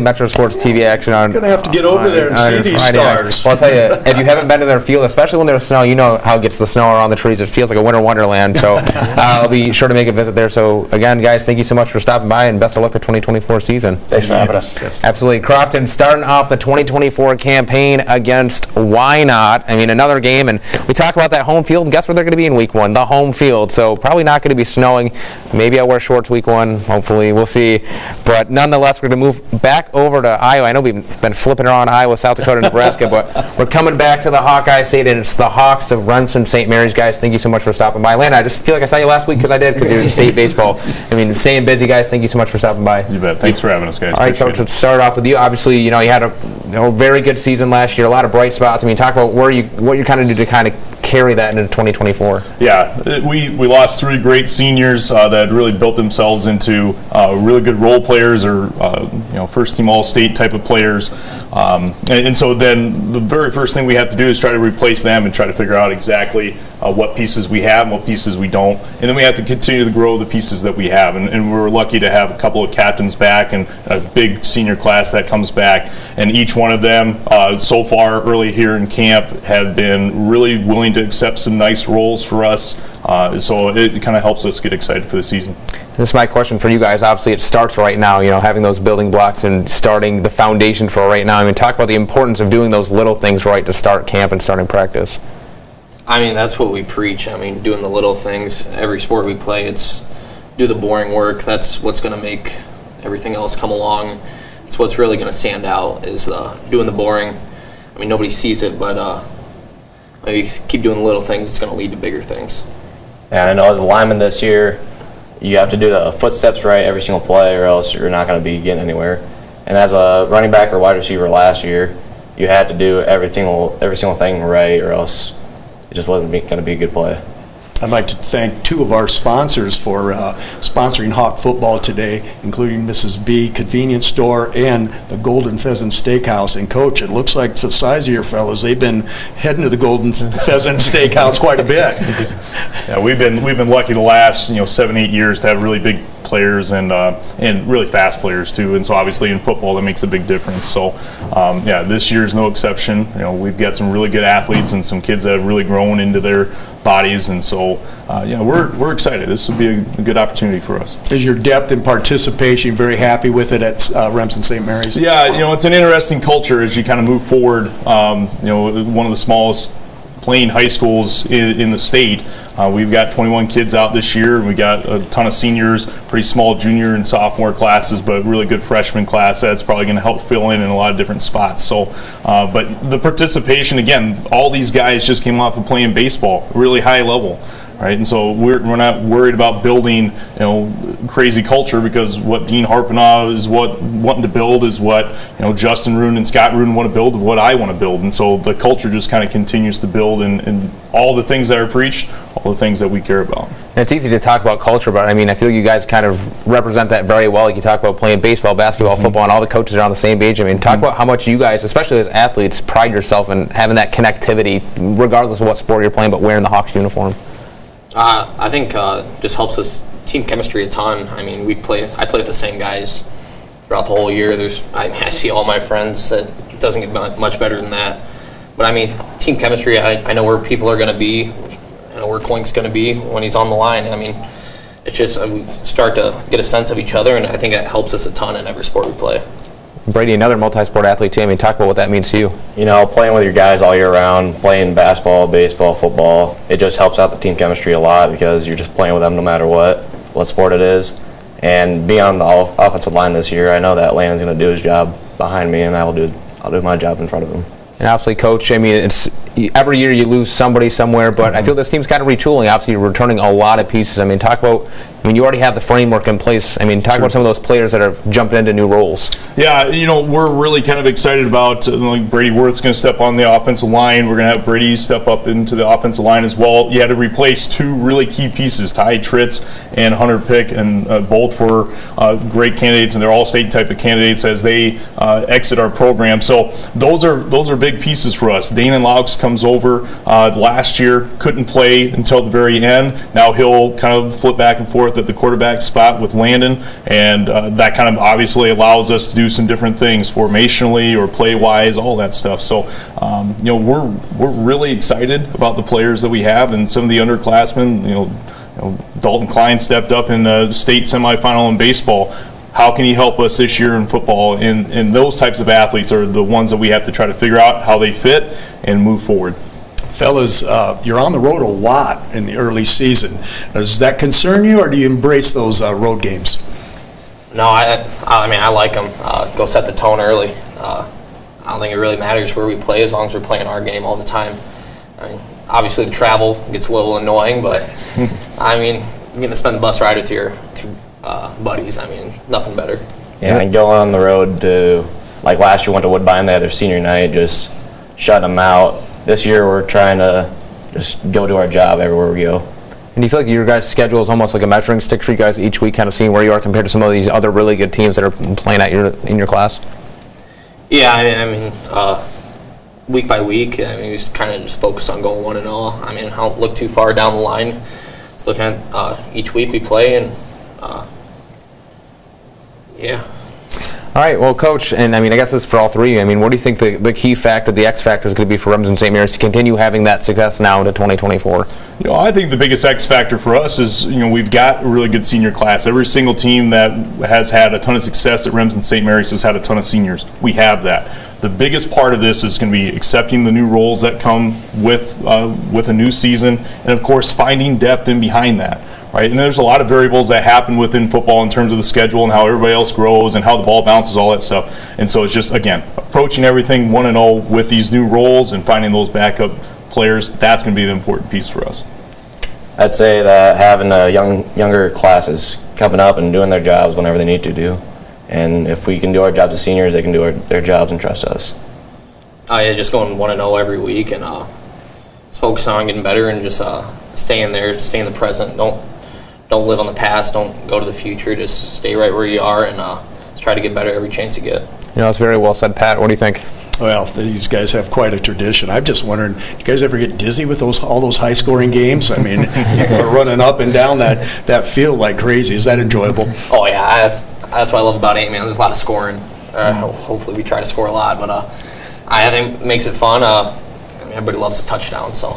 B: Metro Sports TV action on.
C: Going to have to get over there and see these stars.
B: Well, I'll tell you, if you haven't been to their field, especially when there's snow, you know how it gets the snow around the trees. It feels like a winter wonderland. So I'll be sure to make a visit there. So again, guys, thank you so much for stopping by, and best of luck the 2024 season.
N: Thanks for having us.
C: Yes.
B: Absolutely. Crofton starting off the 2024 campaign against Why Not? I mean, another game, and we talk about that home field. Guess where they're going to be in week 1? The home field. So probably not going to be snowing. Maybe I'll wear shorts week 1. Hopefully, we'll see. But nonetheless, we're going to move back over to Iowa. I know we've been flipping around Iowa, South Dakota, Nebraska, but we're coming back to the Hawkeye State, and it's the Hawks of Remsen St. Mary's. Guys, thank you so much for stopping by. Landon, I just feel like I saw you last week because I did, because you're in state baseball. I mean, staying busy, guys. Thank you so much for stopping by.
M: You bet. Thanks for having us, guys.
B: All right, Coach, let's start off with you. Obviously, you had a very good season last year, a lot of bright spots. I mean, talk about what you kind of do to kind of carry that into 2024.
M: Yeah, we lost 3 great seniors that really built themselves into really good role players or first team all-state type of players. And so then the very first thing we have to do is try to replace them and try to figure out exactly what pieces we have and what pieces we don't. And then we have to continue to grow the pieces that we have. And we're lucky to have a couple of captains back and a big senior class that comes back. And each one of them so far early here in camp have been really willing to accept some nice roles for us. So it kind of helps us get excited for the season.
B: This is my question for you guys. Obviously, it starts right now, having those building blocks and starting the foundation for right now. I mean, talk about the importance of doing those little things right to start camp and starting practice.
I: I mean, that's what we preach. I mean, doing the little things. Every sport we play, it's do the boring work. That's what's going to make everything else come along. It's what's really going to stand out is doing the boring. I mean, nobody sees it, but maybe keep doing the little things. It's going to lead to bigger things.
P: And I know as a lineman this year, you have to do the footsteps right every single play, or else you're not going to be getting anywhere. And as a running back or wide receiver last year, you had to do every single thing right, or else it just wasn't going to be a good play.
C: I'd like to thank 2 of our sponsors for sponsoring Hawk football today, including Mrs. B Convenience Store and the Golden Pheasant Steakhouse. And Coach, it looks like for the size of your fellas, they've been heading to the Golden Pheasant Steakhouse quite a bit.
M: Yeah, we've been lucky the last 7-8 years to have really big players and really fast players too. And so obviously in football that makes a big difference. So this year is no exception. We've got some really good athletes and some kids that have really grown into their bodies, and so we're excited. This will be a good opportunity for us.
C: Is your depth and participation very happy with it at Remsen St. Mary's?
M: Yeah, it's an interesting culture as you kind of move forward. One of the smallest playing high schools in the state. We've got 21 kids out this year, and we got a ton of seniors, pretty small junior and sophomore classes, but really good freshman class that's probably going to help fill in a lot of different spots. So, but the participation, again, all these guys just came off of playing baseball, really high level. Right, and so we're not worried about building crazy culture, because what Dean Harpinaugh is wanting to build is what Justin Roon and Scott Roon want to build, what I want to build, and so the culture just kind of continues to build, and all the things that are preached, all the things that we care about.
B: And it's easy to talk about culture, but I mean, I feel you guys kind of represent that very well. Like you talk about playing baseball, basketball, football, and all the coaches are on the same page. I mean, talk about how much you guys, especially as athletes, pride yourself in having that connectivity, regardless of what sport you're playing, but wearing the Hawks uniform.
I: I think just helps us team chemistry a ton. I mean, I play with the same guys throughout the whole year. I see all my friends. It doesn't get much better than that. But I mean, team chemistry, I know where people are going to be. I know where Coink's going to be when he's on the line. I mean, it's just we start to get a sense of each other, and I think it helps us a ton in every sport we play.
B: Brady, another multi-sport athlete too. I mean, talk about what that means to you.
P: Playing with your guys all year round, playing basketball, baseball, football, it just helps out the team chemistry a lot, because you're just playing with them no matter what sport it is. And being on the offensive line this year, I know that Landon's going to do his job behind me, and I'll do my job in front of him.
B: And obviously, Coach, I mean, it's every year you lose somebody somewhere, but I feel this team's kind of retooling. Obviously, you're returning a lot of pieces. I mean, talk about I mean, you already have the framework in place. I mean, talk about some of those players that have jumped into new roles.
M: Yeah, we're really kind of excited about like Brady Worth's going to step on the offensive line. We're going to have Brady step up into the offensive line as well. You had to replace two really key pieces, Ty Tritz and Hunter Pick, and both were great candidates, and they're all state type of candidates as they exit our program. So those are big pieces for us. Dana Laux comes over last year, couldn't play until the very end. Now he'll kind of flip back and forth at the quarterback spot with Landon, and that kind of obviously allows us to do some different things formationally or play-wise, all that stuff. So, we're really excited about the players that we have, and some of the underclassmen. Dalton Klein stepped up in the state semifinal in baseball. How can he help us this year in football? And those types of athletes are the ones that we have to try to figure out how they fit and move forward.
C: Fellas, you're on the road a lot in the early season. Does that concern you, or do you embrace those road games?
I: No, I mean, I like them. Go set the tone early. I don't think it really matters where we play as long as we're playing our game all the time. I mean, obviously, the travel gets a little annoying, but I mean, you're going to spend the bus ride with your buddies. I mean, nothing better.
P: Yeah, and going on the road to, like last year, went to Woodbine. They had their senior night, just shutting them out. This year, we're trying to just go do our job everywhere we go.
B: And do you feel like your guys' schedule is almost like a measuring stick for you guys each week, kind of seeing where you are compared to some of these other really good teams that are playing in your class?
I: Yeah, I mean, week by week, I mean, we just kind of just focused on going 1-0. I mean, I don't look too far down the line. Just looking at each week we play, and yeah.
B: All right, well, Coach, and I mean, I guess this is for all three. I mean, what do you think the key factor, the X factor is going to be for Remsen St. Mary's to continue having that success now into 2024?
M: I think the biggest X factor for us is, we've got a really good senior class. Every single team that has had a ton of success at Remsen St. Mary's has had a ton of seniors. We have that. The biggest part of this is going to be accepting the new roles that come with a new season, and of course, finding depth in behind that. Right, and there's a lot of variables that happen within football in terms of the schedule and how everybody else grows and how the ball bounces, all that stuff. And so it's just, again, approaching everything 1-0 with these new roles and finding those backup players. That's going to be the important piece for us.
P: I'd say that having the younger classes coming up and doing their jobs whenever they need to do. And if we can do our jobs as seniors, they can do their jobs and trust us.
I: Yeah, just going 1-0 every week and just focusing on getting better and just staying there, stay in the present. Don't live on the past. Don't go to the future. Just stay right where you are and just try to get better every chance you get.
B: It's very well said, Pat. What do you think?
C: Well, these guys have quite a tradition. I'm just wondering, do you guys ever get dizzy with all those high-scoring games? I mean, people are running up and down that field like crazy. Is that enjoyable?
I: Oh, yeah. That's what I love about it, man. There's a lot of scoring. Hopefully we try to score a lot, but I think it makes it fun. Everybody loves a touchdown, so.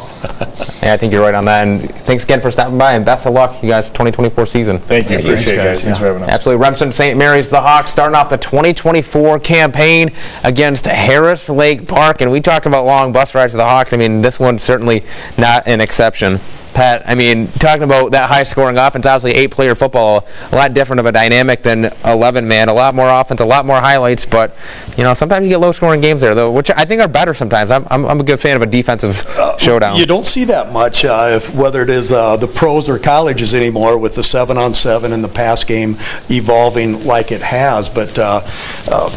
B: Yeah, I think you're right on that. And thanks again for stopping by, and best of luck, you guys, 2024 season.
M: Thank you. Appreciate it, guys. Thanks for having us.
B: Absolutely. Remsen St. Mary's, the Hawks, starting off the 2024 campaign against Harris Lake Park. And we talked about long bus rides to the Hawks. I mean, this one's certainly not an exception. Pat, I mean, talking about that high-scoring offense, obviously 8-player football, a lot different of a dynamic than 11-man, a lot more offense, a lot more highlights, but, sometimes you get low-scoring games there, though, which I think are better sometimes. I'm a good fan of a defensive showdown.
C: You don't see that much, whether it is the pros or colleges anymore, with the 7-on-7 and the pass game evolving like it has, but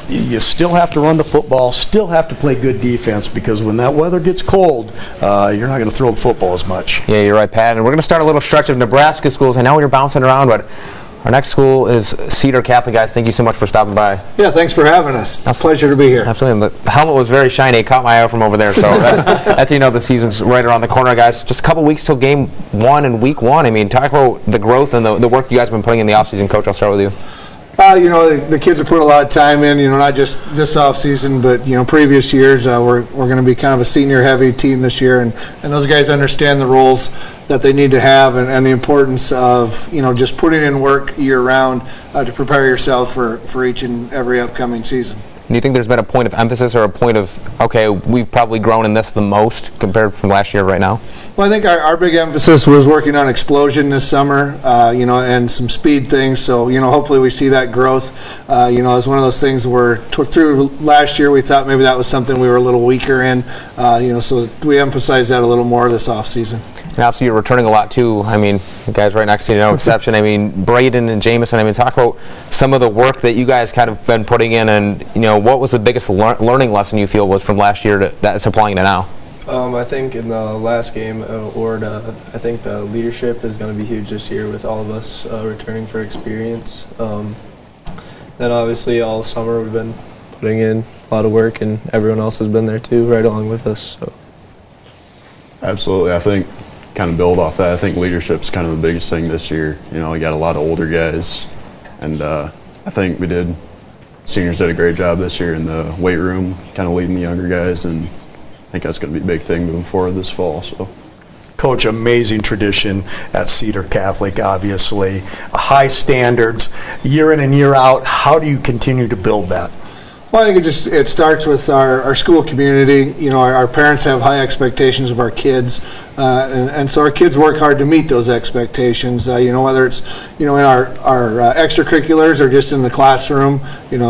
C: you still have to run the football, still have to play good defense, because when that weather gets cold, you're not going to throw the football as much.
B: Yeah, you're right, Pat. And we're going to start a little stretch of Nebraska schools. I know you're bouncing around, but our next school is Cedar Catholic. Guys, thank you so much for stopping by.
D: Yeah, thanks for having us. It's a pleasure to be here.
B: Absolutely. The helmet was very shiny. It caught my eye from over there. So that's the season's right around the corner, guys. Just a couple weeks till game 1 and week 1. I mean, talk about the growth and the work you guys have been putting in the offseason. Coach, I'll start with you.
D: The kids have put a lot of time in, not just this offseason, but, previous years. We're going to be kind of a senior-heavy team this year, and those guys understand the roles that they need to have and the importance of, just putting in work year-round to prepare yourself for each and every upcoming season.
B: Do you think there's been a point of emphasis or a point of, okay, we've probably grown in this the most compared from last year right now?
D: Well, I think our big emphasis was working on explosion this summer, and some speed things. So, hopefully we see that growth. It's one of those things where through last year we thought maybe that was something we were a little weaker in, so we emphasize that a little more this offseason.
B: And obviously, you're returning a lot too. I mean, the guys right next to you, no exception. I mean, Braden and Jamison. I mean, talk about some of the work that you guys kind of been putting in, and what was the biggest learning lesson you feel was from last year that's applying to now?
Q: I think in the last game, I think the leadership is going to be huge this year with all of us returning for experience. Then obviously all summer we've been putting in a lot of work, and everyone else has been there too, right along with us. So.
R: Absolutely, I think kind of build off that. I think leadership's kind of the biggest thing this year. We got a lot of older guys, and I think seniors did a great job this year in the weight room, kind of leading the younger guys, and I think that's going to be a big thing moving forward this fall. So.
C: Coach, amazing tradition at Cedar Catholic, obviously. High standards, year in and year out. How do you continue to build that?
D: Well, I think it starts with our school community. Our parents have high expectations of our kids, and so our kids work hard to meet those expectations. Whether it's in our extracurriculars or just in the classroom.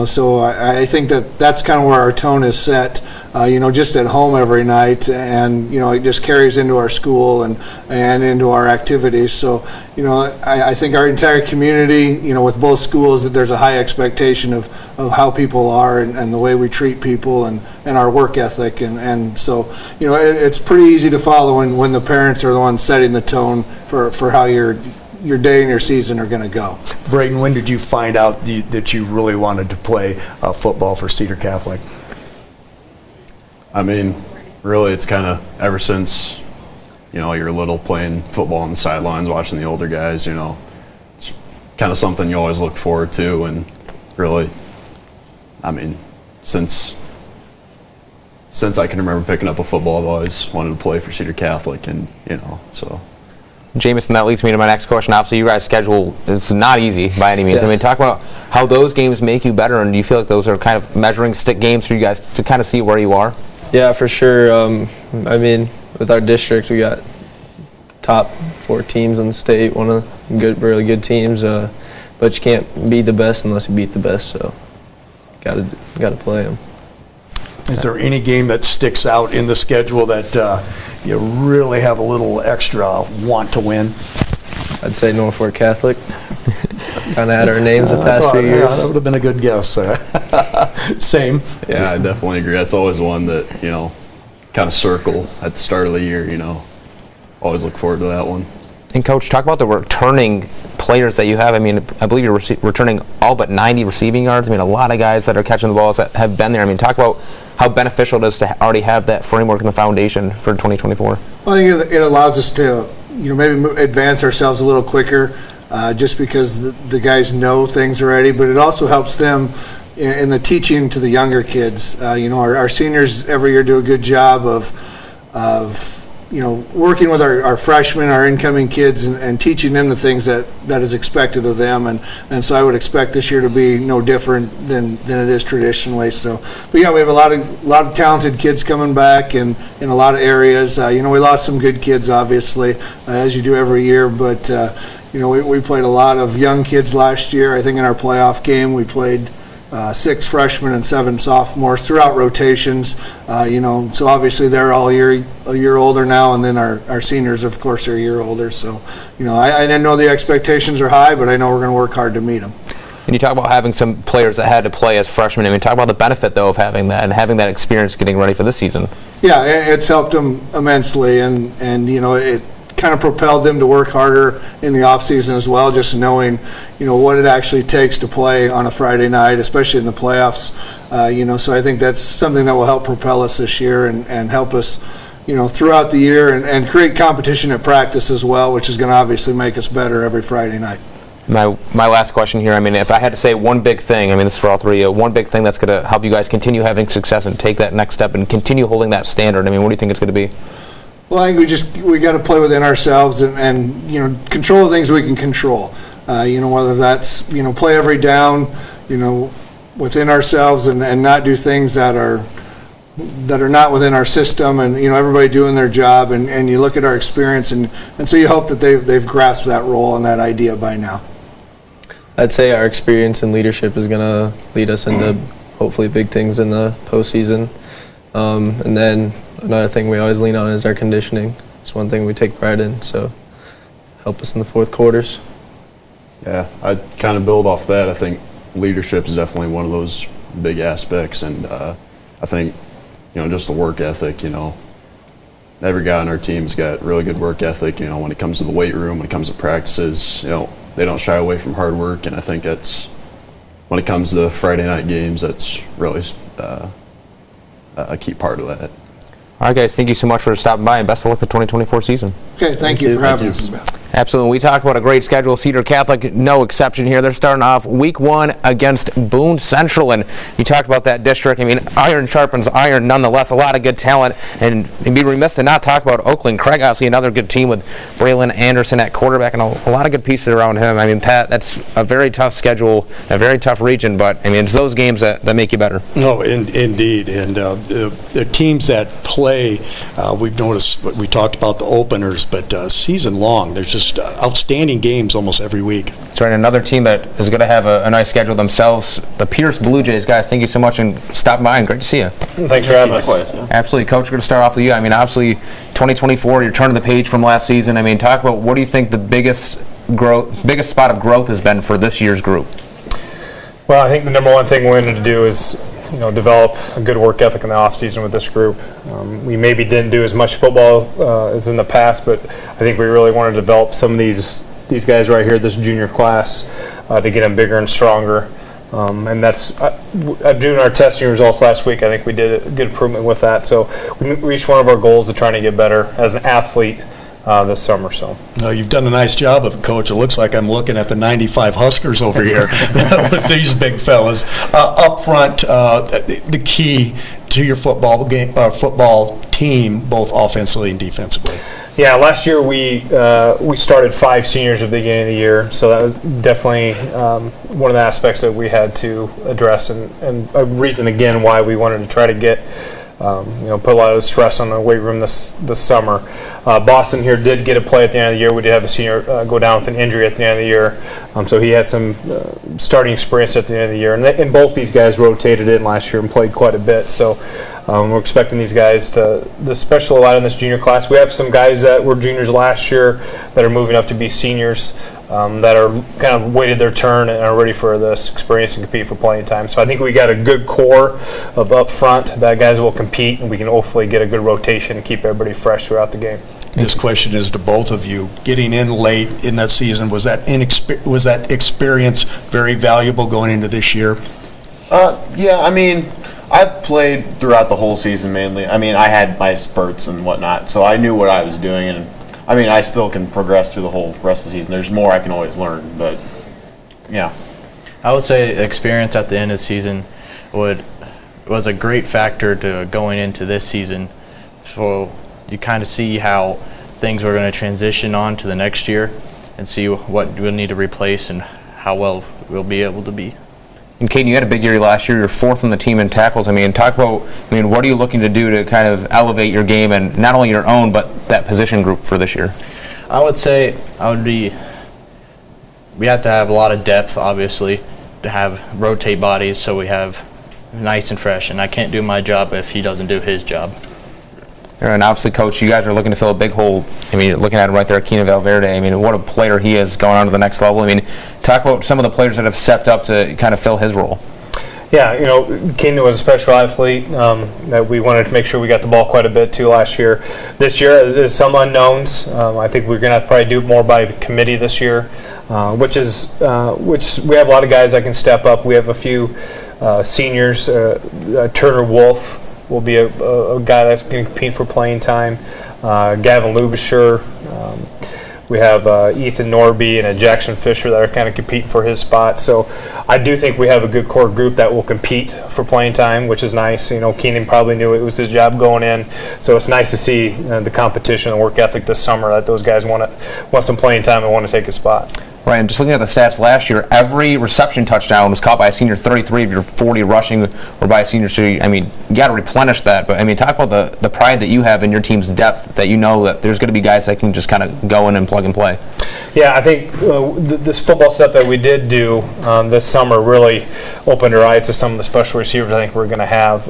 D: So I think that's kind of where our tone is set. Just at home every night, and it just carries into our school and into our activities. So I think our entire community, with both schools, that there's a high expectation of how people are and the way we treat people and our work ethic, and so it's pretty easy to follow when the parents are the ones setting the tone for how your day and your season are going to go.
C: Braden, when did you find out that you really wanted to play football for Cedar Catholic?
R: I mean, really, it's kind of ever since, you're little, playing football on the sidelines, watching the older guys, it's kind of something you always look forward to. And really, I mean, since I can remember picking up a football, I've always wanted to play for Cedar Catholic, and, so.
B: Jamison, that leads me to my next question. Obviously, you guys' schedule is not easy by any means.
Q: Yeah.
B: I mean, talk about how those games make you better, and do you feel like those are kind of measuring stick games for you guys to kind of see where you are?
Q: Yeah, for sure. I mean, with our district, we got top 4 teams in the state, one of the really good teams. But you can't beat the best unless you beat the best. So, got to play them.
C: Is there any game that sticks out in the schedule that you really have a little extra want to win?
Q: I'd say Norfolk Catholic. Kind of had our names the past few years.
C: Yeah, that would have been a good guess. Same.
R: Yeah, I definitely agree. That's always one that, kind of circle at the start of the year, Always look forward to that one.
B: And Coach, talk about the returning players that you have. I mean, I believe you're returning all but 90 receiving yards. I mean, a lot of guys that are catching the balls that have been there. I mean, talk about how beneficial it is to already have that framework and the foundation for 2024.
D: Well, I think it allows us to, maybe advance ourselves a little quicker, just because the guys know things already, but it also helps them in the teaching to the younger kids. Our seniors every year do a good job of working with our freshmen, our incoming kids, and teaching them the things that is expected of them. And so I would expect this year to be no different than it is traditionally. So, but yeah, we have a lot of talented kids coming back in a lot of areas. We lost some good kids, obviously, as you do every year, but we played a lot of young kids last year. I think in our playoff game we played 6 freshmen and 7 sophomores throughout rotations. So obviously they're all a year older now, and then our seniors, of course, are a year older. So, I didn't know the expectations are high, but I know we're going to work hard to meet them.
B: And you talk about having some players that had to play as freshmen. I mean, talk about the benefit, though, of having that and having that experience getting ready for this season.
D: Yeah, it's helped them immensely, and it kind of propelled them to work harder in the off season as well, just knowing what it actually takes to play on a Friday night, especially in the playoffs. So I think that's something that will help propel us this year and help us throughout the year and create competition at practice as well, which is going to obviously make us better every Friday night.
B: My last question here, I mean, if I had to say one big thing, I mean, this is for all three, one big thing that's going to help you guys continue having success and take that next step and continue holding that standard, I mean, what do you think it's going to be?
D: Well, I think we got to play within ourselves and control the things we can control. Whether that's play every down, within ourselves and not do things that are not within our system, and everybody doing their job, and you look at our experience and so you hope that they've grasped that role and that idea by now.
Q: I'd say our experience and leadership is going to lead us into hopefully big things in the postseason. And then another thing we always lean on is our conditioning. it's one thing we take pride in. So help us in the fourth quarters.
R: Yeah, I kind of build off that. I think leadership is definitely one of those big aspects, and I think, just the work ethic, every guy on our team's got really good work ethic, when it comes to the weight room, when it comes to practices, they don't shy away from hard work, and I think that's, when it comes to Friday night games, that's really a key part of that.
B: All right, guys, thank you so much for stopping by, and best of luck the 2024 season.
D: Okay, thank you for having us.
B: Absolutely. We talked about a great schedule. Cedar Catholic, no exception here. They're starting off week 1 against Boone Central, and you talked about that district. I mean, iron sharpens iron nonetheless. A lot of good talent, and it'd be remiss to not talk about Oakland Craig. Obviously, another good team with Braylon Anderson at quarterback, and a lot of good pieces around him. I mean, Pat, that's a very tough schedule, a very tough region, but I mean, it's those games that make you better.
C: No, indeed, and the teams that play, we've noticed. We talked about the openers, but season long, there's just outstanding games almost every week.
B: That's right. Another team that is going to have a nice schedule themselves, the Pierce Blue Jays. Guys, thank you so much and stopping by, and great to see you.
L: Thanks for having us.
B: Absolutely. Coach, we're going to start off with you. I mean, obviously, 2024, you're turning the page from last season. I mean, talk about what do you think the biggest spot of growth has been for this year's group?
L: Well, I think the number one thing we wanted to do is develop a good work ethic in the off season with this group. We maybe didn't do as much football as in the past, but I think we really wanted to develop some of these guys right here, this junior class, to get them bigger and stronger. And that's doing our testing results last week. I think we did a good improvement with that. So we reached one of our goals of trying to get better as an athlete this summer. So
C: you've done a nice job of it, Coach. It looks like I'm looking at the 95 Huskers over here with these big fellas. Up front, the key to your football team, both offensively and defensively.
L: Yeah, last year we started 5 seniors at the beginning of the year, so that was definitely one of the aspects that we had to address, and a reason again why we wanted to try to get put a lot of stress on the weight room this summer. Boston here did get a play at the end of the year. We did have a senior go down with an injury at the end of the year, so he had some starting experience at the end of the year. And both these guys rotated in last year and played quite a bit. So we're expecting these guys to special a lot in this junior class. We have some guys that were juniors last year that are moving up to be seniors. That are kind of waited their turn and are ready for this experience and compete for playing time. So I think we got a good core of up front that guys will compete, and we can hopefully get a good rotation and keep everybody fresh throughout the game.
C: This question is to both of you. Getting in late in that season, was that experience very valuable going into this year?
E: Yeah, I mean, I've played throughout the whole season mainly. I mean, I had my spurts and whatnot, so I knew what I was doing, and I mean, I still can progress through the whole rest of the season. There's more I can always learn, but yeah.
H: I would say experience at the end of the season was a great factor to going into this season. So you kind of see how things were going to transition on to the next year and see what we'll need to replace and how well we'll be able to be.
B: And Caden, you had a big year last year. You're 4th on the team in tackles. I mean, talk about, what are you looking to do to kind of elevate your game and not only your own, but that position group for this year?
H: I would say we have to have a lot of depth, obviously, to have rotate bodies so we have nice and fresh. And I can't do my job if he doesn't do his job.
B: And obviously, Coach, you guys are looking to fill a big hole. I mean, looking at him right there, Keenan Valverde. I mean, what a player he is going on to the next level. I mean, talk about some of the players that have stepped up to kind of fill his role.
L: Yeah, Keenan was a special athlete that we wanted to make sure we got the ball quite a bit too last year. This year, there's some unknowns. I think we're going to have to probably do more by committee this year, which we have a lot of guys that can step up. We have a few seniors. Turner Wolf will be a guy that's going to compete for playing time. Gavin Lubisher. We have Ethan Norby and Jackson Fisher that are kind of competing for his spot. So I do think we have a good core group that will compete for playing time, which is nice. Keenan probably knew it was his job going in. So it's nice to see the competition and work ethic this summer that those guys want some playing time and want to take a spot.
B: Right, and just looking at the stats last year, every reception touchdown was caught by a senior. 33 of your 40 rushing were by a senior. So, you got to replenish that. But, talk about the pride that you have in your team's depth, that you know that there's going to be guys that can just kind of go in and plug and play.
A: Yeah, I think this football stuff that we did do this summer really opened our eyes to some of the special receivers I think we're going to have.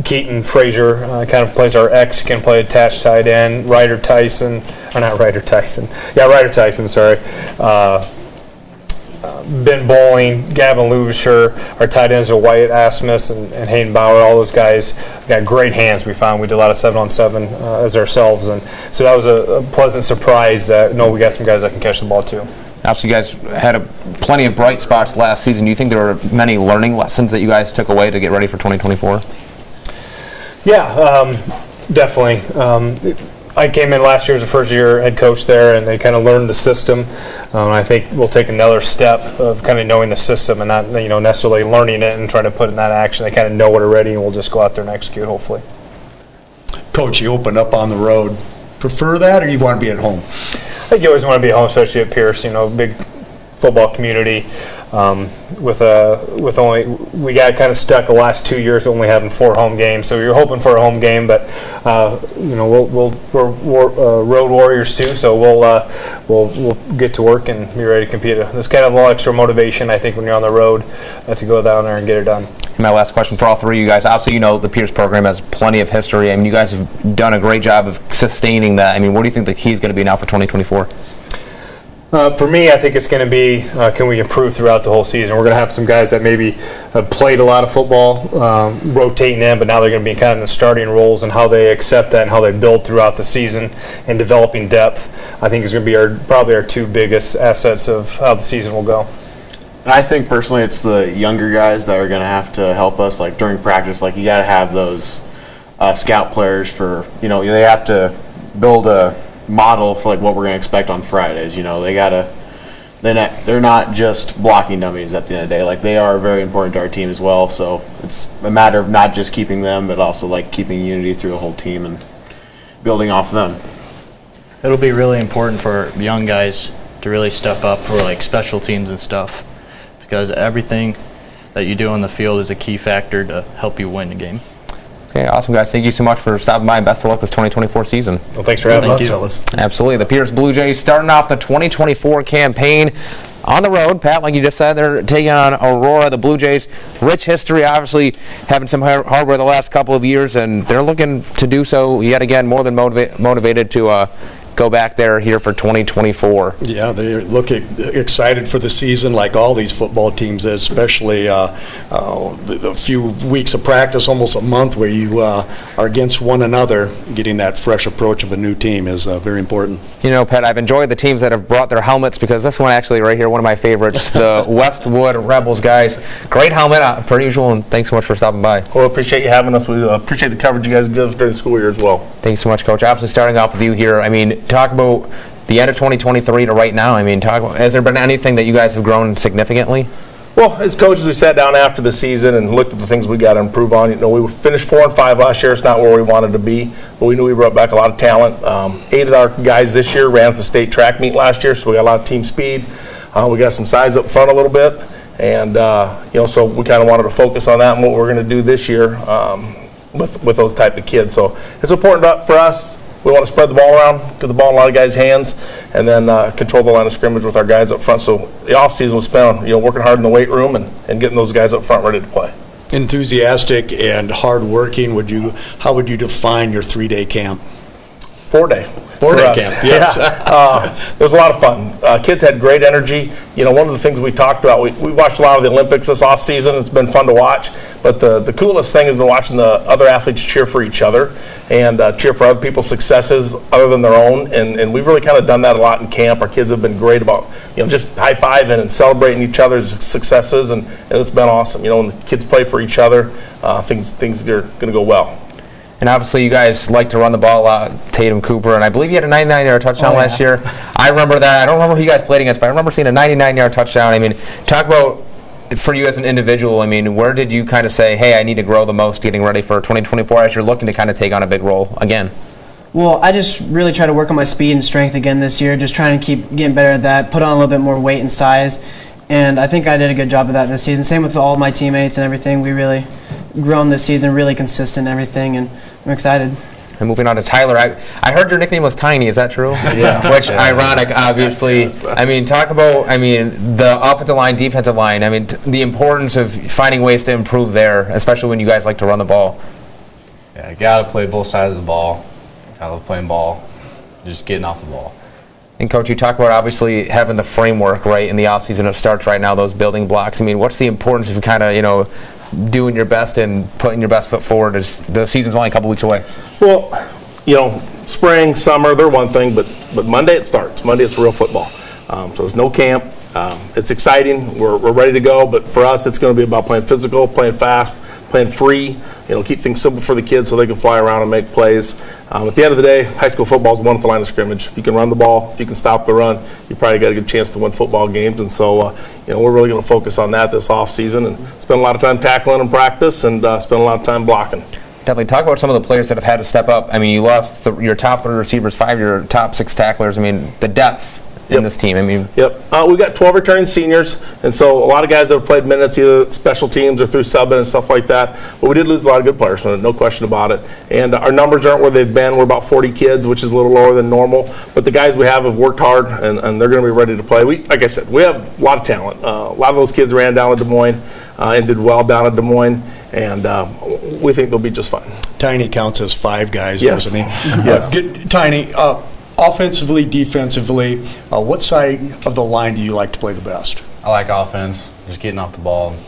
A: Keaton Frazier kind of plays our X, can play attached tight end. Ryder Tyson, sorry. Ben Bowling, Gavin Lubisher, our tight ends are Wyatt Asmus and Hayden Bauer. All those guys got great hands. We found we did a lot of 7-on-7 as ourselves, and so that was a pleasant surprise that we got some guys that can catch the ball too.
B: Now, so you guys had plenty of bright spots last season. Do you think there were many learning lessons that you guys took away to get ready for 2024?
A: Yeah, definitely. I came in last year as a first-year head coach there, and they kind of learned the system. I think we'll take another step of kind of knowing the system and not necessarily learning it and trying to put it in that action. They kind of know it already, and we'll just go out there and execute, hopefully.
C: Coach, you opened up on the road. Prefer that, or you want to be at home?
A: I think you always want to be at home, especially at Pierce. Big football community. We got kind of stuck the last 2 years only having 4 home games, so you're hoping for a home game, but we're road warriors too, so we'll get to work and be ready to compete. There's kind of a little extra motivation I think when you're on the road to go down there and get it done.
B: My last question for all three of you guys. Obviously, the Pierce program has plenty of history. I mean, you guys have done a great job of sustaining that. I mean, what do you think the key is going to be now for 2024?
A: For me, I think it's going to be can we improve throughout the whole season. We're going to have some guys that maybe have played a lot of football, rotating in, but now they're going to be kind of in the starting roles, and how they accept that and how they build throughout the season and developing depth, I think is going to be probably our 2 biggest assets of how the season will go.
E: I think personally it's the younger guys that are going to have to help us, like during practice. Like you got to have those scout players for, they have to build a model for like what we're going to expect on Fridays. They're not just blocking dummies at the end of the day. Like they are very important to our team as well. So it's a matter of not just keeping them, but also like keeping unity through the whole team and building off them.
H: It'll be really important for young guys to really step up for like special teams and stuff, because everything that you do on the field is a key factor to help you win the game.
B: Okay, awesome, guys. Thank you so much for stopping by, and best of luck this 2024 season.
A: Well, thanks for having us.
C: Fellas.
B: Absolutely. The Pierce Blue Jays starting off the 2024 campaign on the road. Pat, like you just said, they're taking on Aurora. The Blue Jays, rich history, obviously having some hardware the last couple of years, and they're looking to do so yet again, more than motivated to go back there here for 2024.
C: Yeah, they look excited for the season, like all these football teams, especially the few weeks of practice, almost a month, where you are against one another. Getting that fresh approach of a new team is very important.
B: Pat, I've enjoyed the teams that have brought their helmets, because this one actually right here, one of my favorites, the Westwood Rebels guys. Great helmet, per usual, and thanks so much for stopping by.
A: Well, appreciate you having us. We appreciate the coverage you guys give during the school year as well.
B: Thanks so much, Coach. Obviously, starting off with you here, I mean, talk about the end of 2023 to right now. I mean, has there been anything that you guys have grown significantly?
A: Well, as coaches, we sat down after the season and looked at the things we got to improve on. We finished 4-5 last year. It's not where we wanted to be, but we knew we brought back a lot of talent. 8 of our guys this year ran the state track meet last year, so we got a lot of team speed. We got some size up front a little bit, and so we kind of wanted to focus on that and what we're going to do this year with those type of kids. So it's important for us. We want to spread the ball around, get the ball in a lot of guys' hands, and then control the line of scrimmage with our guys up front. So the offseason was spent on working hard in the weight room and getting those guys up front ready to play.
C: Enthusiastic and hardworking. How would you define your 3-day camp?
A: 4-day.
C: 4-day camp, yes.
A: Yeah. It was a lot of fun. Kids had great energy. One of the things we talked about, we watched a lot of the Olympics this off season. It's been fun to watch. But the coolest thing has been watching the other athletes cheer for each other and cheer for other people's successes other than their own. And we've really kind of done that a lot in camp. Our kids have been great about just high-fiving and celebrating each other's successes, and it's been awesome. When the kids play for each other, things are going to go well.
B: And obviously, you guys like to run the ball out, Tatum Cooper, and I believe you had a 99-yard touchdown last year. I remember that. I don't remember who you guys played against, but I remember seeing a 99-yard touchdown. I mean, talk about, for you as an individual, I mean, where did you kind of say, hey, I need to grow the most getting ready for 2024 as you're looking to kind of take on a big role again?
G: Well, I just really try to work on my speed and strength again this year, just trying to keep getting better at that, put on a little bit more weight and size, and I think I did a good job of that this season. Same with all my teammates and everything. We really grown this season, really consistent and everything, and I'm excited.
B: And moving on to Tyler, I heard your nickname was Tiny. Is that true?
O: Yeah.
B: Which ironic, obviously. I mean, talk about the offensive line, defensive line. I mean, the importance of finding ways to improve there, especially when you guys like to run the ball.
O: Yeah, got to play both sides of the ball. I love playing ball, just getting off the ball.
B: And Coach, you talk about obviously having the framework right in the offseason. It starts right now, those building blocks. I mean, what's the importance of kind of, doing your best and putting your best foot forward as the season's only a couple weeks away?
A: Well, spring, summer, they're one thing, but Monday it starts. Monday it's real football. So there's no camp. It's exciting. We're ready to go, but for us, it's going to be about playing physical, playing fast, playing free. Keep things simple for the kids so they can fly around and make plays. At the end of the day, high school football is won at the line of scrimmage. If you can run the ball, if you can stop the run, you probably got a good chance to win football games. And so, we're really going to focus on that this off season and spend a lot of time tackling in practice and spend a lot of time blocking.
B: Definitely. Talk about some of the players that have had to step up. I mean, you lost your top 3 receivers, 5 of your top 6 tacklers. I mean, the depth in this team. I mean,
A: we've got 12 returning seniors, and so a lot of guys that have played minutes, either special teams or through subbing and stuff like that. But we did lose a lot of good players, no question about it. And our numbers aren't where they've been. We're about 40 kids, which is a little lower than normal. But the guys we have worked hard, and they're going to be ready to play. Like I said, we have a lot of talent. A lot of those kids ran down to Des Moines and did well down at Des Moines. And we think they'll be just fine.
C: Tiny counts as 5 guys,
A: yes.
C: doesn't he? Yes. Tiny, offensively, defensively, what side of the line do you like to play the best?
O: I like offense, just getting off the ball and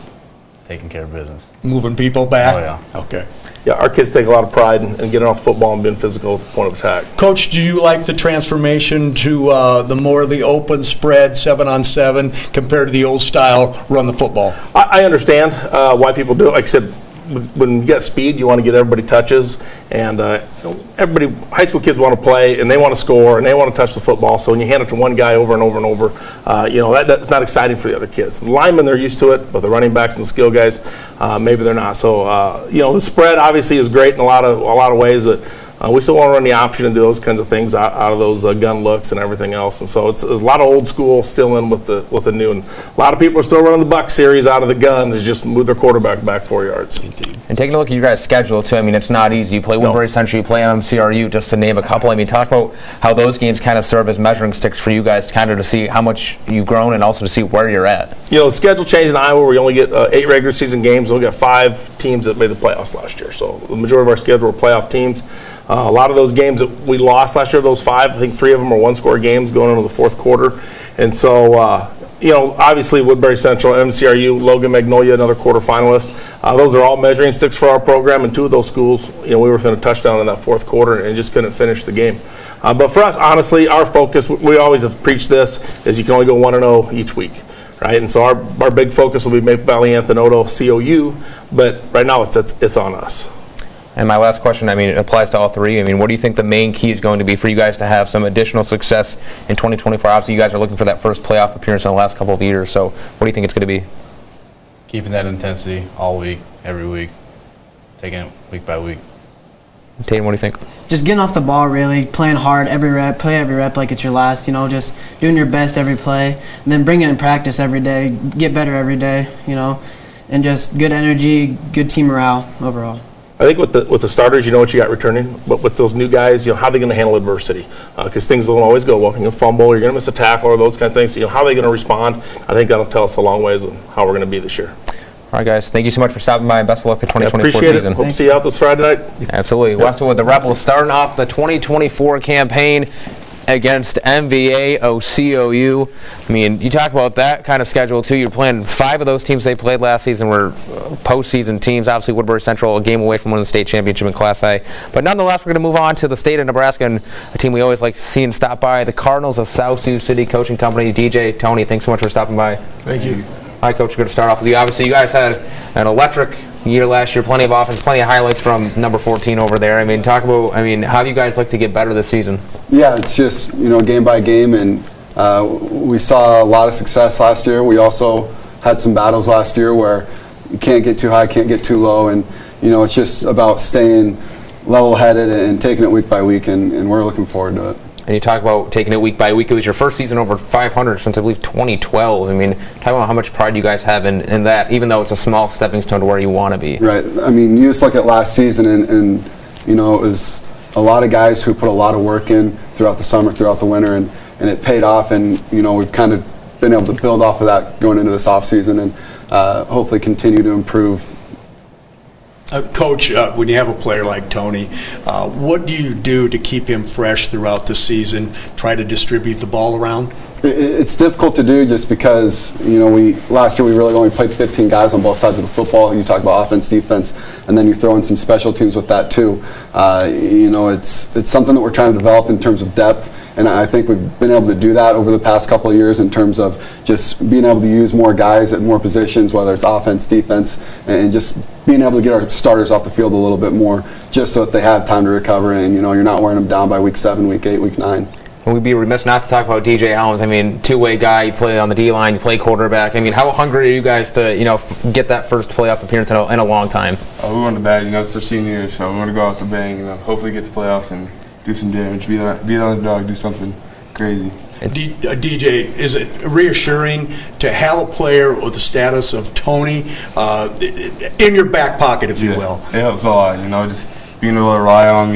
O: taking care of business.
C: Moving people back?
O: Oh, yeah.
C: Okay.
A: Yeah, our kids take a lot of pride in getting off football and being physical at the point of attack.
C: Coach, do you like the transformation to the more the open spread 7-on-7 compared to the old style run the football?
A: I understand why people do it. Like I said, when you get speed, you want to get everybody touches, and everybody, high school kids want to play, and they want to score, and they want to touch the football. So when you hand it to one guy over and over and over, that's not exciting for the other kids. The linemen, they're used to it, but the running backs and the skill guys, maybe they're not. So the spread obviously is great in a lot of ways, but we still want to run the option and do those kinds of things out of those gun looks and everything else. And so it's a lot of old school still in with the new. And a lot of people are still running the buck series out of the gun to just move their quarterback back 4 yards.
B: And taking a look at your guys' schedule, too, I mean, it's not easy. You play Woodbury Central, you play MCRU, just to name a couple. I mean, talk about how those games kind of serve as measuring sticks for you guys, kind of to see how much you've grown and also to see where you're at.
A: The schedule changed in Iowa. We only get 8 regular season games. We got 5 teams that made the playoffs last year. So the majority of our schedule were playoff teams. A lot of those games that we lost last year, those 5, I think 3 of them were one-score games going into the fourth quarter. And so, obviously Woodbury Central, MCRU, Logan Magnolia, another quarterfinalist. Those are all measuring sticks for our program, and 2 of those schools, we were within a touchdown in that fourth quarter and just couldn't finish the game. But for us, honestly, our focus, we always have preached this, is you can only go 1-0 each week. Right, and so our big focus will be Maple Valley, Anthony, COU, but right now it's on us.
B: And my last question, I mean, it applies to all 3. I mean, what do you think the main key is going to be for you guys to have some additional success in 2024? Obviously, you guys are looking for that first playoff appearance in the last couple of years. So what do you think it's going to be?
O: Keeping that intensity all week, every week, taking it week by week.
B: Tatum, what do you think?
G: Just getting off the ball, really, playing hard every rep, play every rep like it's your last, just doing your best every play, and then bring it in practice every day, get better every day, and just good energy, good team morale overall.
A: I think with the starters, you know what you got returning, but with those new guys, how are they going to handle adversity? Because things don't always go well. You're going to fumble, you're going to miss a tackle, or those kind of things. How are they going to respond? I think that'll tell us a long ways of how we're going to be this year.
B: All right, guys. Thank you so much for stopping by, and best of luck the 2024
A: appreciate
B: season.
A: It. Hope to see you out this Friday night.
B: Absolutely. Yep. Westwood with the Rebels starting off the 2024 campaign against MVA OCOU. I mean, you talk about that kind of schedule, too. You're playing 5 of those teams they played last season were postseason teams. Obviously, Woodbury Central, a game away from winning the state championship in Class A. But nonetheless, we're going to move on to the state of Nebraska, and a team we always like seeing stop by, the Cardinals of South Sioux City Coaching Company. DJ, Tony, thanks so much for stopping by.
D: Thank you.
B: All right, Coach, we're going to start off with you. Obviously, you guys had an electric year last year, plenty of offense, plenty of highlights from number 14 over there. I mean, talk about, how do you guys like to get better this season?
S: Yeah, it's just, game by game, and we saw a lot of success last year. We also had some battles last year where you can't get too high, can't get too low, and, it's just about staying level-headed and taking it week by week, and we're looking forward to it.
B: And you talk about taking it week by week. It was your first season over 500 since, I believe, 2012. I mean, talk about how much pride you guys have in that, even though it's a small stepping stone to where you want to be.
S: Right. I mean, you just look at last season, and it was a lot of guys who put a lot of work in throughout the summer, throughout the winter, and it paid off. And we've kind of been able to build off of that going into this offseason and hopefully continue to improve.
C: Coach, when you have a player like Tony, what do you do to keep him fresh throughout the season? Try to distribute the ball around?
S: It's difficult to do just because, last year we really only played 15 guys on both sides of the football. You talk about offense, defense, and then you throw in some special teams with that too. It's something that we're trying to develop in terms of depth. And I think we've been able to do that over the past couple of years in terms of just being able to use more guys at more positions, whether it's offense, defense, and just being able to get our starters off the field a little bit more just so that they have time to recover and, you're not wearing them down by week 7, week 8, week 9.
B: And we'd be remiss not to talk about DJ Helms. I mean, two-way guy, you play on the D-line, you play quarterback. I mean, how hungry are you guys to, get that first playoff appearance in a long time?
J: We want the bag, it's our senior year, so we want to go out the bang, hopefully get to playoffs and do some damage, be the underdog, do something crazy.
C: DJ, is it reassuring to have a player with the status of Tony in your back pocket, if you will?
J: It helps a lot, just being able to rely on,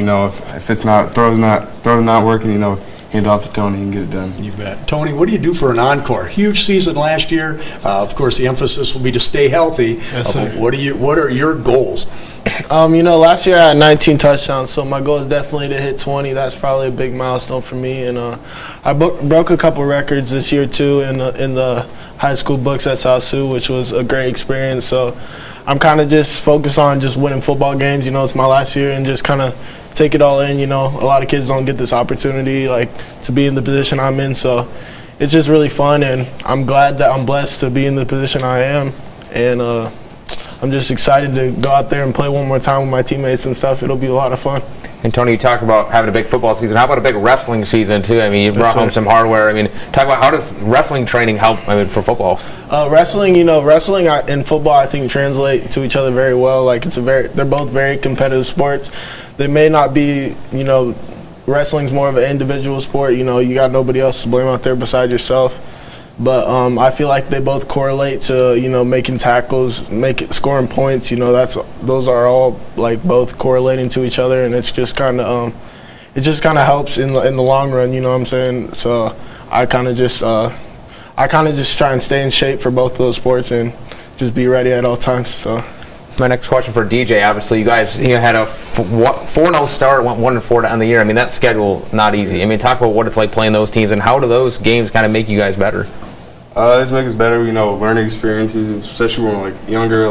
J: if it's not, throw's not working, hand off to Tony and get it done.
C: You bet. Tony, what do you do for an encore? Huge season last year. Of course, the emphasis will be to stay healthy.
T: Yes, sir.
C: What are your goals?
T: Last year I had 19 touchdowns, so my goal is definitely to hit 20. That's probably a big milestone for me. And I broke a couple records this year too in the high school books at South Sioux, which was a great experience. So I'm kind of just focused on just winning football games. It's my last year and just kind of take it all in. A lot of kids don't get this opportunity to be in the position I'm in. So it's just really fun, and I'm glad that I'm blessed to be in the position I am. And I'm just excited to go out there and play one more time with my teammates and stuff. It'll be a lot of fun.
B: And Tony, you talked about having a big football season. How about a big wrestling season too? I mean, you brought home some hardware. I mean, talk about how does wrestling training help? For football.
T: Wrestling and football, I think translate to each other very well. They're both very competitive sports. They may not be, wrestling's more of an individual sport. You got nobody else to blame out there besides yourself. But I feel like they both correlate to making tackles, scoring points. Those are all both correlating to each other, and it's just kind of helps in the long run. You know what I'm saying? So I kind of just try and stay in shape for both of those sports and just be ready at all times. So.
B: My next question for DJ, obviously you guys had a 4-0 start, went 1-4 to end the year. I mean, that schedule not easy. I mean, talk about what it's like playing those teams and how do those games kind of make you guys better?
J: It makes us better, learning experiences, especially when we're younger,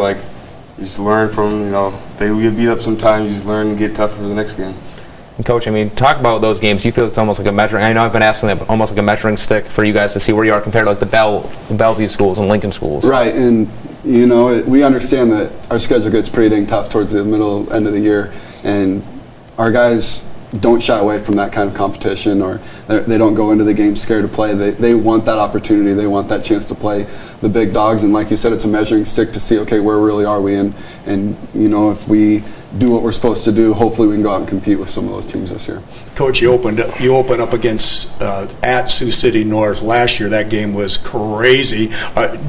J: you just learn from, they get beat up sometimes, you just learn and get tougher for the next game.
B: And Coach, I mean, talk about those games. You feel it's almost like a measuring, I know I've been asking that, almost like a measuring stick for you guys to see where you are compared to the Bellevue schools and Lincoln schools.
S: Right, and we understand that our schedule gets pretty dang tough towards the end of the year, and our guys don't shy away from that kind of competition, or they don't go into the game scared to play. They want that opportunity. They want that chance to play the big dogs, and like you said, it's a measuring stick to see, okay, where really are we, and if we do what we're supposed to do, hopefully we can go out and compete with some of those teams this year.
C: Coach, you opened up against at Sioux City North last year. That game was crazy.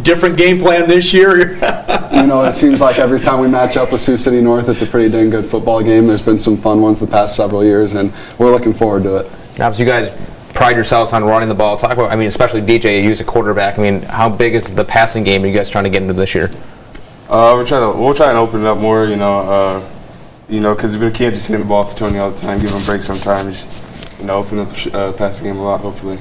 C: Different game plan this year?
S: It seems like every time we match up with Sioux City North, it's a pretty dang good football game. There's been some fun ones the past several years, and we're looking forward to it.
B: Now, you guys pride yourselves on running the ball. Talk about, especially DJ, you use a quarterback. How big is the passing game are you guys trying to get into this year?
J: We'll try and open it up more, because we can't just hand the ball to Tony all the time, give him breaks sometimes, just, open up the passing game a lot, hopefully.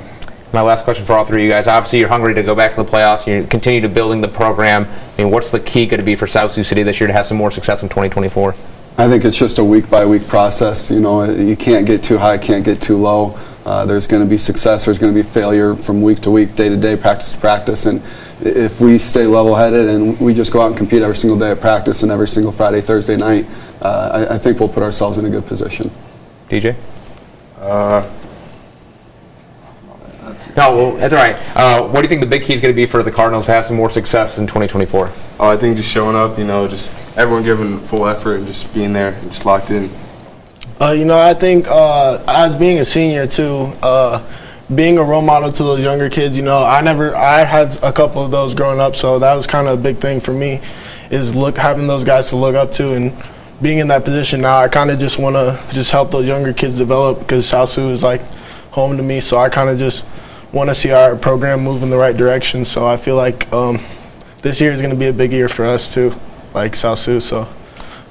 B: My last question for all three of you guys. Obviously, you're hungry to go back to the playoffs. You continue to building the program. What's the key going to be for South Sioux City this year to have some more success in 2024?
S: I think it's just a week-by-week process. You can't get too high, can't get too low. There's going to be success, there's going to be failure from week to week, day to day, practice to practice. And if we stay level-headed and we just go out and compete every single day at practice and every single Friday, Thursday night, I think we'll put ourselves in a good position.
B: DJ? No, well, that's all right. What do you think the big key is going to be for the Cardinals to have some more success in 2024?
J: I think just showing up, just everyone giving full effort and just being there and just locked in.
T: I think as being a senior too, being a role model to those younger kids, I had a couple of those growing up, so that was kind of a big thing for me, is having those guys to look up to and being in that position now, I kind of just want to just help those younger kids develop because South Sioux is like home to me. So I kind of just want to see our program move in the right direction. So I feel like this year is going to be a big year for us too, like South Sioux. So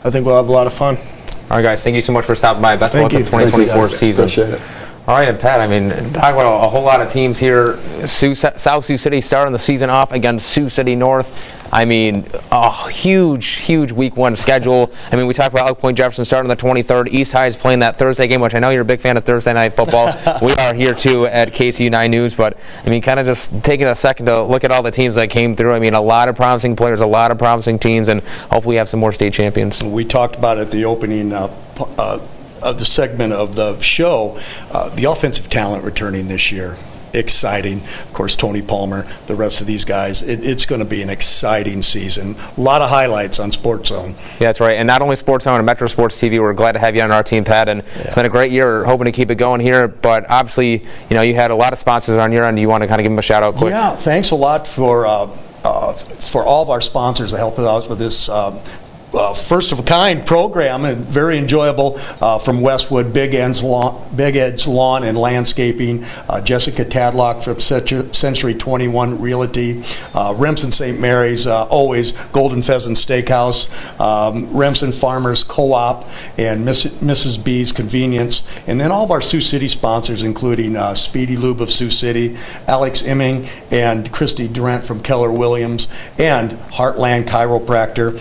T: I think we'll have a lot of fun.
B: All right, guys, thank you so much for stopping by. Best of luck with the 2024 season.
S: Appreciate it.
B: All right, and Pat, I mean, talk about a whole lot of teams here. South Sioux City starting the season off against Sioux City North. I mean, a huge week one schedule. I mean, we talked about Elk Point Jefferson starting the 23rd. East High is playing that Thursday game, which I know you're a big fan of Thursday night football. We are here, too, at KCAU 9 News. But, I mean, kind of just taking a second to look at all the teams that came through. I mean, a lot of promising players, a lot of promising teams, and hopefully we have some more state champions.
C: We talked about it at the opening of the segment of the show, the offensive talent returning this year. Exciting. Of course, Tony Palmer, the rest of these guys. It's going to be an exciting season. A lot of highlights on Sports Zone.
B: Yeah, that's right. And not only Sports Zone and Metro Sports TV, we're glad to have you on our team, Pat. And it's been a great year. We're hoping to keep it going here. But obviously, you know, you had a lot of sponsors on your end. You want to kind of give them a shout out quick?
C: Yeah, thanks a lot for all of our sponsors that helped us out with this first of a kind program, and very enjoyable, from Westwood, Big Ed's Lawn and Landscaping, Jessica Tadlock from Century 21 Realty, Remsen St. Mary's, always Golden Pheasant Steakhouse, Remsen Farmers Co-op, and Mrs. B's Convenience, and then all of our Sioux City sponsors, including Speedy Lube of Sioux City, Alex Imming and Christy Durant from Keller Williams, and Heartland Chiropractor,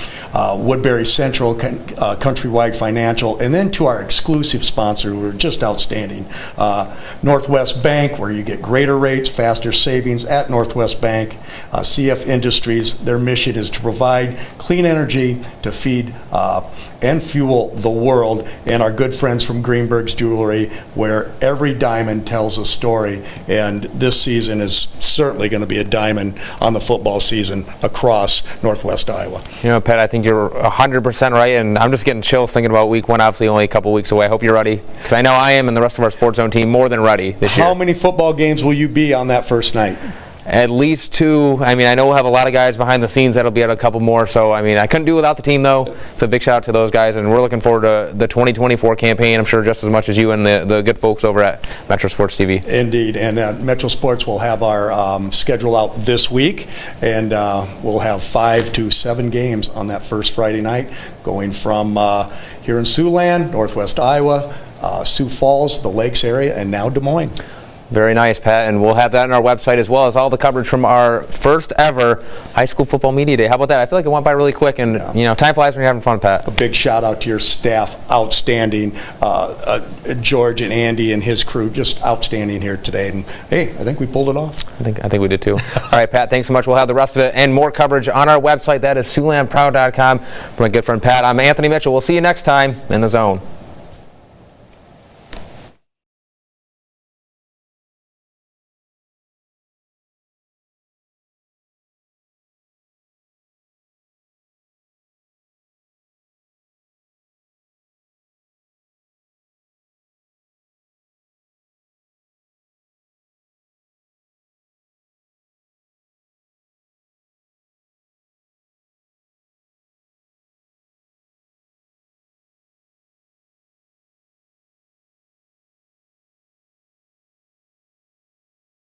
C: Woodbury Central, Countrywide Financial, and then to our exclusive sponsor who are just outstanding, Northwest Bank, where you get greater rates, faster savings at Northwest Bank. CF Industries, their mission is to provide clean energy to feed and fuel the world, and our good friends from Greenberg's Jewelry, where every diamond tells a story, and this season is certainly going to be a diamond on the football season across Northwest Iowa.
B: You know, Pat, I think you're 100% right, and I'm just getting chills thinking about week one, obviously only a couple weeks away. I hope you're ready, because I know I am, and the rest of our Sports Zone team more than ready this year.
C: How many football games will you be on that first night?
B: At least 2. I mean, I know we'll have a lot of guys behind the scenes that'll be at a couple more. So, I mean, I couldn't do without the team, though. So, big shout out to those guys. And we're looking forward to the 2024 campaign, I'm sure, just as much as you and the good folks over at Metro Sports TV.
C: Indeed. And Metro Sports will have our schedule out this week. And we'll have 5 to 7 games on that first Friday night, going from here in Siouxland, Northwest Iowa, Sioux Falls, the Lakes area, and now Des Moines.
B: Very nice, Pat, and we'll have that on our website as well as all the coverage from our first ever high school football media day. How about that? I feel like it went by really quick, and you know, time flies when you're having fun, Pat.
C: A big shout out to your staff, outstanding. George and Andy and his crew, just outstanding here today. And hey, I think we pulled it off.
B: I think we did too. All right, Pat, thanks so much. We'll have the rest of it and more coverage on our website. That is SiouxlandProud.com. From my good friend Pat, I'm Anthony Mitchell. We'll see you next time in the Zone.